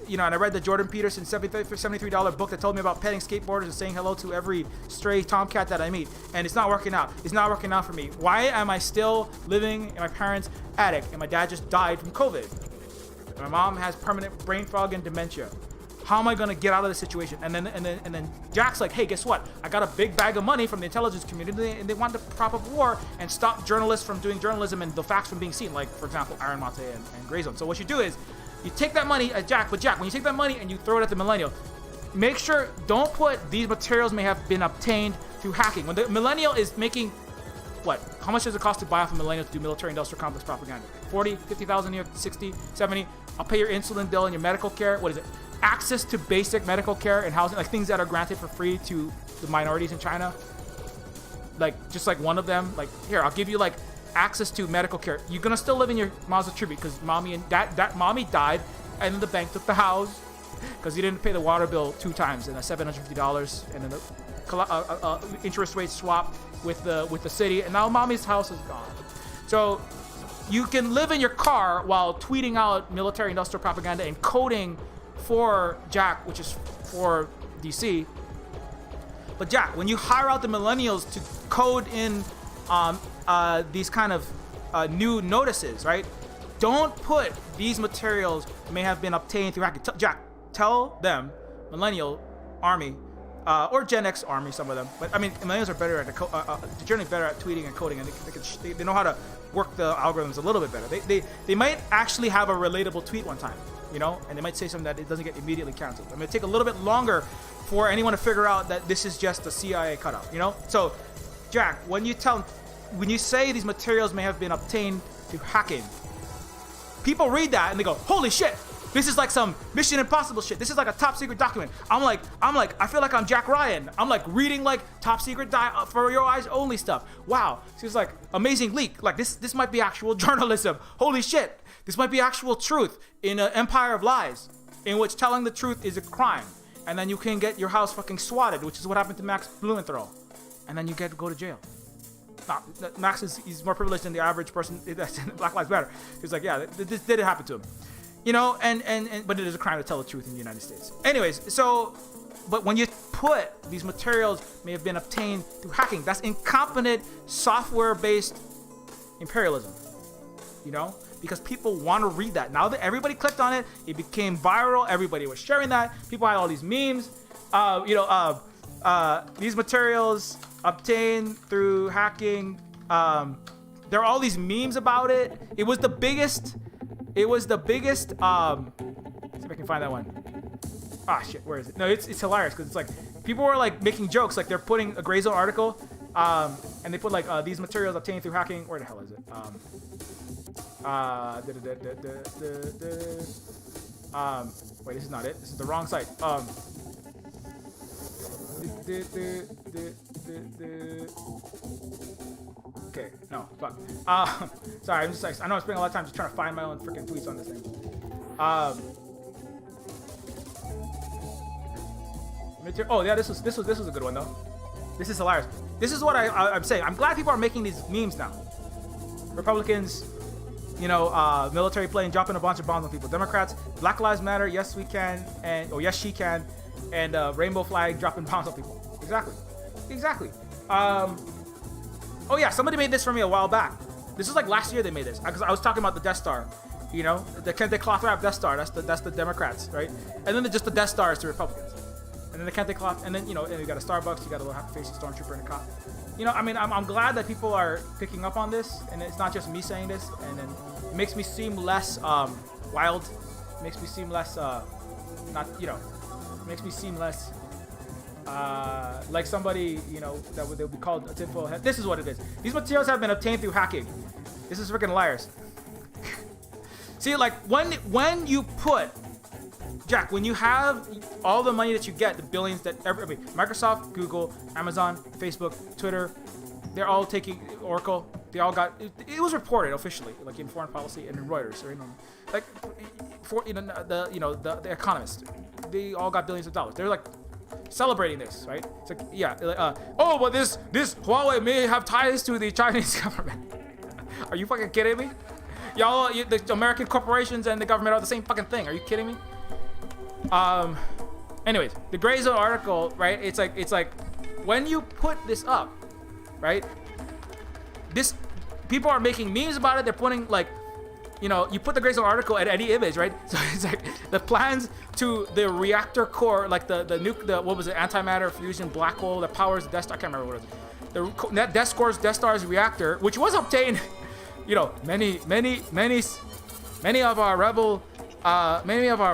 you know, and I read the Jordan Peterson $73 book that told me about petting skateboarders and saying hello to every stray tomcat that I meet, and it's not working out. It's not working out for me. Why am I still living in my parents' attic? And my dad just died from COVID. My mom has permanent brain fog and dementia. How am I gonna get out of this situation? And then Jack's like, hey, guess what? I got a big bag of money from the intelligence community, and they want to prop up war and stop journalists from doing journalism and the facts from being seen, like, for example, Iron Mate and Grey Zone. So what you do is, you take that money, Jack, when you take that money and you throw it at the millennial, make sure, don't put these materials may have been obtained through hacking. When the millennial is making, what? How much does it cost to buy off a millennial to do military-industrial complex propaganda? 40, 50,000, 60, 70. I'll pay your insulin bill and your medical care. What is it? Access to basic medical care and housing, like things that are granted for free to the minorities in China. Like, just like one of them, like, here, I'll give you like access to medical care. You're gonna still live in your mom's tribute because mommy and that mommy died, and then the bank took the house because you didn't pay the water bill 2 times, and $750, and then the interest rate swapped with the city, and now mommy's house is gone. So you can live in your car while tweeting out military industrial propaganda and coding for Jack, which is for DC. But Jack, when you hire out the millennials to code in these kind of new notices, right? Don't put these materials may have been obtained through hacking. Jack, tell them, millennial army, or Gen X army, some of them. But I mean, millennials are better at generally better at tweeting and coding, and they know how to work the algorithms a little bit better. They might actually have a relatable tweet one time, you know, and they might say something that it doesn't get immediately canceled. I mean, it take a little bit longer for anyone to figure out that this is just a CIA cutout, you know. So, Jack, when you say these materials may have been obtained through hacking, people read that and they go, holy shit, this is like some Mission Impossible shit. This is like a top secret document. I'm like, I feel like I'm Jack Ryan. I'm like reading like top secret for your eyes only stuff. Wow. So it's like amazing leak. Like this might be actual journalism. Holy shit. This might be actual truth in an empire of lies in which telling the truth is a crime. And then you can get your house fucking swatted, which is what happened to Max Blumenthal. And then you get to go to jail. Max he's more privileged than the average person that's in Black Lives Matter. He's like, yeah, this did happen to him. You know, but it is a crime to tell the truth in the United States. Anyways, so, but when you put these materials may have been obtained through hacking, that's incompetent software-based imperialism, you know? Because people want to read that. Now that everybody clicked on it, it became viral. Everybody was sharing that. People had all these memes. these materials obtained through hacking. There are all these memes about it. It was the biggest. Let's see if I can find that one. Ah, shit, where is it? No, it's hilarious because it's like people were like making jokes, like they're putting a Gray Zone article, and they put like these materials obtained through hacking. Where the hell is it? Wait, this is not it. This is the wrong site. Okay, no, fuck. Sorry, I'm just like, I know I'm spending a lot of time just trying to find my own freaking tweets on this thing. Oh yeah, this was a good one though. This is hilarious. This is what I'm saying. I'm glad people are making these memes now. Republicans, military plane dropping a bunch of bombs on people. Democrats, Black Lives Matter, yes we can, yes she can, and rainbow flag dropping bombs on people. Exactly. Oh yeah, somebody made this for me a while back. This was like last year they made this because I was talking about the Death Star. The Kente cloth wrap Death Star. That's the Democrats, right? And then just the Death Star is the Republicans. And then the Kente cloth, and then and you got a Starbucks, you got a little happy-faced stormtrooper and a cop. I'm glad that people are picking up on this, and it's not just me saying this. And then it makes me seem less wild. It makes me seem less makes me seem less like somebody that they'll be called a tinfoil head. This is what it is. These materials have been obtained through hacking. This is freaking liars. See, like when you put Jack, when you have all the money that you get, the billions that Microsoft, Google, Amazon, Facebook, Twitter, they're all taking Oracle. They all got it was reported officially, like in Foreign Policy and in Reuters, or the Economist. They all got billions of dollars. They're like celebrating this, right? It's like, yeah, but this Huawei may have ties to the Chinese government. Are you fucking kidding me? Y'all, the American corporations and the government are the same fucking thing. Are you kidding me? Anyways, the Gray Zone article, right? It's like when you put this up, right? This people are making memes about it. They're putting like, you put the Gray Zone article at any image, right? So it's like the plans to the reactor core, like the what was it? Antimatter fusion black hole that powers the Death Star. I can't remember what it was. The Death Star's reactor, which was obtained. Many of our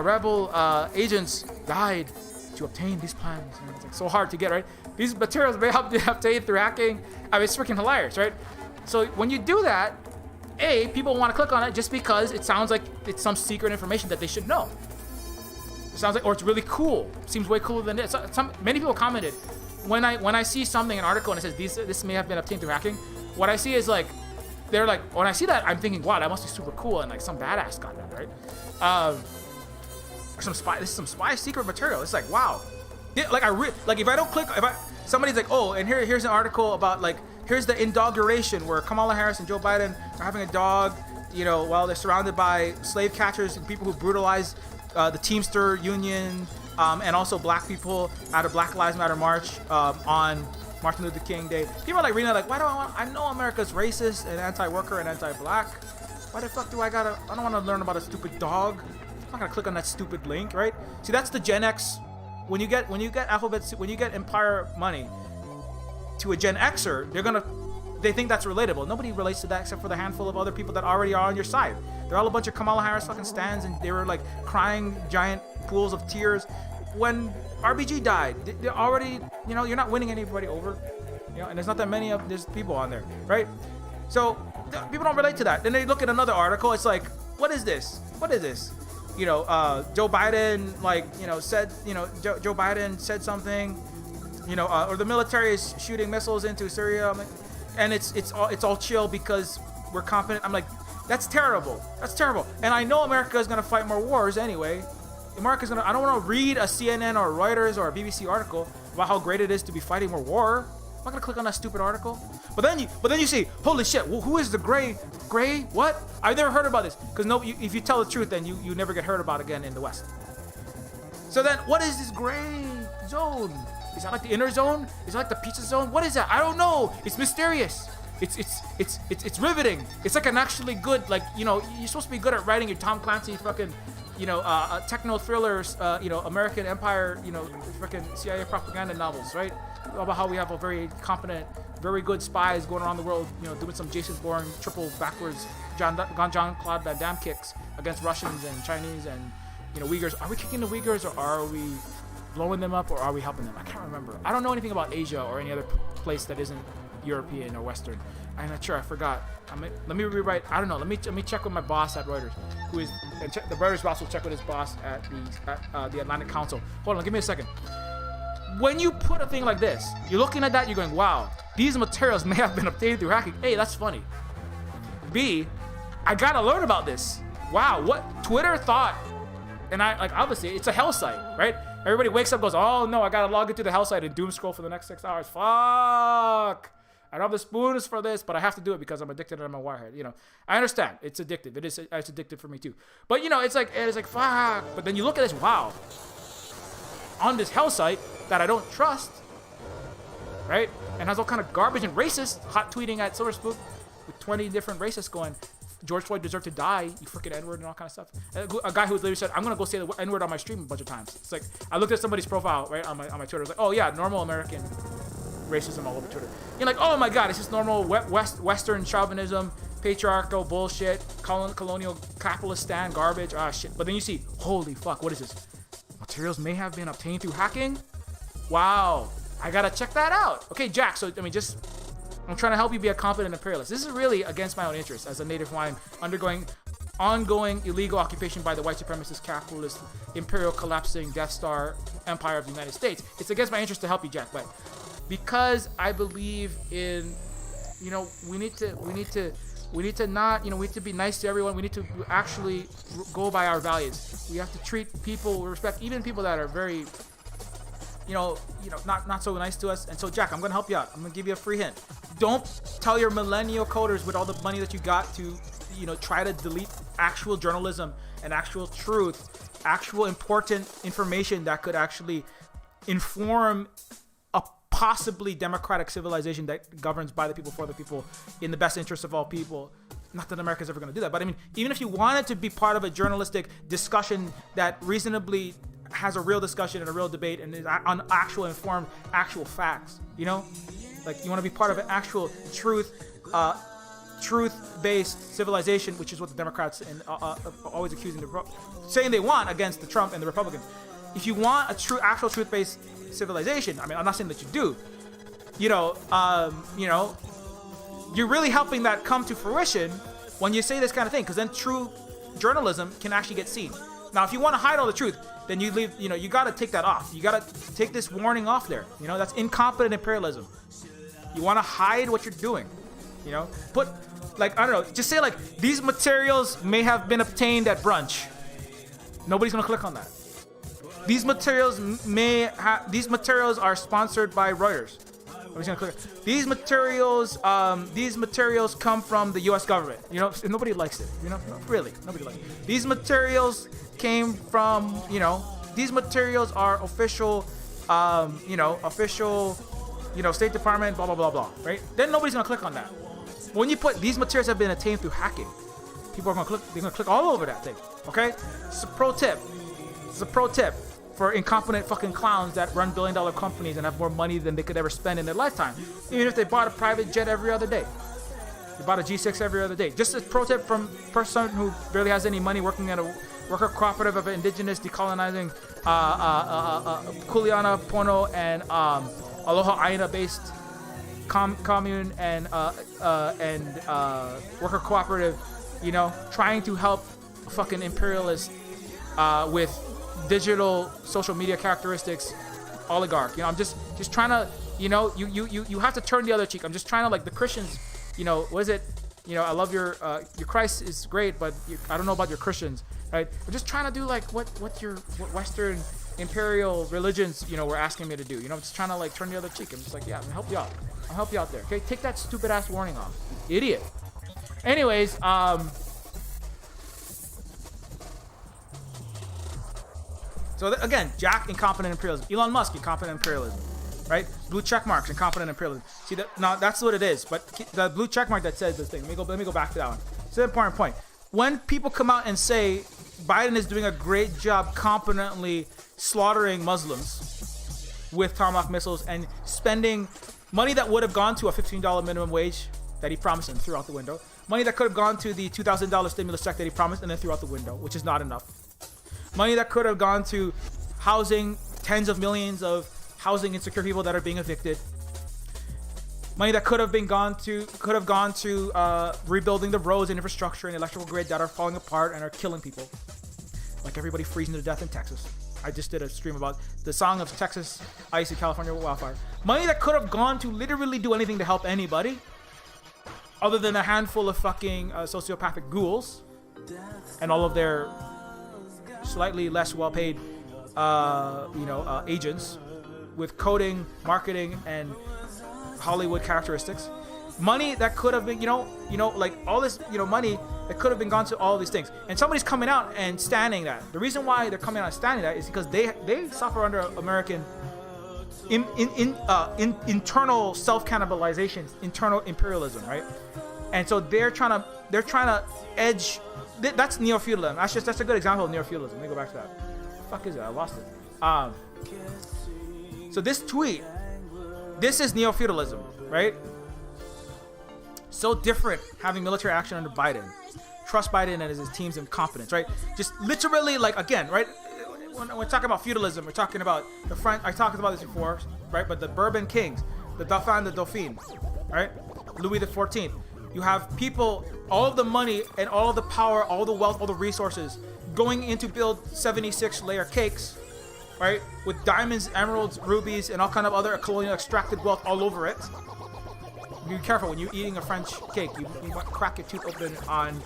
rebel agents died to obtain these plans. It's like so hard to get, right? These materials may have been obtained through hacking. It's freaking hilarious, right? So when you do that, people want to click on it just because it sounds like it's some secret information that they should know. It sounds like, or it's really cool. Seems way cooler than this. Many people commented when I see something, an article, and it says this may have been obtained through hacking. What I see is like, they're like, when I see that, I'm thinking, wow, that must be super cool, and like some badass got that, right? This is some spy secret material. It's like, wow. Yeah, like if I don't click, somebody's like, oh, and here's an article about like, here's the inauguration where Kamala Harris and Joe Biden are having a dog, while they're surrounded by slave catchers and people who brutalize the Teamster Union, and also black people at a Black Lives Matter march on Martin Luther King Day. People are like reading it like, I know America's racist and anti-worker and anti-black. Why the fuck do I don't want to learn about a stupid dog. I'm not gonna click on that stupid link, right? See, that's the Gen X. When you get Empire money to a Gen Xer, they think that's relatable. Nobody relates to that except for the handful of other people that already are on your side. They're all a bunch of Kamala Harris fucking stans, and they were like crying giant pools of tears when RBG died. They're already, you're not winning anybody over, and there's not that many of these people on there, right? So people don't relate to that. Then they look at another article. It's like, what is this? Joe Biden, said, Joe Biden said something, or the military is shooting missiles into Syria, and it's all chill because we're confident. I'm like, that's terrible. And I know America is gonna fight more wars anyway. I don't want to read a CNN or a Reuters or a BBC article about how great it is to be fighting more war. I'm not gonna click on that stupid article. But then you see, holy shit, who is the gray? What? I've never heard about this. Because if you tell the truth, then you never get heard about again in the West. So then, what is this gray zone? Is that like the inner zone? Is it like the pizza zone? What is that? I don't know. It's mysterious. It's riveting. It's like an actually good, you're supposed to be good at writing your Tom Clancy fucking techno thrillers, American Empire, freaking CIA propaganda novels, right? About how we have a very competent, very good spies going around the world, doing some Jason Bourne triple backwards Jean-Claude Van Damme kicks against Russians and Chinese and Uyghurs. Are we kicking the Uyghurs, or are we blowing them up, or are we helping them? I can't remember. I don't know anything about Asia or any other place that isn't European or Western. I'm not sure. I forgot. Let me rewrite. I don't know. Let me check with my boss at Reuters, who is the Reuters boss will check with his boss at the Atlantic Council. Hold on. Give me a second. When you put a thing like this, you're looking at that. You're going, wow. These materials may have been obtained through hacking. A, that's funny. B, I gotta learn about this. Wow. What Twitter thought, and obviously it's a hell site, right? Everybody wakes up, goes, oh no, I gotta log into the hell site and doom scroll for the next 6 hours. Fuck. I don't have the spoons for this, but I have to do it because I'm addicted and I'm a wirehead. I understand. It's addictive. It's addictive for me too. But it's like fuck. But then you look at this, wow. On this hell site that I don't trust, right? And has all kind of garbage and racist hot tweeting at SilverSpook with 20 different racists going, George Floyd deserved to die, you freaking N-word and all kind of stuff. A guy who literally said, I'm gonna go say the N-word on my stream a bunch of times. It's like, I looked at somebody's profile, right, on my Twitter. I was like, oh yeah, normal American racism all over Twitter. You're like, oh my god, it's just normal Western chauvinism, patriarchal bullshit, colonial capitalist stand garbage, shit. But then you see, holy fuck, what is this? Materials may have been obtained through hacking? Wow, I gotta check that out. Okay, Jack, so, I'm trying to help you be a competent imperialist. This is really against my own interests as a native Hawaiian undergoing ongoing illegal occupation by the white supremacist, capitalist, imperial collapsing Death Star empire of the United States. It's against my interest to help you, Jack, but because I believe in, we need to be nice to everyone. We need to actually go by our values. We have to treat people with respect, even people that are very, not so nice to us. And so, Jack, I'm gonna help you out. I'm gonna give you a free hint. Don't tell your millennial coders with all the money that you got to, try to delete actual journalism and actual truth, actual important information that could actually inform a possibly democratic civilization that governs by the people, for the people, in the best interest of all people. Not that America's ever going to do that, but even if you wanted to be part of a journalistic discussion that reasonably has a real discussion and a real debate and is on actual informed, actual facts, like you want to be part of an actual truth-based civilization, which is what the Democrats and always accusing saying they want against the Trump and the Republicans. If you want a actual truth-based civilization, I'm not saying that you do, you're really helping that come to fruition when you say this kind of thing, because then true journalism can actually get seen. Now, if you want to hide all the truth, then you leave, you got to take that off. You got to take this warning off there. That's incompetent imperialism. You want to hide what you're doing, put, I don't know, just say these materials may have been obtained at brunch. Nobody's going to click on that. These materials are sponsored by Reuters. Nobody's going to click. These materials come from the U.S. government. Nobody likes it. Really, nobody likes it. These materials came from, these materials are official, State Department, blah, blah, blah, blah, right? Then nobody's going to click on that. But when you put these materials have been obtained through hacking, people are going to click, they're going to click all over that thing, okay? It's a pro tip. It's a pro tip for incompetent fucking clowns that run billion-dollar companies and have more money than they could ever spend in their lifetime, even if they bought a private jet every other day. They bought a G6 every other day. Just a pro tip from a person who barely has any money working at a worker cooperative of indigenous decolonizing Kuleana, Pono, and Aloha Aina based commune and worker cooperative, trying to help fucking imperialists with digital social media characteristics oligarch. I'm just trying to, you have to turn the other cheek. I'm just trying to, like the Christians, what is it? I love your Christ is great, but I don't know about your Christians, right? I'm just trying to do like what Western imperial religions, were asking me to do. I'm just trying to turn the other cheek. I'm just like, yeah, I'll help you out. I'll help you out there. Okay, take that stupid ass warning off, idiot. Anyways, so again, Jack, incompetent imperialism. Elon Musk, incompetent imperialism, right? Blue check marks, incompetent imperialism. See that? No, that's what it is. But the blue check mark that says this thing. Let me go back to that one. It's an important point. When people come out and say Biden is doing a great job competently slaughtering Muslims with Tomahawk missiles and spending money that would have gone to a $15 minimum wage that he promised and threw out the window. Money that could have gone to the $2,000 stimulus check that he promised and then threw out the window, which is not enough. Money that could have gone to housing tens of millions of housing insecure people that are being evicted. Money that could have gone to rebuilding the roads and infrastructure and electrical grid that are falling apart and are killing people, like everybody freezing to death in Texas. I just did a stream about the song of Texas ice and California wildfire. Money that could have gone to literally do anything to help anybody, other than a handful of fucking sociopathic ghouls and all of their slightly less well-paid, agents with coding, marketing, and Hollywood characteristics. Money that could have been, like all this, money that could have been gone to all these things. And somebody's coming out and standing that. The reason why they're coming out and standing that is because they suffer under American internal self-cannibalization, internal imperialism, right? And so they're trying to edge. That's neofeudalism. That's a good example of neofeudalism. Let me go back to that. What the fuck is it? I lost it. So this tweet, this is neofeudalism, right? So different having military action under Biden. Trust Biden and his team's incompetence, right? Just literally, like, again, right? When we're talking about feudalism, we're talking about the French. I talked about this before, right? But the Bourbon kings, the Dauphin, the Dauphine, right? Louis XIV. You have people, all of the money and all of the power, all the wealth, all the resources going in to build 76-layer cakes, right? With diamonds, emeralds, rubies, and all kind of other colonial extracted wealth all over it. Be careful when you're eating a French cake. You want to crack your tooth open on,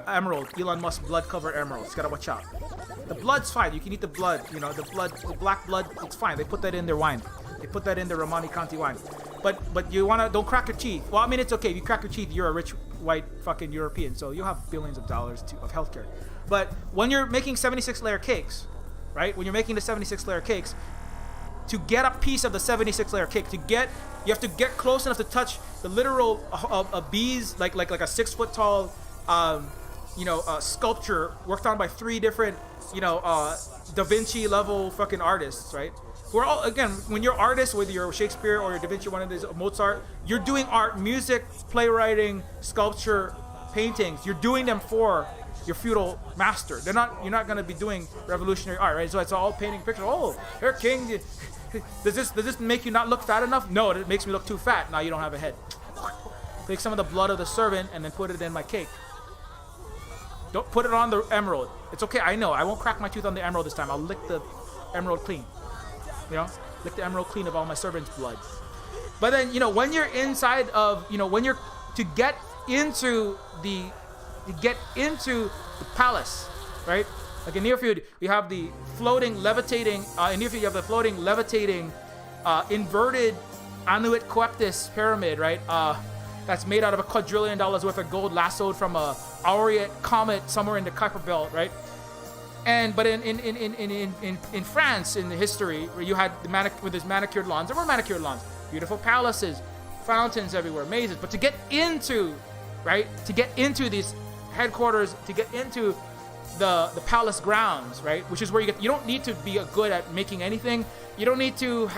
emerald, Elon Musk blood-covered emerald. You gotta watch out. The blood's fine. You can eat the blood. The black blood. It's fine. They put that in their wine. They put that in their Romani Conti wine. But you don't crack your teeth. Well, I mean, it's okay. If you crack your teeth, you're a rich white fucking European, so you'll have billions of dollars of healthcare. But when you're making 76-layer cakes, right? When you're making the 76-layer cakes, to get a piece of the 76-layer cake, you have to get close enough to touch the literal bees, like a 6-foot tall, sculpture worked on by 3 different, Da Vinci level fucking artists, right? We're all, again, when you're artists, whether you're Shakespeare or you're Da Vinci, one of these, Mozart, you're doing art, music, playwriting, sculpture, paintings. You're doing them for your feudal master. You're not going to be doing revolutionary art, right? So it's all painting pictures. Oh, you're king. Does this make you not look fat enough? No, it makes me look too fat. Now you don't have a head. Take some of the blood of the servant and then put it in my cake. Don't put it on the emerald. It's okay. I know. I won't crack my tooth on the emerald this time. I'll lick the emerald clean. Lick the emerald clean of all my servant's blood. But then, when you're inside of, when you're to get into the palace, right? Like in Neofeud, you have the floating, levitating. In Neofeud, you have the floating, levitating, inverted Anuit Coeptis pyramid, right? That's made out of $1 quadrillion worth of gold lassoed from a Aureate comet somewhere in the Kuiper Belt, right? But in France, in the history, where you had with his manicured lawns, there were manicured lawns, beautiful palaces, fountains everywhere, mazes. But to get into these headquarters, to get into the palace grounds, right, which is where you don't need to be good at making anything. You don't need to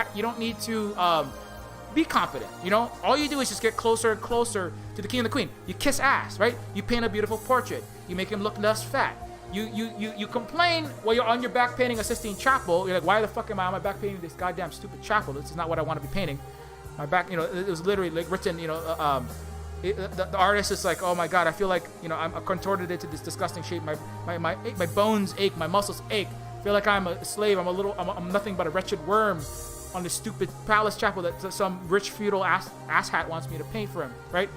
be competent. All you do is just get closer and closer to the king and the queen. You kiss ass, right? You paint a beautiful portrait. You make him look less fat. You complain while you're on your back painting a Sistine Chapel. You're like, why the fuck am I on my back painting this goddamn stupid chapel? This is not what I want to be painting. My back, it was literally like written, the artist is like, oh my god, I feel like, I'm contorted into this disgusting shape. My bones ache, my muscles ache. I feel like I'm a slave. I'm nothing but a wretched worm on this stupid palace chapel that some rich feudal asshat wants me to paint for him, right?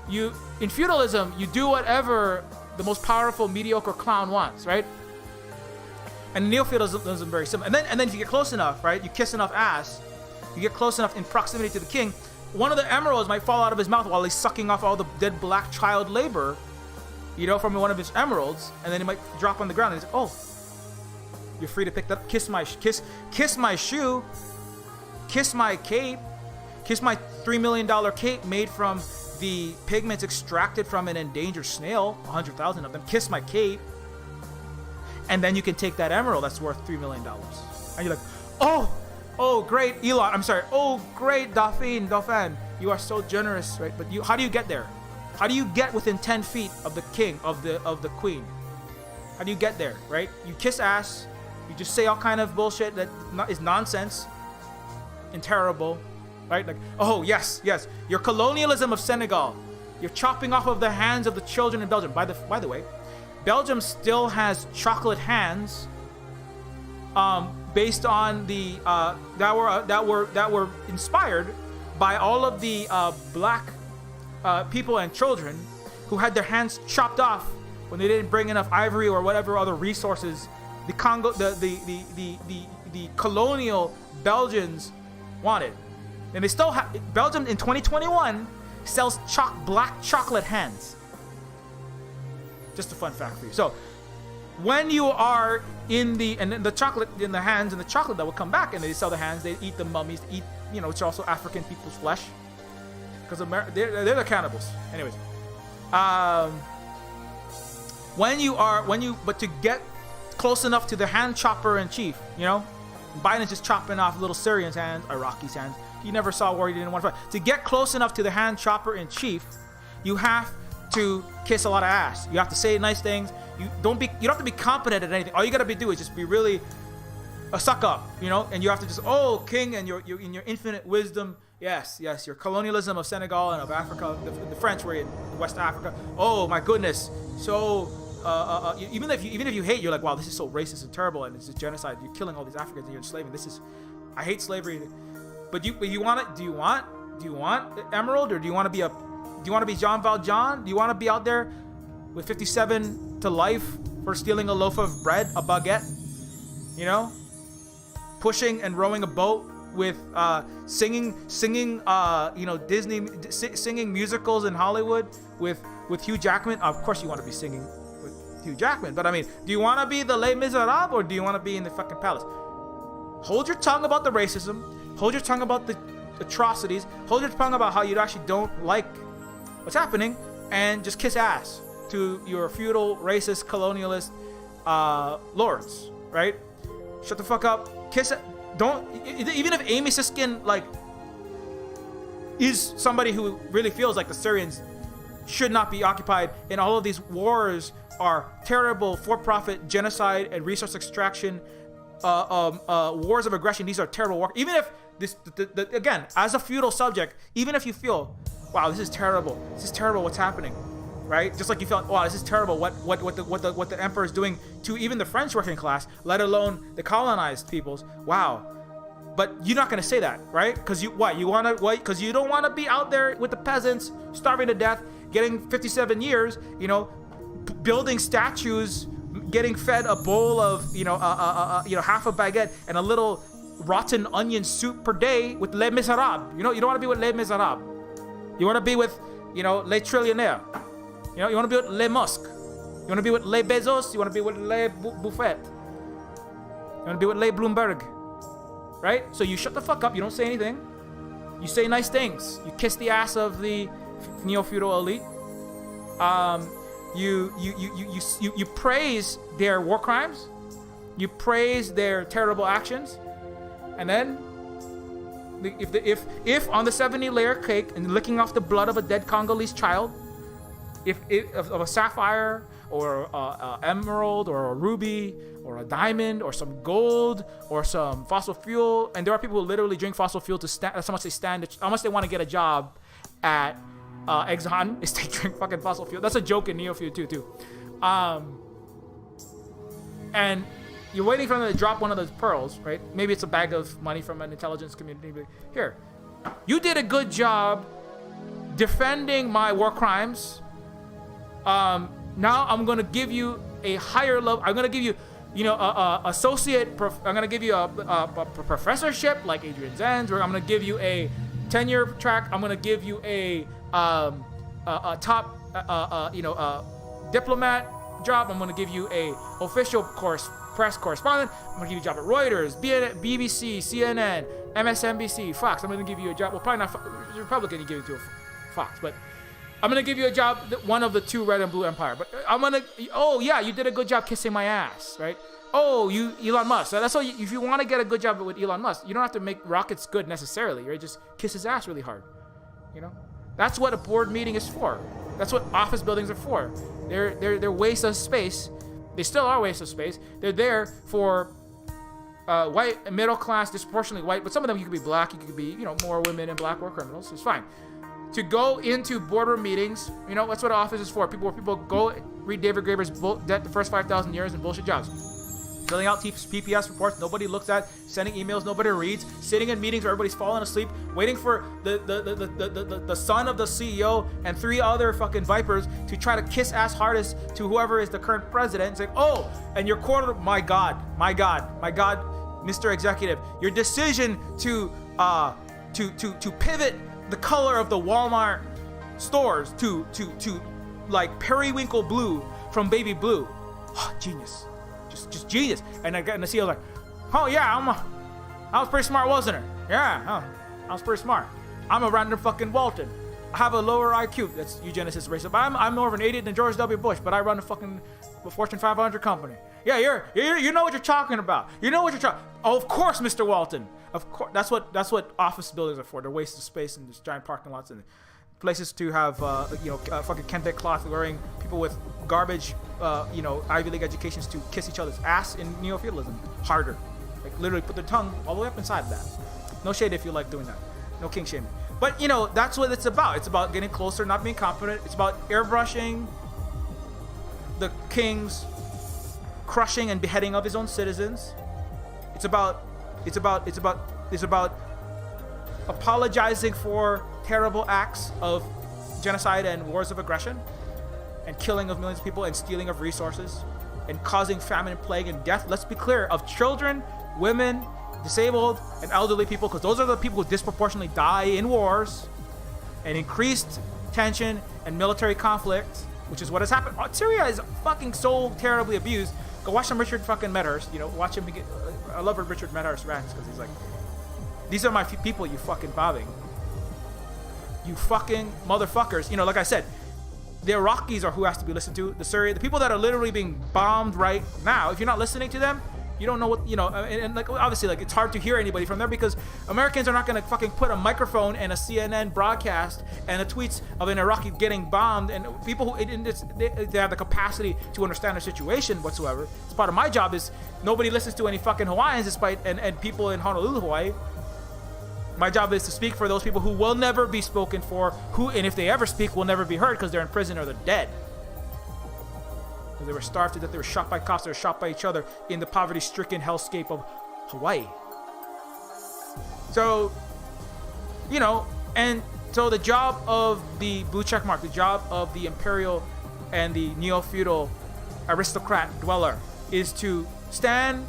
In feudalism, you do whatever the most powerful mediocre clown wants, right? And neofeudalism is very similar. And then if you get close enough, right, you kiss enough ass, you get close enough in proximity to the king, one of the emeralds might fall out of his mouth while he's sucking off all the dead black child labor, from one of his emeralds, and then it might drop on the ground. And he's like, oh, you're free to pick that up. Kiss my shoe, kiss my cape. Kiss my $3 million cape made from the pigments extracted from an endangered snail, 100,000 of them. Kiss my cape. And then you can take that emerald that's worth $3 million. And you're like, oh, great, Elon. I'm sorry. Oh, great, Dauphin. You are so generous, right? But how do you get there? How do you get within 10 feet of the king, of the queen? How do you get there, right? You kiss ass. You just say all kind of bullshit that is nonsense and terrible, right? Like, oh, yes, your colonialism of Senegal. You're chopping off of the hands of the children in Belgium. By the way, Belgium still has chocolate hands, based on the that were inspired by all of the black people and children who had their hands chopped off when they didn't bring enough ivory or whatever other resources the colonial Belgians wanted. And they still have Belgium in 2021 sells black chocolate hands. Just a fun fact for you. So when you are in the chocolate in the hands and the chocolate that will come back, and they sell the hands, they eat the mummies, which are also African people's flesh, because they're the cannibals. Anyways, but to get close enough to the hand chopper in chief, Biden's just chopping off little Syrians' hands, Iraqis' hands. He never saw war he didn't want to fight. To get close enough to the hand chopper in chief, you have to kiss a lot of ass. You have to say nice things. You don't have to be competent at anything. All you gotta do is just be really a suck up, and you have to just, king, and your in your infinite wisdom. Yes, your colonialism of Senegal and of Africa, the French were in West Africa. Oh my goodness. So even if you hate, you're like, wow, this is so racist and terrible, and it's a genocide. You're killing all these Africans and you're enslaving. I hate slavery. But you want it? Do you want Emerald, or do you want to be Jean Valjean? Do you want to be out there with 57 to life for stealing a loaf of bread, a baguette? Pushing and rowing a boat with singing Disney, singing musicals in Hollywood with Hugh Jackman. Of course you want to be singing with Hugh Jackman, but I mean, do you want to be the Les Miserables, or do you want to be in the fucking palace? Hold your tongue about the racism. Hold your tongue about the atrocities. Hold your tongue about how you actually don't like what's happening, and just kiss ass to your feudal, racist, colonialist lords, right? Shut the fuck up. Kiss it. Don't, even if Amy Siskin is somebody who really feels like the Syrians should not be occupied, and all of these wars are terrible for-profit genocide and resource extraction, wars of aggression. These are terrible wars. Even if again, as a feudal subject, even if you feel, wow, this is terrible what's happening, right? Just like you felt, wow, this is terrible what the emperor is doing to even the French working class, let alone the colonized peoples. Wow. But you're not gonna say that, right? Because you don't want to be out there with the peasants starving to death, getting 57 years, building statues, getting fed a bowl of half a baguette and a little rotten onion soup per day with Les Miserables. You don't want to be with Les Miserables. You want to be with Les Trillionaires. You want to be with Les Musk. You want to be with Les Bezos. You want to be with Les Buffett. You want to be with Les Bloomberg. Right? So you shut the fuck up. You don't say anything. You say nice things. You kiss the ass of the neo-feudal elite. You praise their war crimes. You praise their terrible actions. And then, if on the 70-layer cake and licking off the blood of a dead Congolese child, of a sapphire or a emerald or a ruby or a diamond or some gold or some fossil fuel, and there are people who literally drink fossil fuel to stand. That's how much they want to get a job at Exxon is they drink fucking fossil fuel. That's a joke in Neofeud too. And you're waiting for them to drop one of those pearls, right? Maybe it's a bag of money from an intelligence community. Here, you did a good job defending my war crimes. Now I'm gonna give you a higher level. I'm gonna give you, associate. I'm gonna give you a professorship like Adrian Zenz, or I'm gonna give you a tenure track. I'm gonna give you a top, diplomat job. I'm gonna give you a official course press correspondent. I'm gonna give you a job at Reuters, BBC, CNN, MSNBC, Fox. I'm gonna give you a job. Well, probably not Republican. You give it to a Fox, but I'm gonna give you a job, one of the two red and blue empire. But I'm gonna. Oh yeah, you did a good job kissing my ass, right? Oh, you Elon Musk. So that's all. If you want to get a good job with Elon Musk, you don't have to make rockets good necessarily, right? Just kiss his ass really hard. You know, that's what a board meeting is for. That's what office buildings are for. They're waste of space. They still are waste of space. They're there for white, middle class, disproportionately white, but some of them you could be black, you could be, more women and black war criminals. It's fine. To go into boardroom meetings, that's what an office is for. People go read David Graeber's Debt the First 5,000 Years and bullshit jobs. Filling out PPS reports, nobody looks at, sending emails, nobody reads, sitting in meetings where everybody's falling asleep, waiting for the son of the CEO and 3 other fucking vipers to try to kiss ass hardest to whoever is the current president and say, oh, and your quarter, my God, Mr. Executive, your decision to pivot the color of the Walmart stores to like periwinkle blue from baby blue. Oh, genius. Just genius. And the CEO was like, oh yeah, I was pretty smart, wasn't it? Yeah, I was pretty smart. I'm a random fucking Walton. I have a lower IQ. That's eugenicist racist. But I'm more of an idiot than George W. Bush, but I run a fucking Fortune 500 company. Yeah, you know what you're talking about. You know what you're talking. Oh, of course, Mr. Walton. Of course, that's what office buildings are for. They're waste of space and just giant parking lots and places to have fucking kente cloth wearing people with garbage Ivy League educations to kiss each other's ass in neo-feudalism harder, like literally put their tongue all the way up inside that. No shade if you like doing that, no king shaming, but that's what it's about. It's about getting closer, not being confident. It's about airbrushing the king's crushing and beheading of his own citizens. It's about apologizing for terrible acts of genocide and wars of aggression and killing of millions of people and stealing of resources and causing famine and plague and death, let's be clear, of children, women, disabled, and elderly people, because those are the people who disproportionately die in wars and increased tension and military conflict, which is what has happened. Syria is fucking so terribly abused. Go watch some Richard fucking Medhurst, watch him get, I love Richard Medhurst rants because he's like, these are my people, you fucking bobbing. You fucking motherfuckers. Like I said, the Iraqis are who has to be listened to. The people that are literally being bombed right now, if you're not listening to them, you don't know what, and like, obviously, like, it's hard to hear anybody from there because Americans are not going to fucking put a microphone and a CNN broadcast and the tweets of an Iraqi getting bombed, and people who, they have the capacity to understand their situation whatsoever. It's part of my job is nobody listens to any fucking Hawaiians despite, and people in Honolulu, Hawaii. My job is to speak for those people who will never be spoken for, who, and if they ever speak, will never be heard because they're in prison or they're dead. Because they were starved to death, they were shot by cops, they were shot by each other in the poverty-stricken hellscape of Hawaii. So, and so the job of the blue check mark, the job of the imperial and the neo-feudal aristocrat dweller is to stand,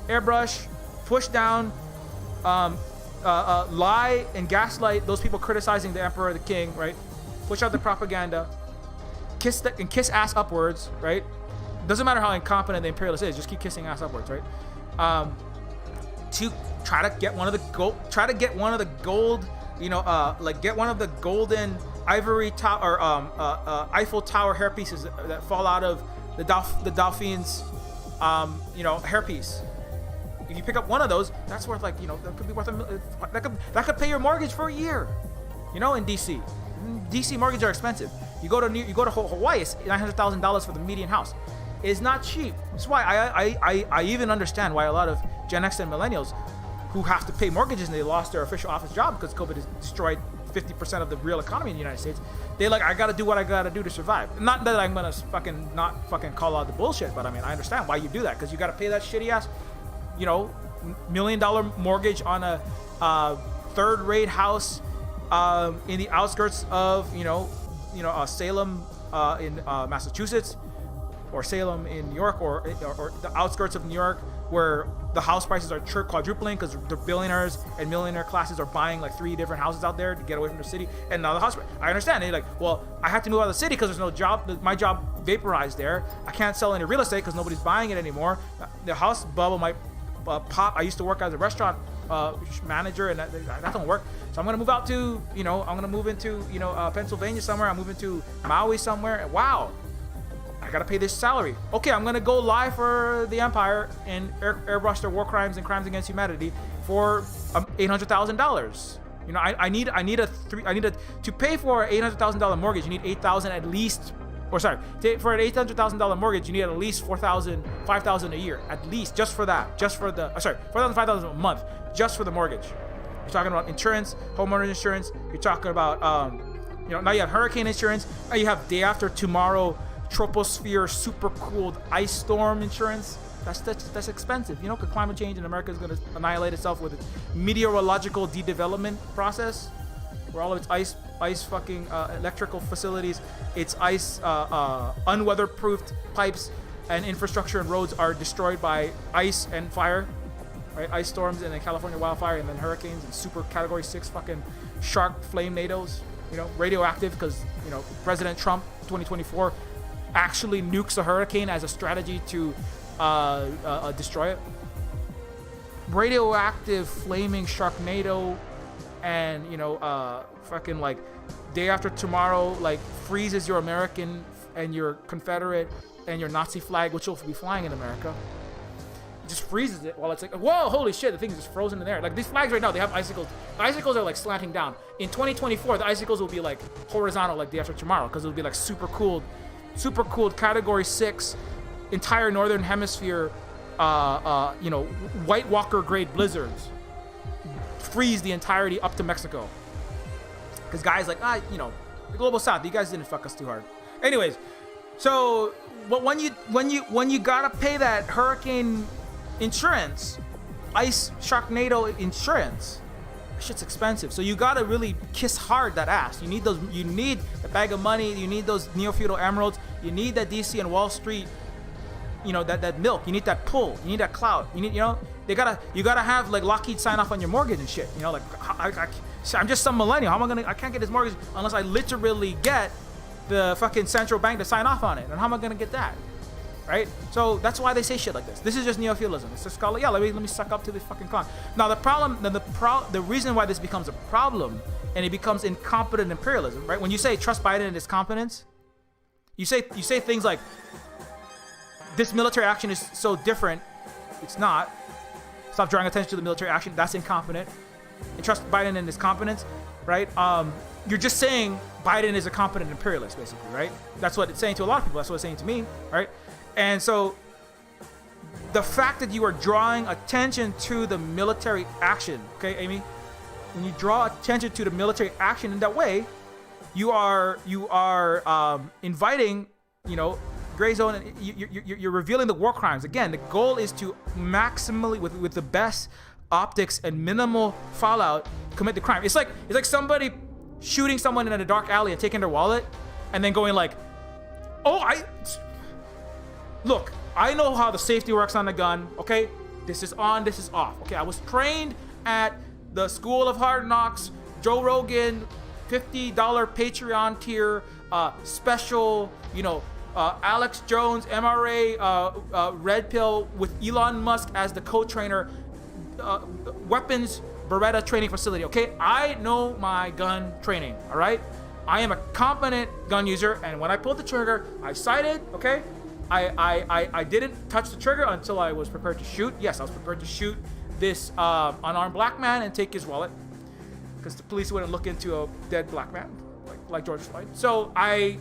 airbrush, push down, lie and gaslight those people criticizing the emperor or the king, right? Push out the propaganda, kiss ass upwards, right? Doesn't matter how incompetent the imperialist is, just keep kissing ass upwards, right? To try to get one of the golden ivory tower or Eiffel Tower hairpieces that fall out of the Dauphine's hairpiece. If you pick up one of those, that's worth that could be worth that could pay your mortgage for a year. In DC. DC mortgages are expensive. You go to Hawaii, it's $900,000 for the median house. It's not cheap. That's why I even understand why a lot of Gen X and millennials who have to pay mortgages and they lost their official office job because COVID has destroyed 50% of the real economy in the United States. They I gotta do what I gotta do to survive. Not that I'm gonna not call out the bullshit, but I mean I understand why you do that because you gotta pay that shitty ass $1 million mortgage on a third-rate house in the outskirts of Salem in Massachusetts, or Salem in New York, or the outskirts of New York, where the house prices are quadrupling because the billionaires and millionaire classes are buying like 3 different houses out there to get away from the city. And now the house, I understand. They're like, well, I have to move out of the city because there's no job. My job vaporized there. I can't sell any real estate because nobody's buying it anymore. The house bubble might pop. I used to work as a restaurant manager, and that don't work. So I'm gonna move out to, I'm gonna move into, Pennsylvania somewhere. I'm moving to Maui somewhere. Wow, I gotta pay this salary. Okay, I'm gonna go lie for the Empire and airbrush their war crimes and crimes against humanity for $800,000. I need to pay for an $800,000 mortgage. You need $8,000 at least. Or sorry, for an $800,000 mortgage, you need at least $4,000, $5,000 a year, at least, just for that, $4,000, $5,000 a month, just for the mortgage. You're talking about insurance, homeowner insurance. You're talking about, now you have hurricane insurance. Now you have day after tomorrow, troposphere, super cooled ice storm insurance. That's expensive. Because climate change in America is going to annihilate itself with its meteorological de-development process, where all of its ice fucking electrical facilities, its ice unweatherproofed pipes and infrastructure and roads are destroyed by ice and fire, right? Ice storms and then California wildfire and then hurricanes and super category 6 fucking shark flame tornadoes, radioactive because, President Trump 2024 actually nukes a hurricane as a strategy to destroy it. Radioactive flaming sharknado and fucking like day after tomorrow like freezes your American and your Confederate and your Nazi flag, which will be flying in America. It just freezes it while it's like, whoa, holy shit, the thing's just frozen in there. Like these flags right now, they have icicles. The icicles are like slanting down. In 2024, the icicles will be like horizontal like day after tomorrow because it'll be like super cooled category 6 entire northern hemisphere White Walker grade blizzards freeze the entirety up to Mexico. Because guys like, the global south, you guys didn't fuck us too hard. Anyways, so when you gotta pay that hurricane insurance, ice sharknado insurance, that shit's expensive. So you gotta really kiss hard that ass. You need the bag of money, you need those neo-feudal emeralds, you need that DC and Wall Street, that milk, you need that pull, you need that clout, you need, you gotta have like Lockheed sign off on your mortgage and shit. I'm just some millennial. I can't get this mortgage unless I literally get the fucking central bank to sign off on it. And how am I gonna get that? Right? So that's why they say shit like this. This is just neo-feudalism. It's just called, let me suck up to the fucking clown. Now the reason why this becomes a problem and it becomes incompetent imperialism, right? When you say trust Biden and his competence, you say things like this military action is so different. It's not. Stop drawing attention to the military action. That's incompetent. And trust Biden and his competence, right? You're just saying Biden is a competent imperialist, basically, right? That's what it's saying to a lot of people. That's what it's saying to me, right? And so the fact that you are drawing attention to the military action, okay, Amy? When you draw attention to the military action in that way, you are inviting, gray zone, and you're revealing the war crimes. Again, the goal is to maximally, with the best optics and minimal fallout, commit the crime. It's like somebody shooting someone in a dark alley and taking their wallet and then going like, look, I know how the safety works on a gun, okay? This is on, this is off. Okay, I was trained at the School of Hard Knocks, Joe Rogan, $50 Patreon tier, special, Alex Jones, MRA, Red Pill with Elon Musk as the co-trainer, weapons Beretta training facility, okay? I know my gun training, all right? I am a competent gun user, and when I pulled the trigger, I sighted, okay? I didn't touch the trigger until I was prepared to shoot. Yes, I was prepared to shoot this unarmed black man and take his wallet, because the police wouldn't look into a dead black man like George Floyd. So I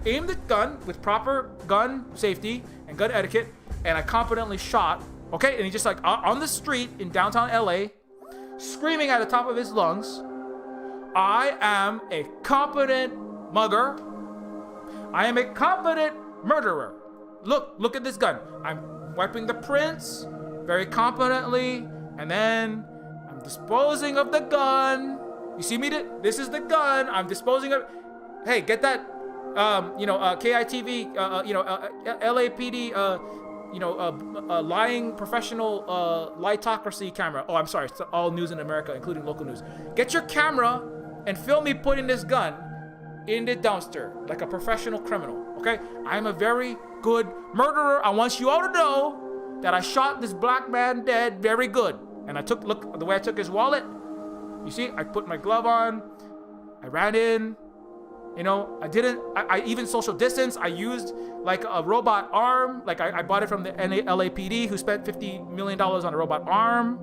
aimed the gun with proper gun safety and gun etiquette, and I competently shot. Okay, and he's just like on the street in downtown LA, screaming at the top of his lungs, I am a competent mugger. I am a competent murderer. Look at this gun. I'm wiping the prints very competently, and then I'm disposing of the gun. You see me? This is the gun. I'm disposing of. Hey, get that, KITV, LAPD, lying professional litocracy camera. Oh, I'm sorry, it's all news in America, including local news. Get your camera and film me putting this gun in the dumpster like a professional criminal, okay? I'm a very good murderer. I want you all to know that I shot this black man dead very good. And look, the way I took his wallet, you see, I put my glove on, I ran in, I even social distance. I used like a robot arm. Like I bought it from the LAPD, who spent $50 million on a robot arm.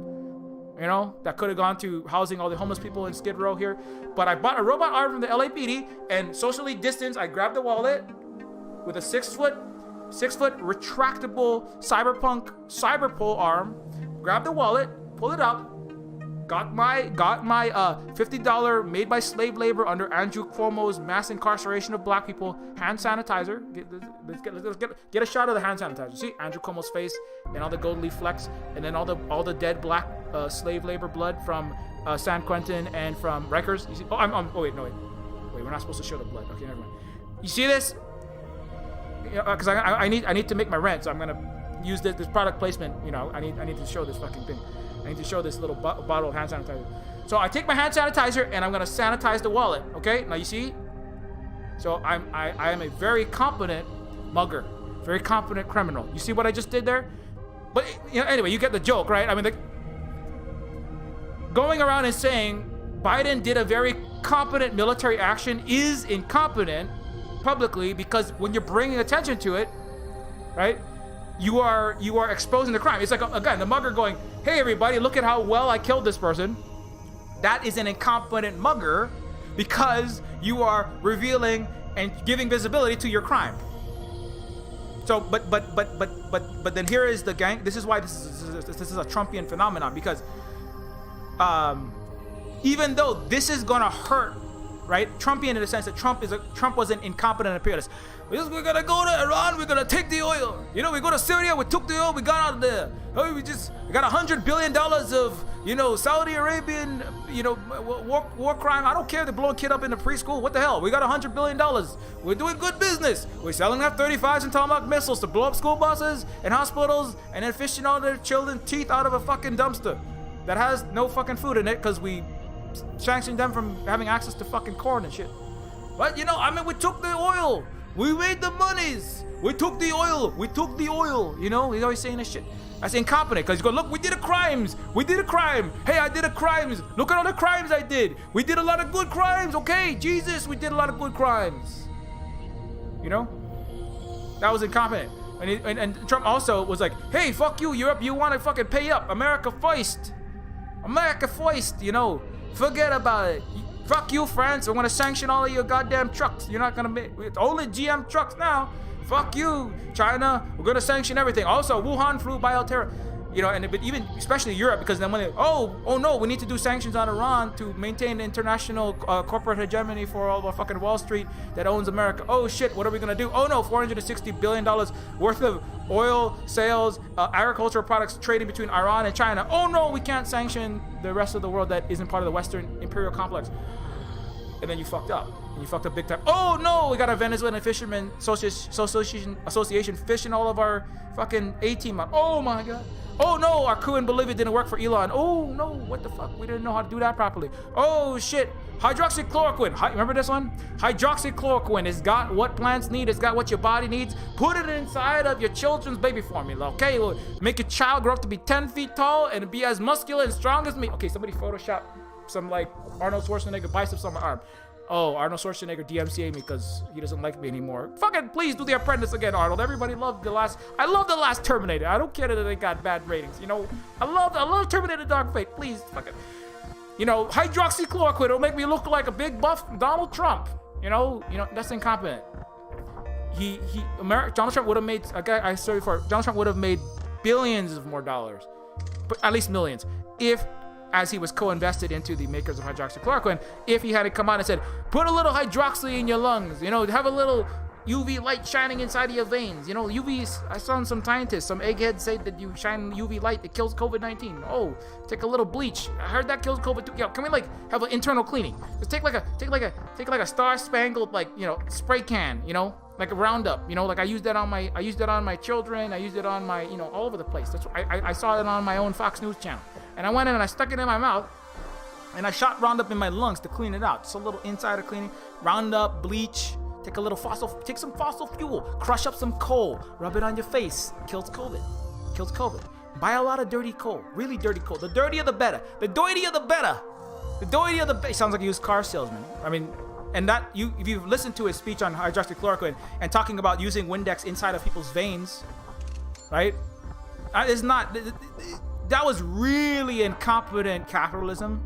That could have gone to housing all the homeless people in Skid Row here. But I bought a robot arm from the LAPD and socially distanced. I grabbed the wallet with a 6 foot retractable cyberpunk cyberpole arm. Grabbed the wallet, pulled it up. Got my $50 made by slave labor under Andrew Cuomo's mass incarceration of black people hand sanitizer. Let's get a shot of the hand sanitizer. See Andrew Cuomo's face and all the gold leaf flecks, and then all the dead black slave labor blood from San Quentin and from Rikers. You see? Wait, we're not supposed to show the blood. Okay, never mind. You see this? Because I need to make my rent, so I'm gonna use this product placement. I need to show this fucking thing. I need to show this little bottle of hand sanitizer. So I take my hand sanitizer and I'm gonna sanitize the wallet. Okay, now you see. So I am a very competent mugger, very competent criminal. You see what I just did there? But anyway, you get the joke, right? I mean, going around and saying Biden did a very competent military action is incompetent publicly, because when you're bringing attention to it, right? You are exposing the crime. It's like, again, the mugger going, hey, everybody, look at how well I killed this person. That is an incompetent mugger, because you are revealing and giving visibility to your crime. So, but then here is the gang. This is why this is a Trumpian phenomenon, because even though this is gonna hurt, right? Trumpian in the sense that Trump was an incompetent imperialist. We're gonna go to Iran, we're gonna take the oil. We go to Syria, we took the oil, we got out of there. We got $100 billion of, Saudi Arabian, war crime. I don't care, they're blowing kid up in the preschool. What the hell? We got $100 billion. We're doing good business. We're selling F-35s and Tomahawk missiles to blow up school buses and hospitals, and then fishing all their children's teeth out of a fucking dumpster that has no fucking food in it, because we sanctioned them from having access to fucking corn and shit. But we took the oil. We made the monies. We took the oil. He's always saying this shit. That's incompetent, because you go, look, we did a crimes. We did a crime. Hey, I did a crimes. Look at all the crimes I did. We did a lot of good crimes. Okay, Jesus, we did a lot of good crimes. That was incompetent. And Trump also was like, hey, fuck you, Europe. You want to fucking pay up. America first. Forget about it. Fuck you, France. I'm gonna sanction all of your goddamn trucks. You're not gonna make only GM trucks now. Fuck you, China. We're gonna sanction everything. Also, Wuhan flu, bioterror. But even especially Europe, because then when oh no, we need to do sanctions on Iran to maintain the international corporate hegemony for all the fucking Wall Street that owns America. Oh shit, what are we gonna do? Oh no, $460 billion worth of oil sales, agricultural products trading between Iran and China. Oh no, we can't sanction the rest of the world that isn't part of the Western imperial complex. And then you fucked up. And you fucked up big time. Oh no, we got a Venezuelan Fishermen Association fishing all of our fucking A-team out. Oh my god. Oh no, our coup in Bolivia didn't work for Elon. Oh no, what the fuck? We didn't know how to do that properly. Oh shit. Hydroxychloroquine. Remember this one? Hydroxychloroquine. It's got what plants need. It's got what your body needs. Put it inside of your children's baby formula, okay? It'll make your child grow up to be 10 feet tall and be as muscular and strong as me. Okay, somebody Photoshop some like Arnold Schwarzenegger biceps on my arm. Oh, Arnold Schwarzenegger DMCA me because he doesn't like me anymore. Fucking please do The Apprentice again, Arnold. Everybody loved I love the last Terminator. I don't care that they got bad ratings. I love Terminator Dark Fate. Please, fucking. Hydroxychloroquine will make me look like a big buff Donald Trump. That's incompetent. Donald Trump would have made Donald Trump would have made billions of more dollars, but at least millions, as he was co-invested into the makers of hydroxychloroquine, if he had come out and said, put a little hydroxy in your lungs, have a little UV light shining inside of your veins. I saw some scientists, some eggheads say that you shine UV light, it kills COVID-19. Oh, take a little bleach. I heard that kills COVID too. Can we have an internal cleaning? Just take like a Star Spangled spray can, like a Roundup, you know, like I used that on my children, I used it on my, you know, all over the place. That's what I saw it on my own Fox News channel, and I went in and I stuck it in my mouth, and I shot Roundup in my lungs to clean it out. Just a little insider cleaning. Roundup, bleach, take some fossil fuel, crush up some coal, rub it on your face, kills COVID. Buy a lot of dirty coal, really dirty coal. The dirtier the better. The dirtier the better. The dirtier the better. Sounds like a used car salesman. I mean, and that if you've listened to his speech on hydroxychloroquine and talking about using Windex inside of people's veins, right? That was really incompetent capitalism.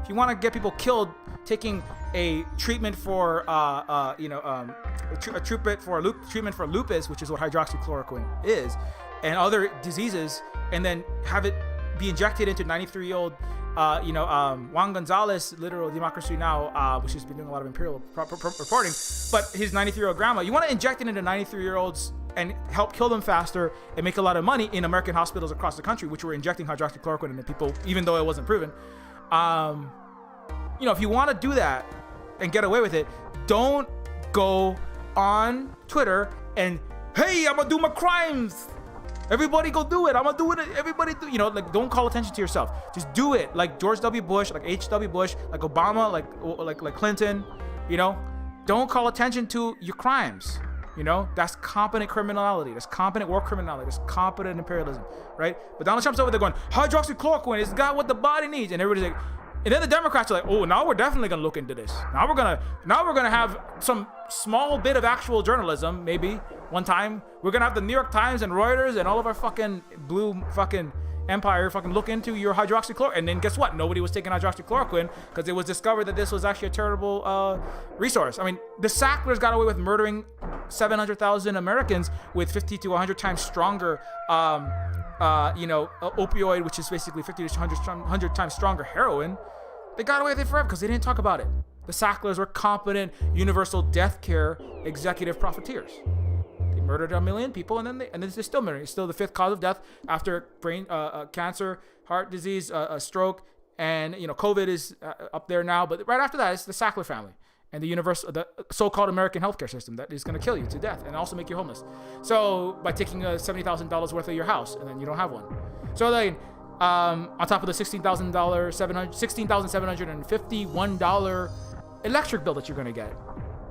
If you want to get people killed, taking a treatment for treatment for lupus, which is what hydroxychloroquine is, and other diseases, and then have it be injected into 93-year-old Juan Gonzalez, literal Democracy Now, which has been doing a lot of imperial reporting, but his 93-year-old grandma, you want to inject it into 93-year-olds and help kill them faster and make a lot of money in American hospitals across the country, which were injecting hydroxychloroquine into people, even though it wasn't proven. If you want to do that and get away with it, don't go on Twitter and, hey, I'm gonna do my crimes. Everybody go do it. I'm gonna do it. Everybody do. Don't call attention to yourself. Just do it. Like George W. Bush, like H.W. Bush, like Obama, like Clinton. Don't call attention to your crimes. That's competent criminality. That's competent war criminality. That's competent imperialism, right? But Donald Trump's over there going, hydroxychloroquine has got what the body needs, and everybody's like, and then the Democrats are like, oh, now we're definitely gonna look into this. Now we're gonna have some small bit of actual journalism, maybe one time. We're gonna have the New York Times and Reuters and all of our fucking blue fucking empire fucking look into your hydroxychloroquine. And then guess what? Nobody was taking hydroxychloroquine because it was discovered that this was actually a terrible resource. I mean, the Sacklers got away with murdering 700,000 Americans with 50 to 100 times stronger opioid, which is basically 50 to 100 times stronger heroin. They got away with it forever because they didn't talk about it. The Sacklers were competent universal death care executive profiteers. They murdered 1 million people, and they're still murdering. It's still the 5th cause of death after brain cancer, heart disease, stroke, and COVID is up there now. But right after that, it's the Sackler family and the so-called American healthcare system that is going to kill you to death and also make you homeless. So by taking $70,000 worth of your house, and then you don't have one. So then, on top of the $16,751 electric bill that you're going to get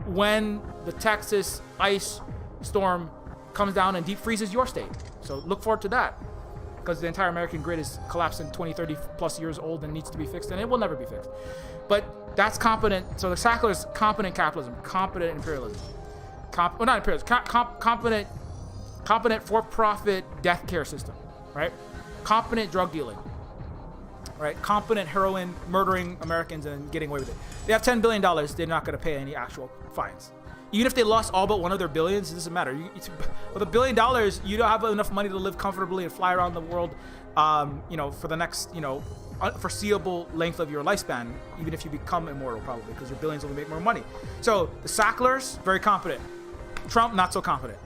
when the Texas ice storm comes down and deep freezes your state. So look forward to that, because the entire American grid is collapsing 20, 30 plus years old and needs to be fixed, and it will never be fixed. But that's competent. So the Sacklers, competent capitalism, competent imperialism, competent for-profit death care system, right? Competent drug dealing, right? Competent heroin murdering Americans and getting away with it. They have $10 billion. They're not going to pay any actual fines. Even if they lost all but one of their billions, it doesn't matter. With $1 billion, you don't have enough money to live comfortably and fly around the world, for the next, foreseeable length of your lifespan, even if you become immortal, probably, because your billions will make more money. So the Sacklers, very competent. Trump, not so competent.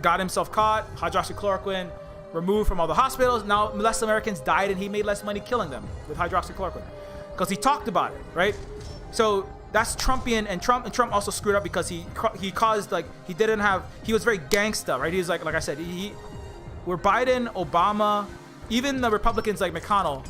Got himself caught, hydroxychloroquine, removed from all the hospitals. Now less Americans died, and he made less money killing them with hydroxychloroquine because he talked about it, right? So that's Trumpian, and Trump also screwed up because he caused, he was very gangsta, right? He was like I said, where Biden, Obama, even the Republicans like McConnell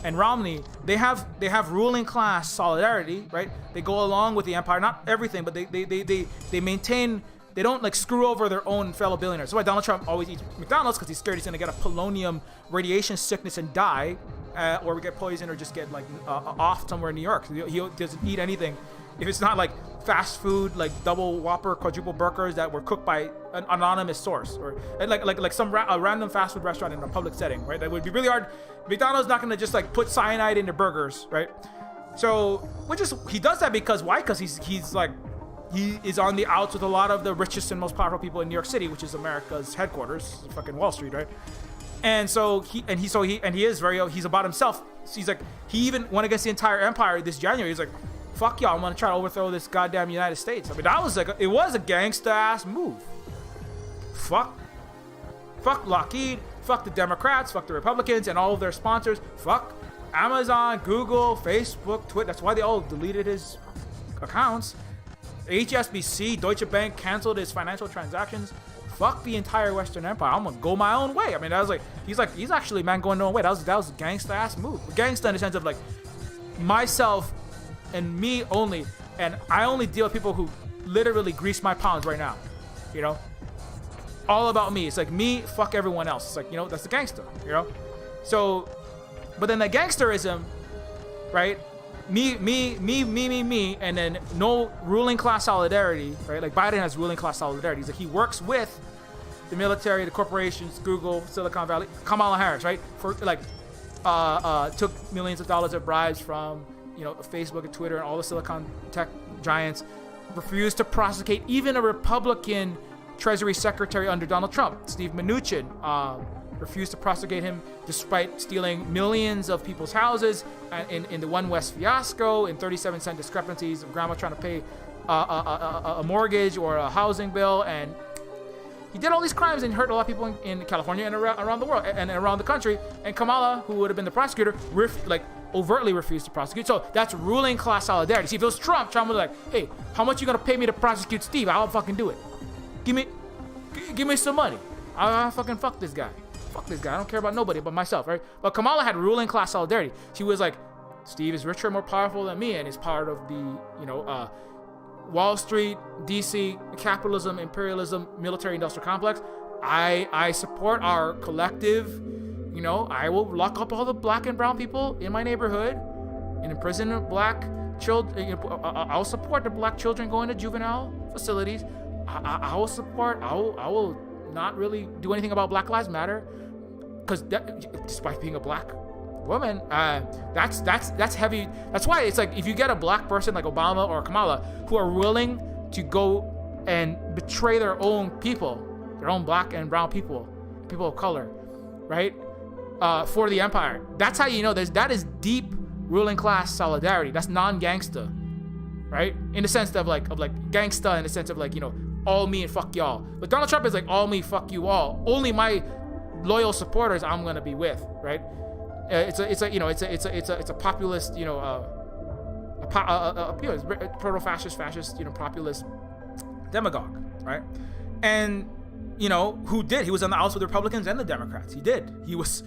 and Romney, they have ruling class solidarity, right? They go along with the empire, not everything, but they maintain. They don't screw over their own fellow billionaires. That's why Donald Trump always eats McDonald's, because he's scared he's gonna get a polonium radiation sickness and die, or we get poisoned, or just get off somewhere in New York. He doesn't eat anything if it's not fast food, double Whopper, quadruple burgers that were cooked by an anonymous source, or a random fast food restaurant in a public setting, right? That would be really hard. McDonald's not gonna just put cyanide in their burgers, right? So he does that because why? Because he is on the outs with a lot of the richest and most powerful people in New York City, which is America's headquarters, fucking Wall Street, right? And so he's about himself. He's he even went against the entire empire this January. He's like, fuck y'all, I'm gonna try to overthrow this goddamn United States. I mean, that was it was a gangsta ass move. Fuck Lockheed, fuck the Democrats, fuck the Republicans and all of their sponsors, fuck Amazon, Google, Facebook, Twitter. That's why they all deleted his accounts. HSBC, Deutsche Bank canceled its financial transactions. Fuck the entire Western Empire. I'm gonna go my own way. I mean, that was like, he's actually, man, going no way. That was a gangsta ass move. Gangsta in the sense of like, myself and me only, and I only deal with people who literally grease my palms right now. You know? All about me. It's like me, fuck everyone else. It's like, you know, that's the gangster, you know? So, but then the gangsterism, right? Me, and then no ruling class solidarity, right? Like Biden has ruling class solidarity. He's like, he works with the military, the corporations, Google, Silicon Valley, Kamala Harris, right? For like, took millions of dollars of bribes from, you know, Facebook and Twitter and all the Silicon tech giants, refused to prosecute even a Republican Treasury Secretary under Donald Trump, Steve Mnuchin, refused to prosecute him despite stealing millions of people's houses in the One West fiasco, in 37-cent discrepancies of grandma trying to pay a mortgage or a housing bill. And he did all these crimes and hurt a lot of people in California and around the world and around the country. And Kamala, who would have been the prosecutor, overtly refused to prosecute. So that's ruling class solidarity. See, if it was Trump was like, hey, how much you gonna pay me to prosecute Steve? I'll fucking do it. Give me some money. I'll fucking fuck this guy. Fuck this guy. I don't care about nobody but myself, right? But Kamala had ruling class solidarity. She was like, Steve is richer and more powerful than me, and is part of the, you know, Wall Street, DC, capitalism, imperialism, military-industrial complex. I support our collective. You know, I will lock up all the black and brown people in my neighborhood and imprison black children. I'll support the black children going to juvenile facilities. I will support. I will not really do anything about Black Lives Matter, because despite being a black woman, that's heavy. That's why it's like, if you get a black person like Obama or Kamala who are willing to go and betray their own people, their own black and brown people of color, right, for the empire, that's how you know that is deep ruling class solidarity. That's non-gangsta, right? In the sense of like gangsta in the sense of like, you know, all me and fuck y'all. But Donald Trump is like, all me, fuck you all. Only my loyal supporters I'm gonna be with, right? It's a populist, you know, proto-fascist, fascist, you know, populist demagogue, right? And you know who did? He was on the outs with the Republicans and the Democrats. He did. He was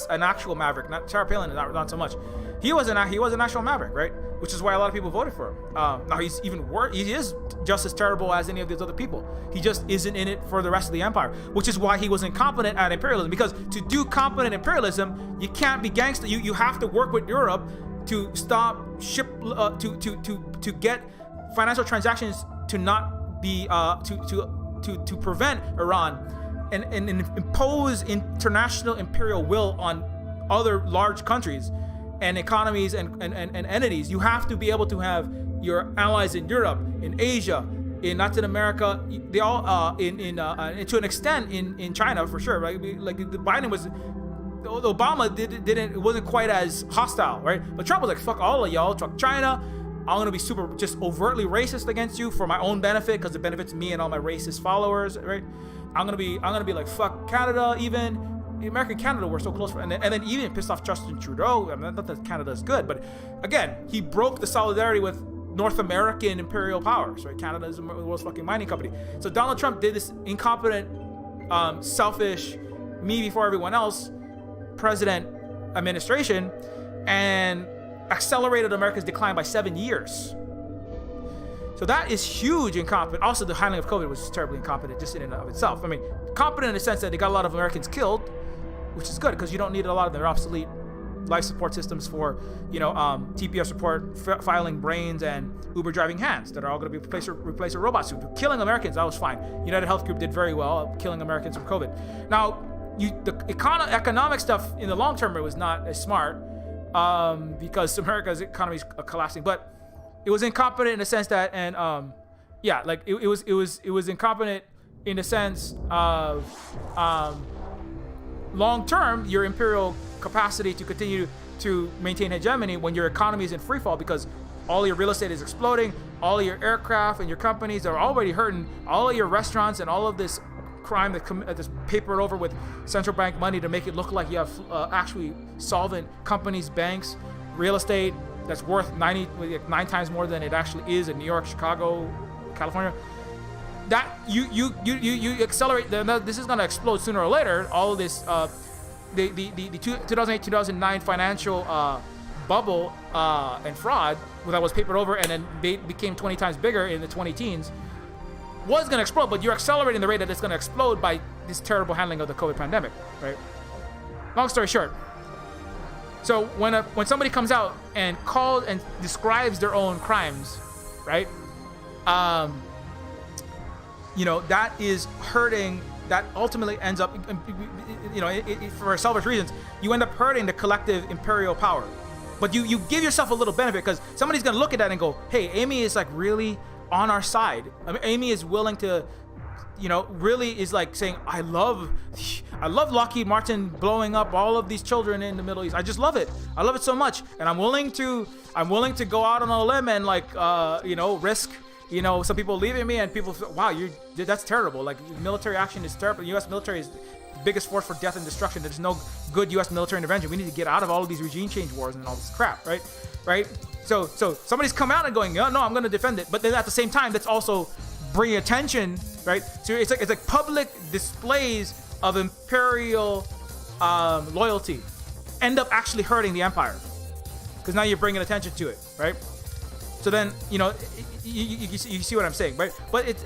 an actual maverick. Not Sarah Palin, not so much. He was an actual maverick, right? Which is why a lot of people voted for him. Now he's even worse. He is just as terrible as any of these other people. He just isn't in it for the rest of the empire, which is why he was incompetent at imperialism. Because to do competent imperialism, you can't be gangster. You have to work with Europe to stop to get financial transactions to not be to prevent Iran and impose international imperial will on other large countries and economies and entities. You have to be able to have your allies in Europe, in Asia, in Latin America. They all to an extent in China for sure. Right? Like the Biden was, Obama didn't wasn't quite as hostile, right? But Trump was like, fuck all of y'all, fuck China. I'm gonna be super just overtly racist against you for my own benefit, because it benefits me and all my racist followers, right? I'm gonna be like, fuck Canada. Even America and Canada were so close, and then even pissed off Justin Trudeau. I mean, not that Canada is good, but again, he broke the solidarity with North American imperial powers, right? Canada is the world's fucking mining company. So Donald Trump did this incompetent, selfish, me before everyone else, president administration, and accelerated America's decline by 7 years. So that is huge incompetent. Also, the handling of COVID was terribly incompetent just in and of itself. I mean, competent in the sense that they got a lot of Americans killed, which is good because you don't need a lot of their obsolete life support systems for, you know, TPS support, filing brains, and Uber driving hands that are all going to be replaced with robots soon. Killing Americans, that was fine. United Health Group did very well killing Americans from COVID. Now, the economic stuff in the long term, it was not as smart. Because America's economy is collapsing, but it was incompetent in the sense that, and like it was incompetent in the sense of long term, your imperial capacity to continue to maintain hegemony when your economy is in free fall, because all your real estate is exploding, all your aircraft and your companies are already hurting, all of your restaurants and all of this crime that's papered over with central bank money to make it look like you have actually solvent companies, banks, real estate, that's worth 9 times more than it actually is in New York, Chicago, California. That you accelerate. This is gonna explode sooner or later. All of this, the 2008-2009 financial bubble and fraud that was papered over and then became 20 times bigger in the 2010s was gonna explode. But you're accelerating the rate that it's gonna explode by this terrible handling of the COVID pandemic, right? Long story short. So when somebody comes out and calls and describes their own crimes, right? That is hurting. That ultimately ends up, for selfish reasons, you end up hurting the collective imperial power. But you give yourself a little benefit because somebody's gonna look at that and go, "Hey, Amy is like really on our side. I mean, Amy is willing to, really is like saying, I love Lockheed Martin blowing up all of these children in the Middle East. I just love it. I love it so much, and I'm willing to go out on a limb and risk." Some people leaving me and people feel, wow, that's terrible. Like, military action is terrible. The U.S. military is the biggest force for death and destruction. There's no good U.S. military intervention. We need to get out of all of these regime change wars and all this crap, right? So somebody's come out and going, no, I'm going to defend it. But then at the same time, that's also bringing attention, right? So it's like public displays of imperial loyalty end up actually hurting the empire because now you're bringing attention to it, right? So then, you see what I'm saying, right? But it's,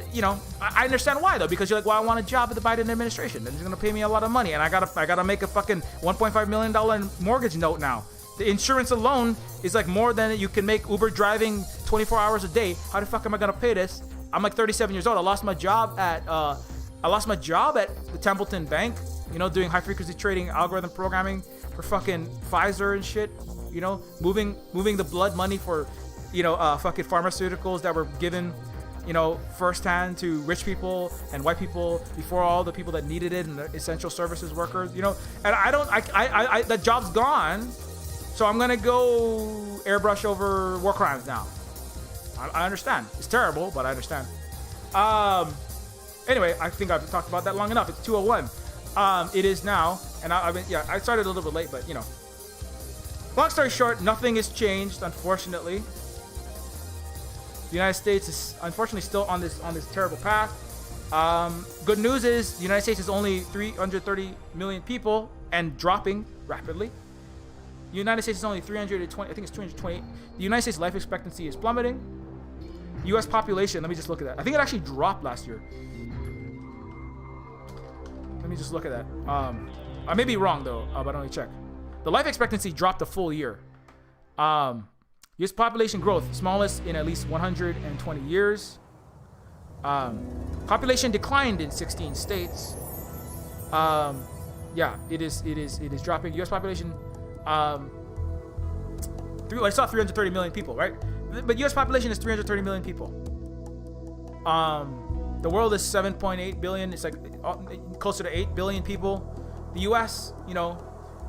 I understand why though, because you're like, well, I want a job at the Biden administration. They're gonna pay me a lot of money, and I gotta make a fucking $1.5 million mortgage note now. The insurance alone is like more than you can make Uber driving 24 hours a day. How the fuck am I gonna pay this? I'm like 37 years old. I lost my job at the Templeton Bank. Doing high frequency trading, algorithm programming for fucking Pfizer and shit. Moving the blood money for fucking pharmaceuticals that were given, firsthand to rich people and white people before all the people that needed it and the essential services workers, and I that job's gone, so I'm gonna go airbrush over war crimes now. I understand. It's terrible, but I understand. Anyway, I think I've talked about that long enough. It's 2:01. It is now, and I started a little bit late, but long story short, nothing has changed, unfortunately. The United States is unfortunately still on this terrible path. Good news is the United States is only 330 million people and dropping rapidly. The United States is only 320. I think it's 328. The United States life expectancy is plummeting. U.S. population. Let me just look at that. I think it actually dropped last year. Let me just look at that. I may be wrong though, but let me check. The life expectancy dropped a full year. U.S. population growth, smallest in at least 120 years. Population declined in 16 states. It is dropping. U.S. population, I saw 330 million people, right? But U.S. population is 330 million people. The world is 7.8 billion. It's like closer to 8 billion people. The U.S.,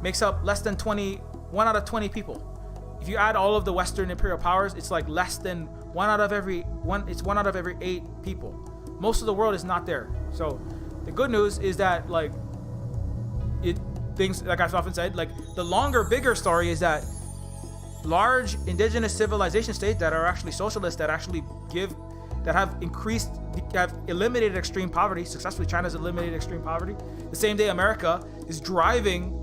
makes up less than 1 out of 20 people. If you add all of the Western imperial powers, it's like less than 1 out of every 8 people. Most of the world is not there. So the good news is that things like I've often said, like the longer, bigger story is that large indigenous civilization states that are actually socialist, that have eliminated extreme poverty successfully. China's eliminated extreme poverty. The same day America is driving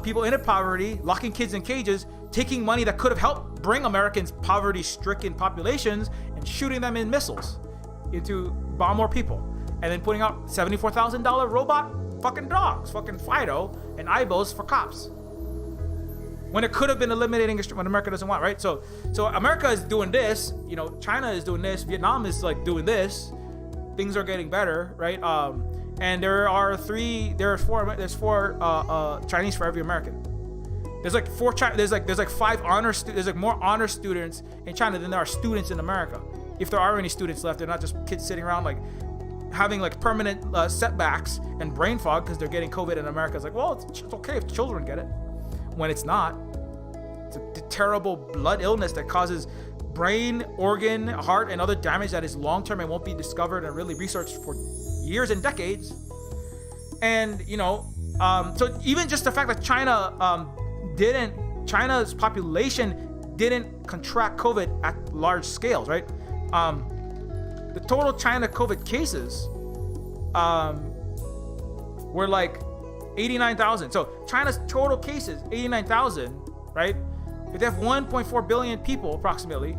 people into poverty, locking kids in cages, taking money that could have helped bring Americans poverty-stricken populations and shooting them in missiles to bomb more people, and then putting out $74,000 robot fucking dogs, fucking Fido and Ibos for cops, when it could have been eliminating what America doesn't want, right? So America is doing this, China is doing this, Vietnam is like doing this. Things are getting better, right? And there's four Chinese for every American. There's like five honor students. There's like more honor students in China than there are students in America. If there are any students left, they're not just kids sitting around like having like permanent setbacks and brain fog because they're getting COVID in America. It's like, well, it's okay if children get it, when it's not. It's a terrible blood illness that causes brain, organ, heart, and other damage that is long-term and won't be discovered and really researched for years and decades. And so even just the fact that China's population didn't contract COVID at large scales, right? The total China COVID cases were like 89,000. So China's total cases, 89,000, right? If they have 1.4 billion people approximately,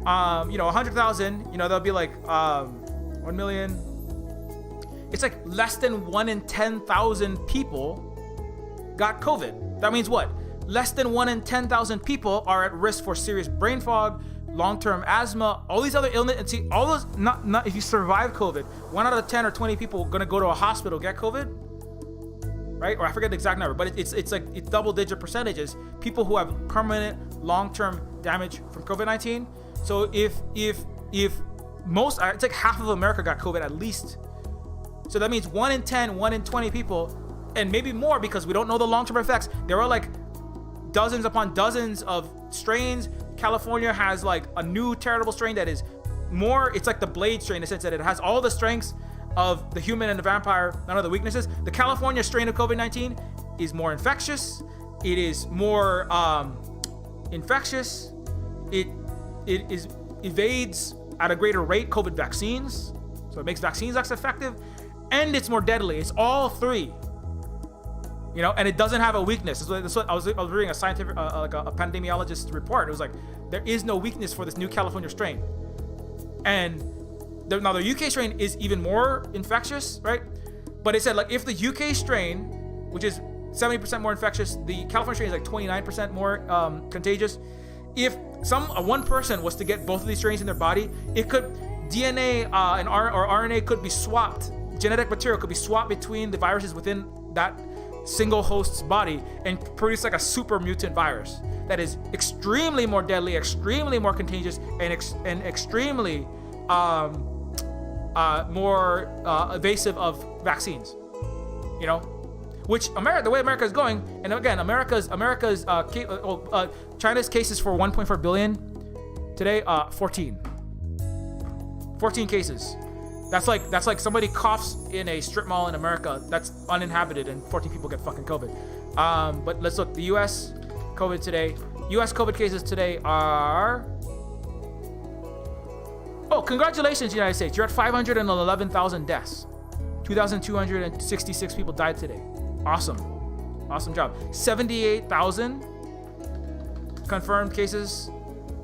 100,000, that'll be like 1 million. It's like less than 1 in 10,000 people got COVID. That means what? Less than 1 in 10,000 people are at risk for serious brain fog, long-term asthma, all these other illnesses. And see, all those, not if you survive COVID, 1 out of 10 or 20 people are gonna go to a hospital, get COVID, right? Or I forget the exact number, but it's double-digit percentages, people who have permanent long-term damage from COVID-19. So if most, it's like half of America got COVID at least. So that means 1 in 10, 1 in 20 people, and maybe more because we don't know the long-term effects. There are like dozens upon dozens of strains. California has like a new terrible strain that is more, it's like the Blade strain in the sense that it has all the strengths of the human and the vampire, none of the weaknesses. The California strain of COVID-19 is more infectious. It is more infectious. It evades at a greater rate COVID vaccines. So it makes vaccines less effective, and it's more deadly. It's all three. And it doesn't have a weakness. That's what I was reading a scientific, like a pandemiologist report. It was like, there is no weakness for this new California strain. And now the UK strain is even more infectious, right? But it said like, if the UK strain, which is 70% more infectious, the California strain is like 29% more contagious. If one person was to get both of these strains in their body, it could, DNA and RNA could be swapped. Genetic material could be swapped between the viruses within that single host's body and produce like a super mutant virus that is extremely more deadly, extremely more contagious, and extremely more evasive of vaccines. Which the way America is going, and again, China's cases for 1.4 billion today, 14 cases. That's like somebody coughs in a strip mall in America that's uninhabited and 14 people get fucking COVID. But let's look. The U.S. COVID today. U.S. COVID cases today are. Oh, congratulations, United States! You're at 511,000 deaths. 2,266 people died today. Awesome job. 78,000 confirmed cases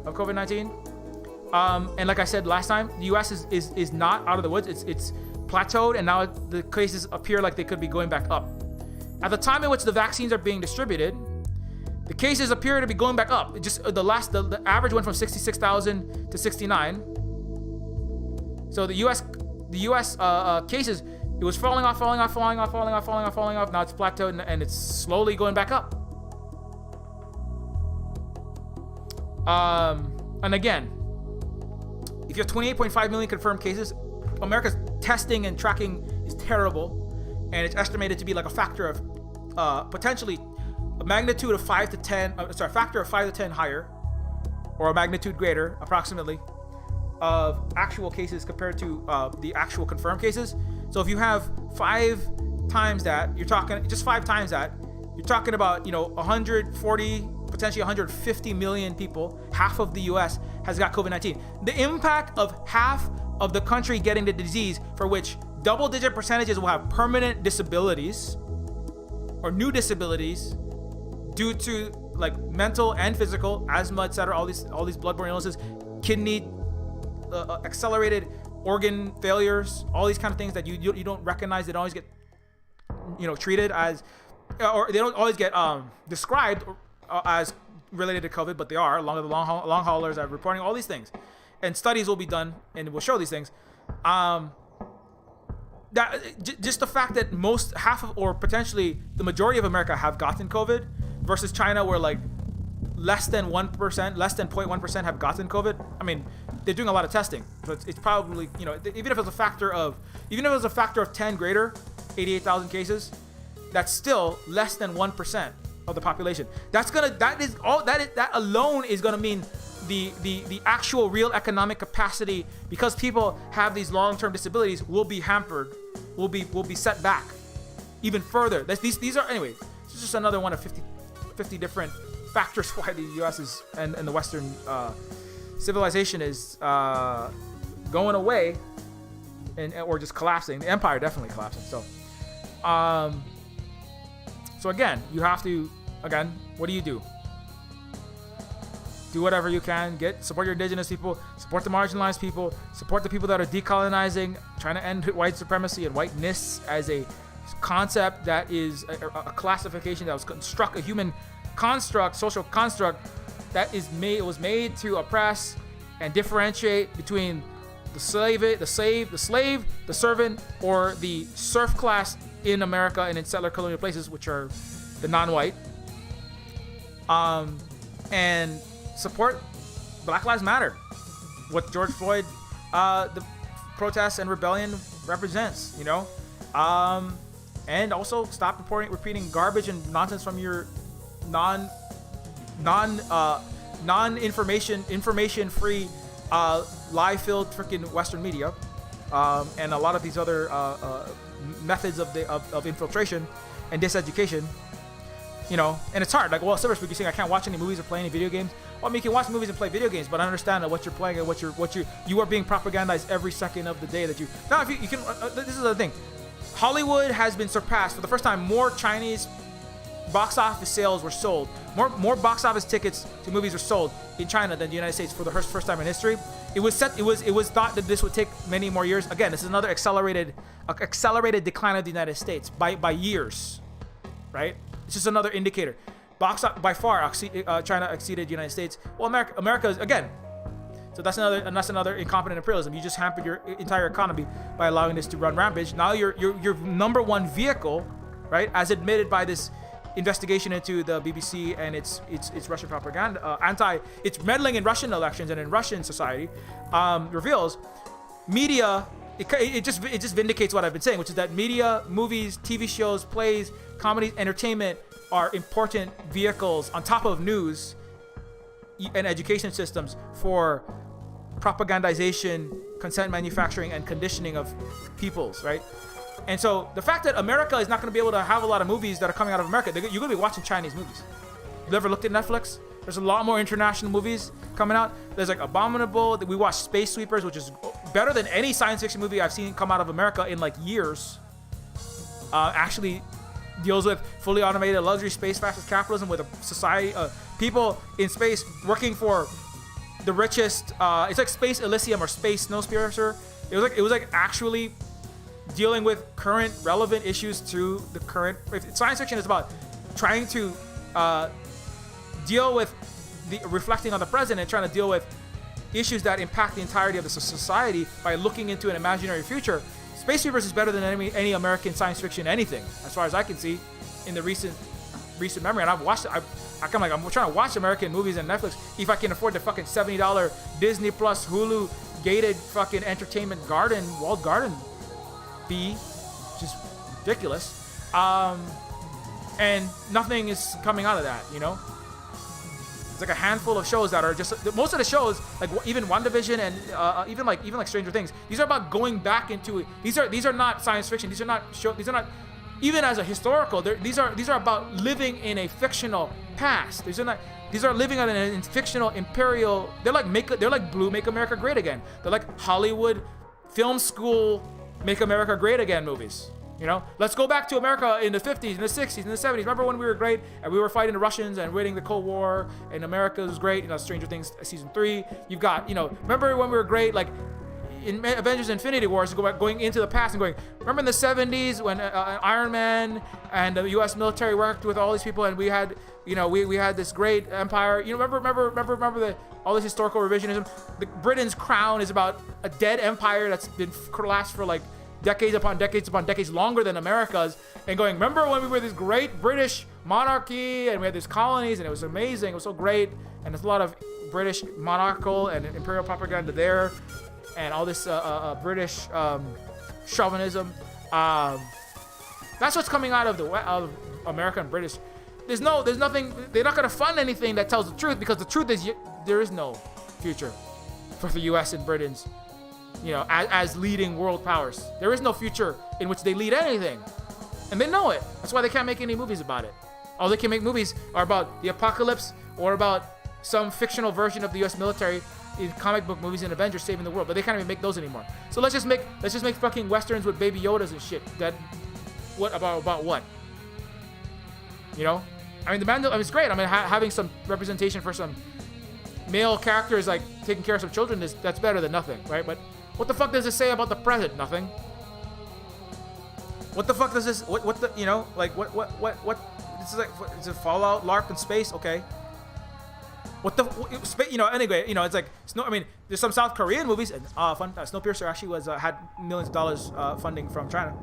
of COVID-19. And like I said last time, the U.S. is not out of the woods. It's plateaued, and now the cases appear like they could be going back up. At the time in which the vaccines are being distributed, the cases appear to be going back up. It just the average went from 66,000 to 69. So the U.S. Cases, it was falling off. Now it's plateaued, and it's slowly going back up. And again, if you have 28.5 million confirmed cases, America's testing and tracking is terrible, and it's estimated to be like a factor of potentially a magnitude of 5 to 10, factor of 5 to 10 higher, or a magnitude greater, approximately, of actual cases compared to the actual confirmed cases. So if you have 5 times that, you're talking just 5 times that, you're talking about 140, potentially 150 million people. Half of the U.S. has got COVID-19. The impact of half of the country getting the disease, for which double-digit percentages will have permanent disabilities or new disabilities due to like mental and physical, asthma, etc., all these bloodborne illnesses, kidney, accelerated organ failures, all these kind of things that you don't recognize. They don't always get treated as, or they don't always get described as related to COVID, but they are. Along with the long haulers are reporting all these things, and studies will be done and will show these things. Just the fact that half of, or potentially the majority of America have gotten COVID, versus China, where like less than 1%, less than 0.1% have gotten COVID. I mean, they're doing a lot of testing, so it's probably, even if it's a factor of 10 greater, 88,000 cases, that's still less than 1% of the population. That alone is gonna mean the actual real economic capacity, because people have these long-term disabilities, will be hampered, will be set back even further. These are, anyway, this is just another one of 50 different factors why the U.S. is and the Western civilization is going away or just collapsing. The empire definitely collapsing. So again, you have to, what do? Do whatever you can. Support your indigenous people, support the marginalized people, support the people that are decolonizing, trying to end white supremacy and whiteness as a concept that is a classification that was a human construct, social construct that was made to oppress and differentiate between the slave, the servant, or the serf class in America and in settler colonial places, which are the non-white. And support Black Lives Matter, what George Floyd, the protests and rebellion represents, and also stop repeating garbage and nonsense from your information free lie-filled freaking Western media, and a lot of these other methods of infiltration and diseducation. And it's hard. Like, well, SilverSpook, you're saying I can't watch any movies or play any video games. Well, I mean, you can watch movies and play video games, but I understand that what you're playing and you are being propagandized every second of the day that you. Now, if you can, this is the thing. Hollywood has been surpassed for the first time. More Chinese box office sales were sold. More box office tickets to movies were sold in China than the United States for the first time in history. It was thought that this would take many more years. Again, this is another accelerated decline of the United States by years, right? It's just another indicator. By far, China exceeded the United States. Well, America is, again. So that's another incompetent imperialism. You just hampered your entire economy by allowing this to run rampage. Now your number one vehicle, right, as admitted by this investigation into the BBC and its Russian propaganda, its meddling in Russian elections and in Russian society, reveals media. It just vindicates what I've been saying, which is that media, movies, TV shows, plays, comedies, entertainment are important vehicles on top of news and education systems for propagandization, consent manufacturing, and conditioning of peoples, right? And so the fact that America is not going to be able to have a lot of movies that are coming out of America, you're going to be watching Chinese movies. You ever looked at Netflix? There's a lot more international movies coming out. There's like Abominable. We watched Space Sweepers, which is better than any science fiction movie I've seen come out of America in like years. Actually deals with fully automated luxury space fascist capitalism with a society, people in space working for the richest. It's like Space Elysium or Space Snowpiercer. It was like actually dealing with current relevant issues to the current. Science fiction is about trying to deal with reflecting on the present and trying to deal with issues that impact the entirety of the society by looking into an imaginary future. Space Sweepers is better than any American science fiction anything, as far as I can see, in the recent memory. And I've watched it. I'm trying to watch American movies on Netflix if I can afford the fucking $70 Disney Plus Hulu gated fucking entertainment walled garden fee, which is ridiculous. And nothing is coming out of that, It's like a handful of shows that are just most of the shows, like even WandaVision and even like Stranger Things. These are about going back into. These are not science fiction. These are not even as a historical. These are about living in a fictional past. These are living on a fictional imperial. They're like Blue Make America Great Again. They're like Hollywood film school Make America Great Again movies. Let's go back to America in the 50s, in the 60s, in the 70s. Remember when we were great and we were fighting the Russians and winning the Cold War and America was great? Stranger Things season 3. You've got, remember when we were great, like in Avengers Infinity Wars, going into the past and going, remember in the 70s when Iron Man and the U.S. military worked with all these people and we had, we had this great empire. Remember all this historical revisionism. Britain's crown is about a dead empire that's been collapsed for like decades upon decades longer than America's, and going, remember when we were this great British monarchy and we had these colonies and it was amazing, it was so great, and there's a lot of British monarchical and imperial propaganda there, and all this British chauvinism. That's what's coming out of of American British. There's nothing. They're not gonna fund anything that tells the truth, because the truth is there is no future for the U.S. and Britain's. As leading world powers. There is no future in which they lead anything. And they know it. That's why they can't make any movies about it. All they can make movies are about the apocalypse, or about some fictional version of the U.S. military in comic book movies and Avengers saving the world, but they can't even make those anymore. So let's just make fucking westerns with Baby Yodas and shit. That what about what? You know, I mean, it's great. I mean, having some representation for some male characters like taking care of some children that's better than nothing, right? But what the fuck does it say about the present? Nothing. What the fuck does this? What the, you know, like what? This is like, it's a Fallout LARP in space, okay? What the, you know? Anyway, you know, it's like I mean, there's some South Korean movies and fun. Snowpiercer actually was had millions of dollars funding from China.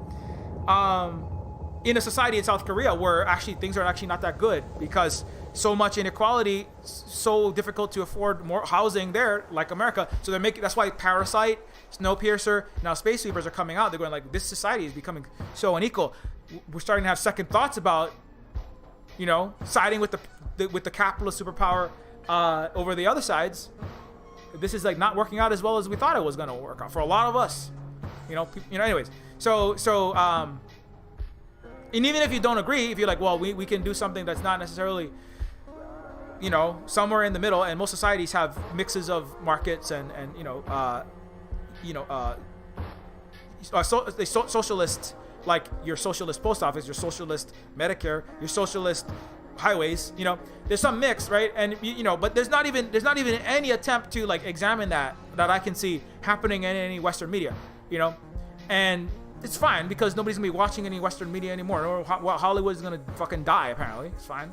In a society in South Korea where actually things are actually not that good because so much inequality, so difficult to afford more housing there, like America. So they're making, that's why Parasite, Snowpiercer, now Space Sweepers are coming out. They're going like, this society is becoming so unequal. We're starting to have second thoughts about, you know, siding with the capitalist superpower over the other sides. This is like not working out as well as we thought it was going to work out for a lot of us. You know. Anyways, and even if you don't agree, if you're like, well, we can do something that's not necessarily, you know, somewhere in the middle, and most societies have mixes of markets and socialist, like your socialist post office, your socialist Medicare, your socialist highways, you know, there's some mix, right? And you know, but there's not even any attempt to like examine that I can see happening in any Western media, you know, and it's fine because nobody's gonna be watching any Western media anymore. Or Hollywood's gonna fucking die. Apparently, it's fine.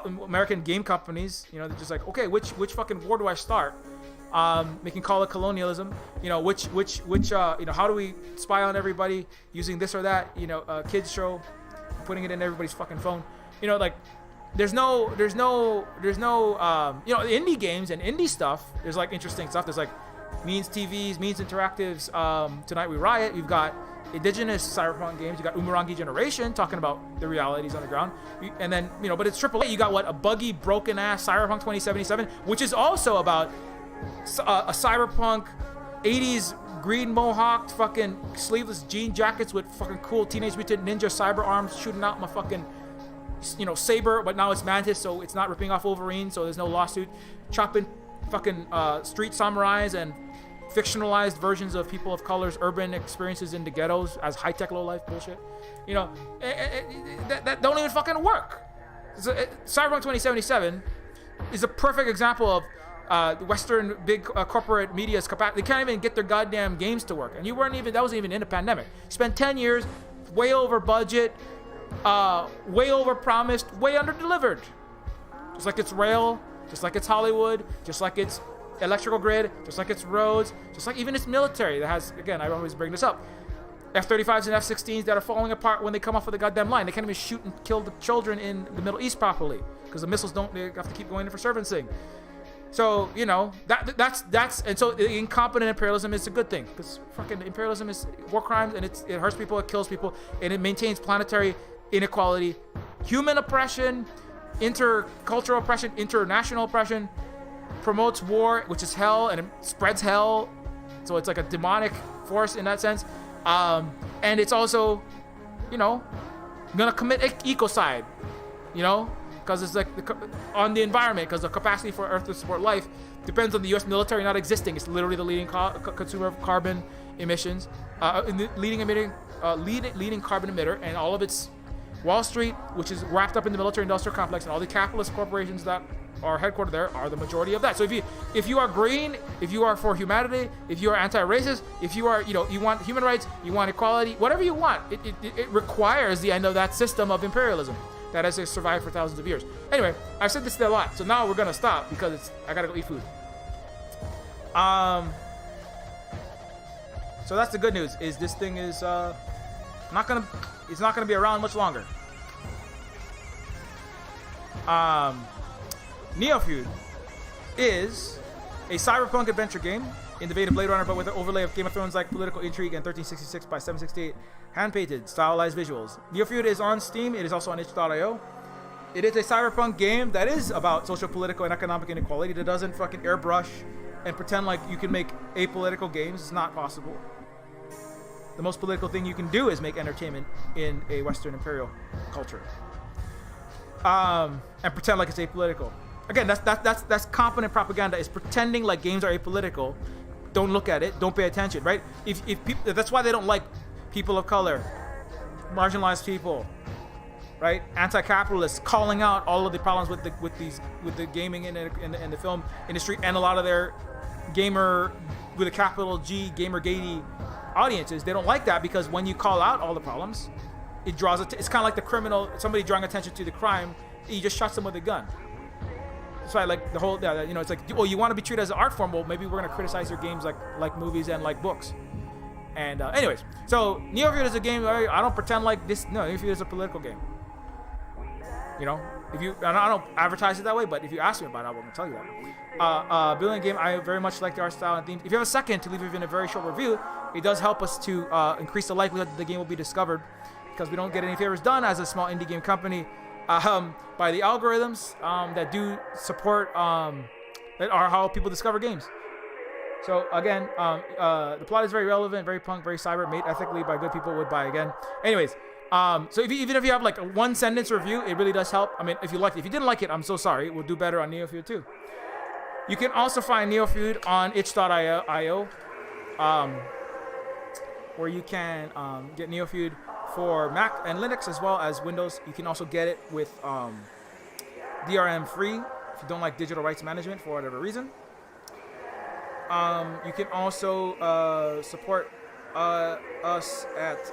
American game companies, you know, they're just like, okay, which fucking war do I start? Making call it colonialism. You know, which you know, how do we spy on everybody using this or that? You know, kids show, putting it in everybody's fucking phone. You know, like there's no you know, indie games and indie stuff. There's like interesting stuff. There's like Means TVs, Means Interactives, Tonight We Riot. You've got indigenous cyberpunk games. You got Umurangi Generation talking about the realities on the ground. And then, you know, but it's AAA. You got what? A buggy, broken ass Cyberpunk 2077, which is also about a cyberpunk 80s green mohawked fucking sleeveless jean jackets with fucking cool Teenage Mutant Ninja cyber arms shooting out my fucking, you know, saber, but now it's Mantis, so it's not ripping off Wolverine, so there's no lawsuit. Chopping fucking street samurais and fictionalized versions of people of color's urban experiences in the ghettos as high-tech low-life bullshit. You know, that don't even fucking work. Cyberpunk 2077 is a perfect example of Western big corporate media's capacity. They can't even get their goddamn games to work. And that wasn't even in a pandemic. Spent 10 years, way over budget, way over promised, way under delivered. Just like it's rail, just like it's Hollywood, just like it's electrical grid, just like it's roads, just like even it's military that has, again, I always bring this up, F-35s and F-16s that are falling apart when they come off of the goddamn line. They can't even shoot and kill the children in the Middle East properly because the missiles they have to keep going in for servicing. So, you know, that's and so incompetent imperialism is a good thing because fucking imperialism is war crimes and it hurts people, it kills people, and it maintains planetary inequality, human oppression, intercultural oppression, international oppression, promotes war, which is hell, and it spreads hell. So it's like a demonic force in that sense. And it's also, you know, gonna commit ecocide, you know, because it's like on the environment, because the capacity for Earth to support life depends on the U.S. military not existing. It's literally the leading consumer of carbon emissions, leading carbon emitter, and all of its Wall Street, which is wrapped up in the military-industrial complex, and all the capitalist corporations that are headquartered there are the majority of that. So if you are green, if you are for humanity, if you are anti-racist, if you are, you know, you want human rights, you want equality, whatever you want, it requires the end of that system of imperialism that has survived for thousands of years. Anyway, I've said this a lot, so now we're gonna stop because I gotta go eat food. So that's the good news. Is this thing is it's not gonna be around much longer. Neofeud is a cyberpunk adventure game in the vein of Blade Runner, but with an overlay of Game of Thrones like political intrigue and 1366 by 768 hand-painted, stylized visuals. Neofeud is on Steam. It is also on itch.io. It is a cyberpunk game that is about social, political, and economic inequality that doesn't fucking airbrush and pretend like you can make apolitical games. It's not possible. The most political thing you can do is make entertainment in a Western imperial culture. And pretend like it's apolitical. again, that's competent propaganda. Is pretending like games are apolitical. Don't look at it. Don't pay attention, right? If people, that's why they don't like people of color, marginalized people, right? Anti-capitalists calling out all of the problems with the gaming and the film industry, and a lot of their gamer with a capital G gamer gatey audiences. They don't like that because when you call out all the problems, it draws it's kind of like the criminal, somebody drawing attention to the crime. You just shot someone with a gun. That's why, like, the whole, it's like, oh, you want to be treated as an art form? Well, maybe we're gonna criticize your games like movies and like books. And anyways, so Neofeud is a game. I don't pretend like this. No, Neofeud is a political game. You know, I don't advertise it that way, but if you ask me about it, I'm gonna tell you that. Building game, I very much like the art style and themes. If you have a second to leave even a very short review, it does help us to increase the likelihood that the game will be discovered, because we don't get any favors done as a small indie game company by the algorithms that do support that are how people discover games. So again, the plot is very relevant, very punk, very cyber, made ethically by good people would buy again. Anyways, so even if you have like a one sentence review, it really does help. I mean, if you liked it, if you didn't like it, I'm so sorry. We'll do better on Neofeud too. You can also find Neofeud on itch.io, where you can get Neofeud for Mac and Linux as well as Windows. You can also get it with DRM free if you don't like digital rights management for whatever reason. You can also support us at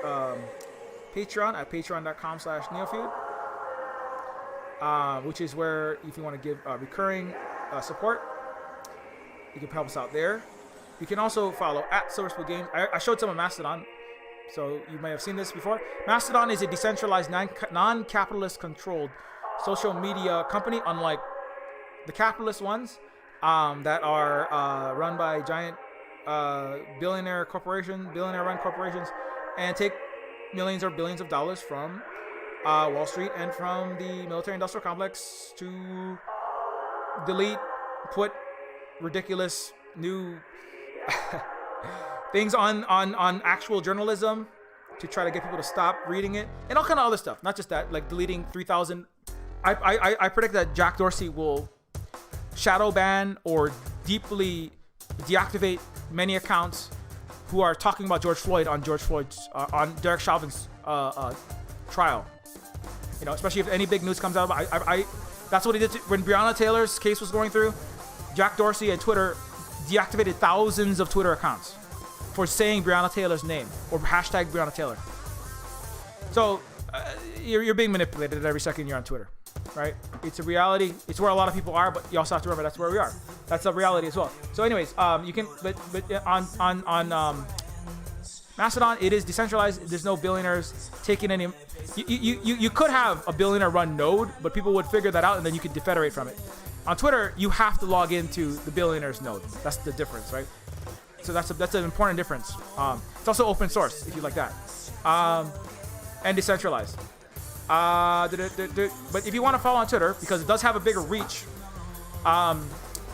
Patreon at patreon.com/Neofeud, which is where if you want to give recurring support, you can help us out there. You can also follow at SilverSpoon Games. I showed some of Mastodon, so you may have seen this before. Mastodon is a decentralized, non-capitalist controlled social media company, unlike the capitalist ones that are run by giant billionaire run corporations, and take millions or billions of dollars from Wall Street and from the military-industrial complex to delete, put ridiculous new things on actual journalism to try to get people to stop reading it, and all kind of other stuff. Not just that, like deleting 3,000. I predict that Jack Dorsey will shadow ban or deeply deactivate many accounts who are talking about George Floyd on on Derek Chauvin's trial. You know, especially if any big news comes out. That's what he did when Breonna Taylor's case was going through. Jack Dorsey and Twitter deactivated thousands of Twitter accounts for saying Breonna Taylor's name or hashtag Breonna Taylor. So you're being manipulated every second you're on Twitter, right? It's a reality. It's where a lot of people are, but you also have to remember that's where we are. That's a reality as well. So anyways, you can, but on Mastodon, it is decentralized. There's no billionaires taking any. You could have a billionaire run node, but people would figure that out and then you could defederate from it. On Twitter, you have to log into the billionaire's node. That's the difference, right? So that's an important difference. It's also open source if you like that, and decentralized. But if you want to follow on Twitter, because it does have a bigger reach,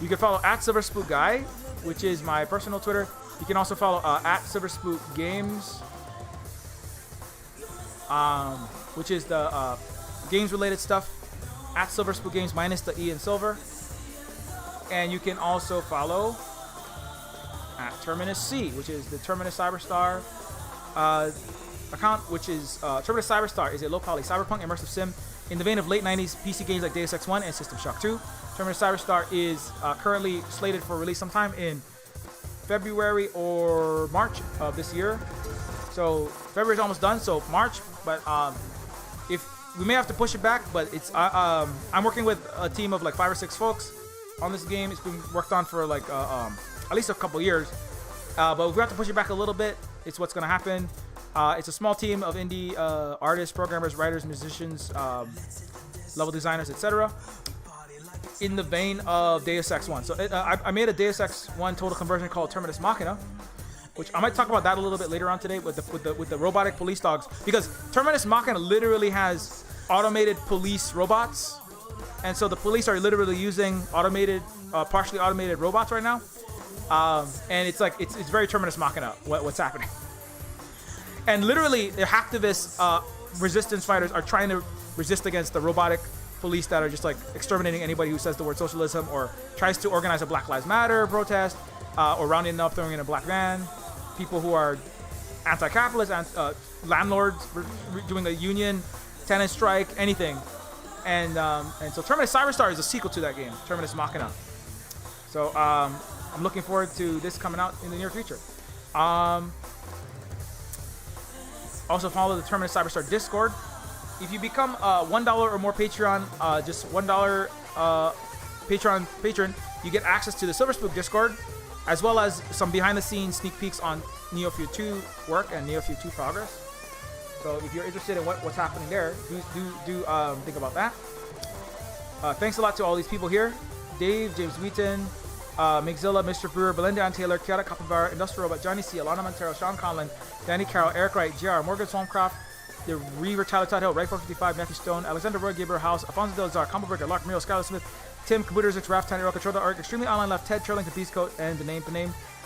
you can follow at SilverSpookGuy, which is my personal Twitter. You can also follow at SilverSpookGames, which is the games-related stuff. At SilverSpookGames minus the E in silver. And you can also follow at Terminus C, which is the Terminus Cyberstar account, which is Terminus Cyberstar is a low-poly cyberpunk immersive sim in the vein of late 90s PC games like Deus Ex 1 and System Shock 2. Terminus Cyberstar is currently slated for release sometime in February or March of this year. So February's almost done, so March, but if we may have to push it back, but it's I'm working with a team of like 5 or 6 folks on this game. It's been worked on for like at least a couple years, but if we have to push it back a little bit, it's what's gonna happen. It's a small team of indie artists, programmers, writers, musicians, level designers, etc. in the vein of Deus Ex 1. So I made a Deus Ex 1 total conversion called Terminus Machina, which I might talk about that a little bit later on today with the robotic police dogs, because Terminus Machina literally has automated police robots, and so the police are literally using automated, partially automated robots right now, and it's like it's very Terminus Machina what's happening, and literally the hacktivists, resistance fighters are trying to resist against the robotic police that are just like exterminating anybody who says the word socialism or tries to organize a Black Lives Matter protest, or rounding up, throwing in a black van. People who are anti-capitalist, landlords doing a union, tenant strike, anything. And so Terminus Cyberstar is a sequel to that game, Terminus Machina. So I'm looking forward to this coming out in the near future. Also follow the Terminus Cyberstar Discord. If you become $1 or more Patreon, just $1 patron, you get access to the SilverSpook Discord, as well as some behind-the-scenes sneak peeks on Neofeud 2 work and Neofeud 2 progress. So if you're interested in what's happening there, do think about that. Thanks a lot to all these people here: Dave, James Wheaton, Mixzilla, Mr. Brewer, Belinda Ann Taylor, Kiara Capybara, Industrial Robot, Johnny C, Alana Montero, Sean Conlon, Danny Carroll, Eric Wright, JR, Morgan Swampcraft, the Reaver, Tyler Todd Hill, Ray 455, Matthew Stone, Alexander Roy, Gabriel House, Alfonso Del Zar, Combo Breaker, Lark, Miro, Skylar Smith, Tim, Computers, Raf, Tiny Rock, Control Arc, Extremely Online Left, Ted, Turlington, Beast Coat, and the name.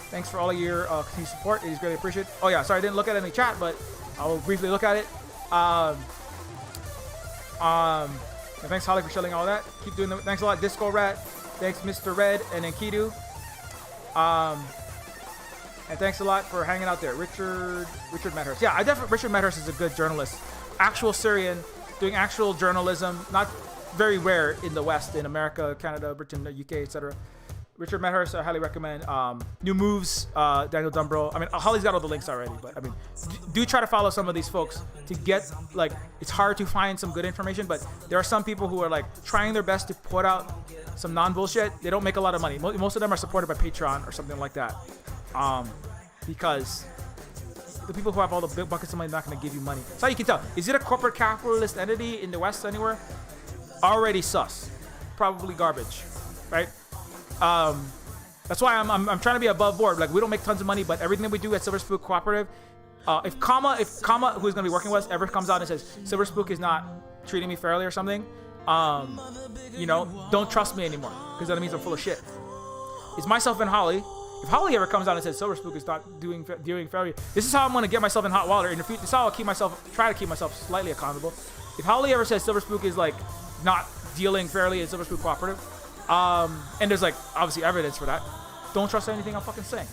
Thanks for all of your continued support. It is greatly appreciated. Oh yeah, sorry I didn't look at any chat, but I'll briefly look at it. And thanks Holly for shilling all that. Keep doing them. Thanks a lot, Disco Rat. Thanks Mr. Red and then Kidu. And thanks a lot for hanging out there, Richard Medhurst. Yeah, Richard Medhurst is a good journalist, actual Syrian, doing actual journalism. Not very rare in the West, in America, Canada, Britain, UK, etc. Richard Medhurst, I highly recommend. New Moves, Daniel Dumbro. I mean, Holly's got all the links already, but I mean, do try to follow some of these folks to get, like, it's hard to find some good information, but there are some people who are like trying their best to put out some non-bullshit. They don't make a lot of money. Most of them are supported by Patreon or something like that, because the people who have all the big buckets of money are not going to give you money. That's how you can tell. Is it a corporate capitalist entity in the West anywhere? Already sus. Probably garbage, right? That's why I'm trying to be above board. Like, we don't make tons of money, but everything that we do at SilverSpook Cooperative, if Kama, who's going to be working with us, ever comes out and says SilverSpook is not treating me fairly or something, don't trust me anymore, because that means I'm full of shit. It's myself and Holly. If Holly ever comes out and says SilverSpook is not doing fairly, this is how I'm going to get myself in hot water. In the future, this is how I'll try to keep myself slightly accountable. If Holly ever says SilverSpook is like not dealing fairly in SilverSpook Cooperative, and there's like obviously evidence for that, don't trust anything I'm fucking saying.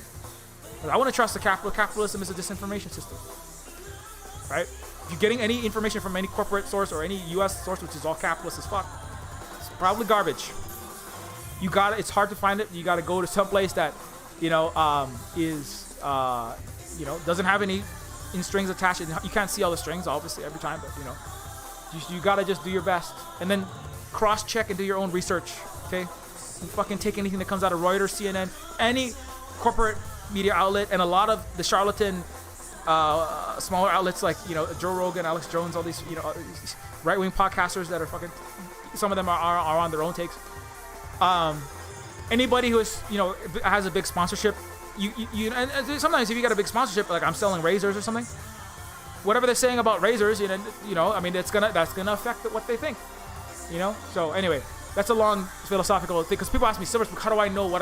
I want to trust the capitalism is a disinformation system, right? If you're getting any information from any corporate source or any U.S. source, which is all capitalist as fuck, it's probably garbage. It's hard to find it. You gotta go to some place that, doesn't have any strings attached. You can't see all the strings, obviously, every time, but you gotta just do your best, and then cross-check and do your own research. Okay, you fucking take anything that comes out of Reuters, CNN, any corporate media outlet, and a lot of the charlatan smaller outlets like Joe Rogan, Alex Jones, all these right-wing podcasters that are fucking. Some of them are on their own takes. Anybody who is has a big sponsorship, and sometimes if you got a big sponsorship, like I'm selling razors or something, whatever they're saying about razors, I mean that's gonna affect what they think, So anyway, that's a long philosophical thing, because people ask me, SilverSpook, how do I know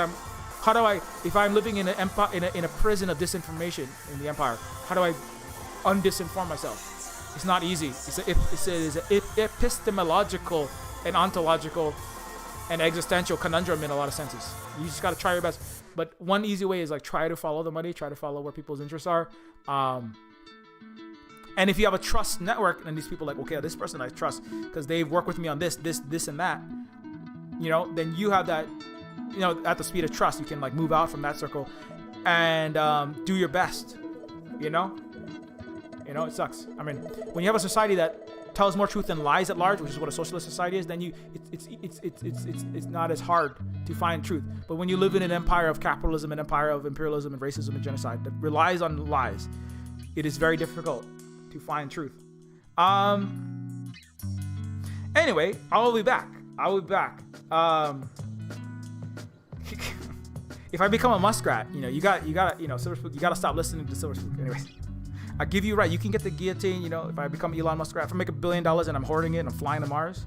if I'm living in in a prison of disinformation in the empire, how do I undisinform myself? It's not easy. It's an epistemological and ontological and existential conundrum in a lot of senses. You just got to try your best. But one easy way is like try to follow the money, try to follow where people's interests are. And if you have a trust network, and these people like, okay, this person I trust because they've worked with me on this, and that, then you have that, at the speed of trust, you can like move out from that circle and do your best. It sucks. I mean, when you have a society that tells more truth than lies at large, which is what a socialist society is, then it's not as hard to find truth. But when you live in an empire of capitalism, an empire of imperialism and racism and genocide that relies on lies, it is very difficult to find truth. Anyway, I'll be back. If I become a muskrat, you gotta SilverSpook, you gotta stop listening to SilverSpook. Anyway, I give you right. You can get the guillotine. If I become Elon Muskrat, if I make $1 billion and I'm hoarding it and I'm flying to Mars,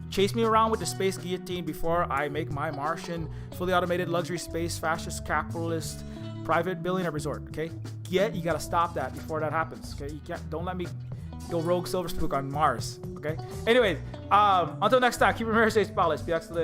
chase me around with the space guillotine before I make my Martian, fully automated luxury space fascist capitalist private billionaire resort. Okay, you gotta stop that before that happens. Okay, don't let me You'll rogue Silver Spook on Mars. Okay. Anyways, until next time, keep remembering to stay spotless, be excellent.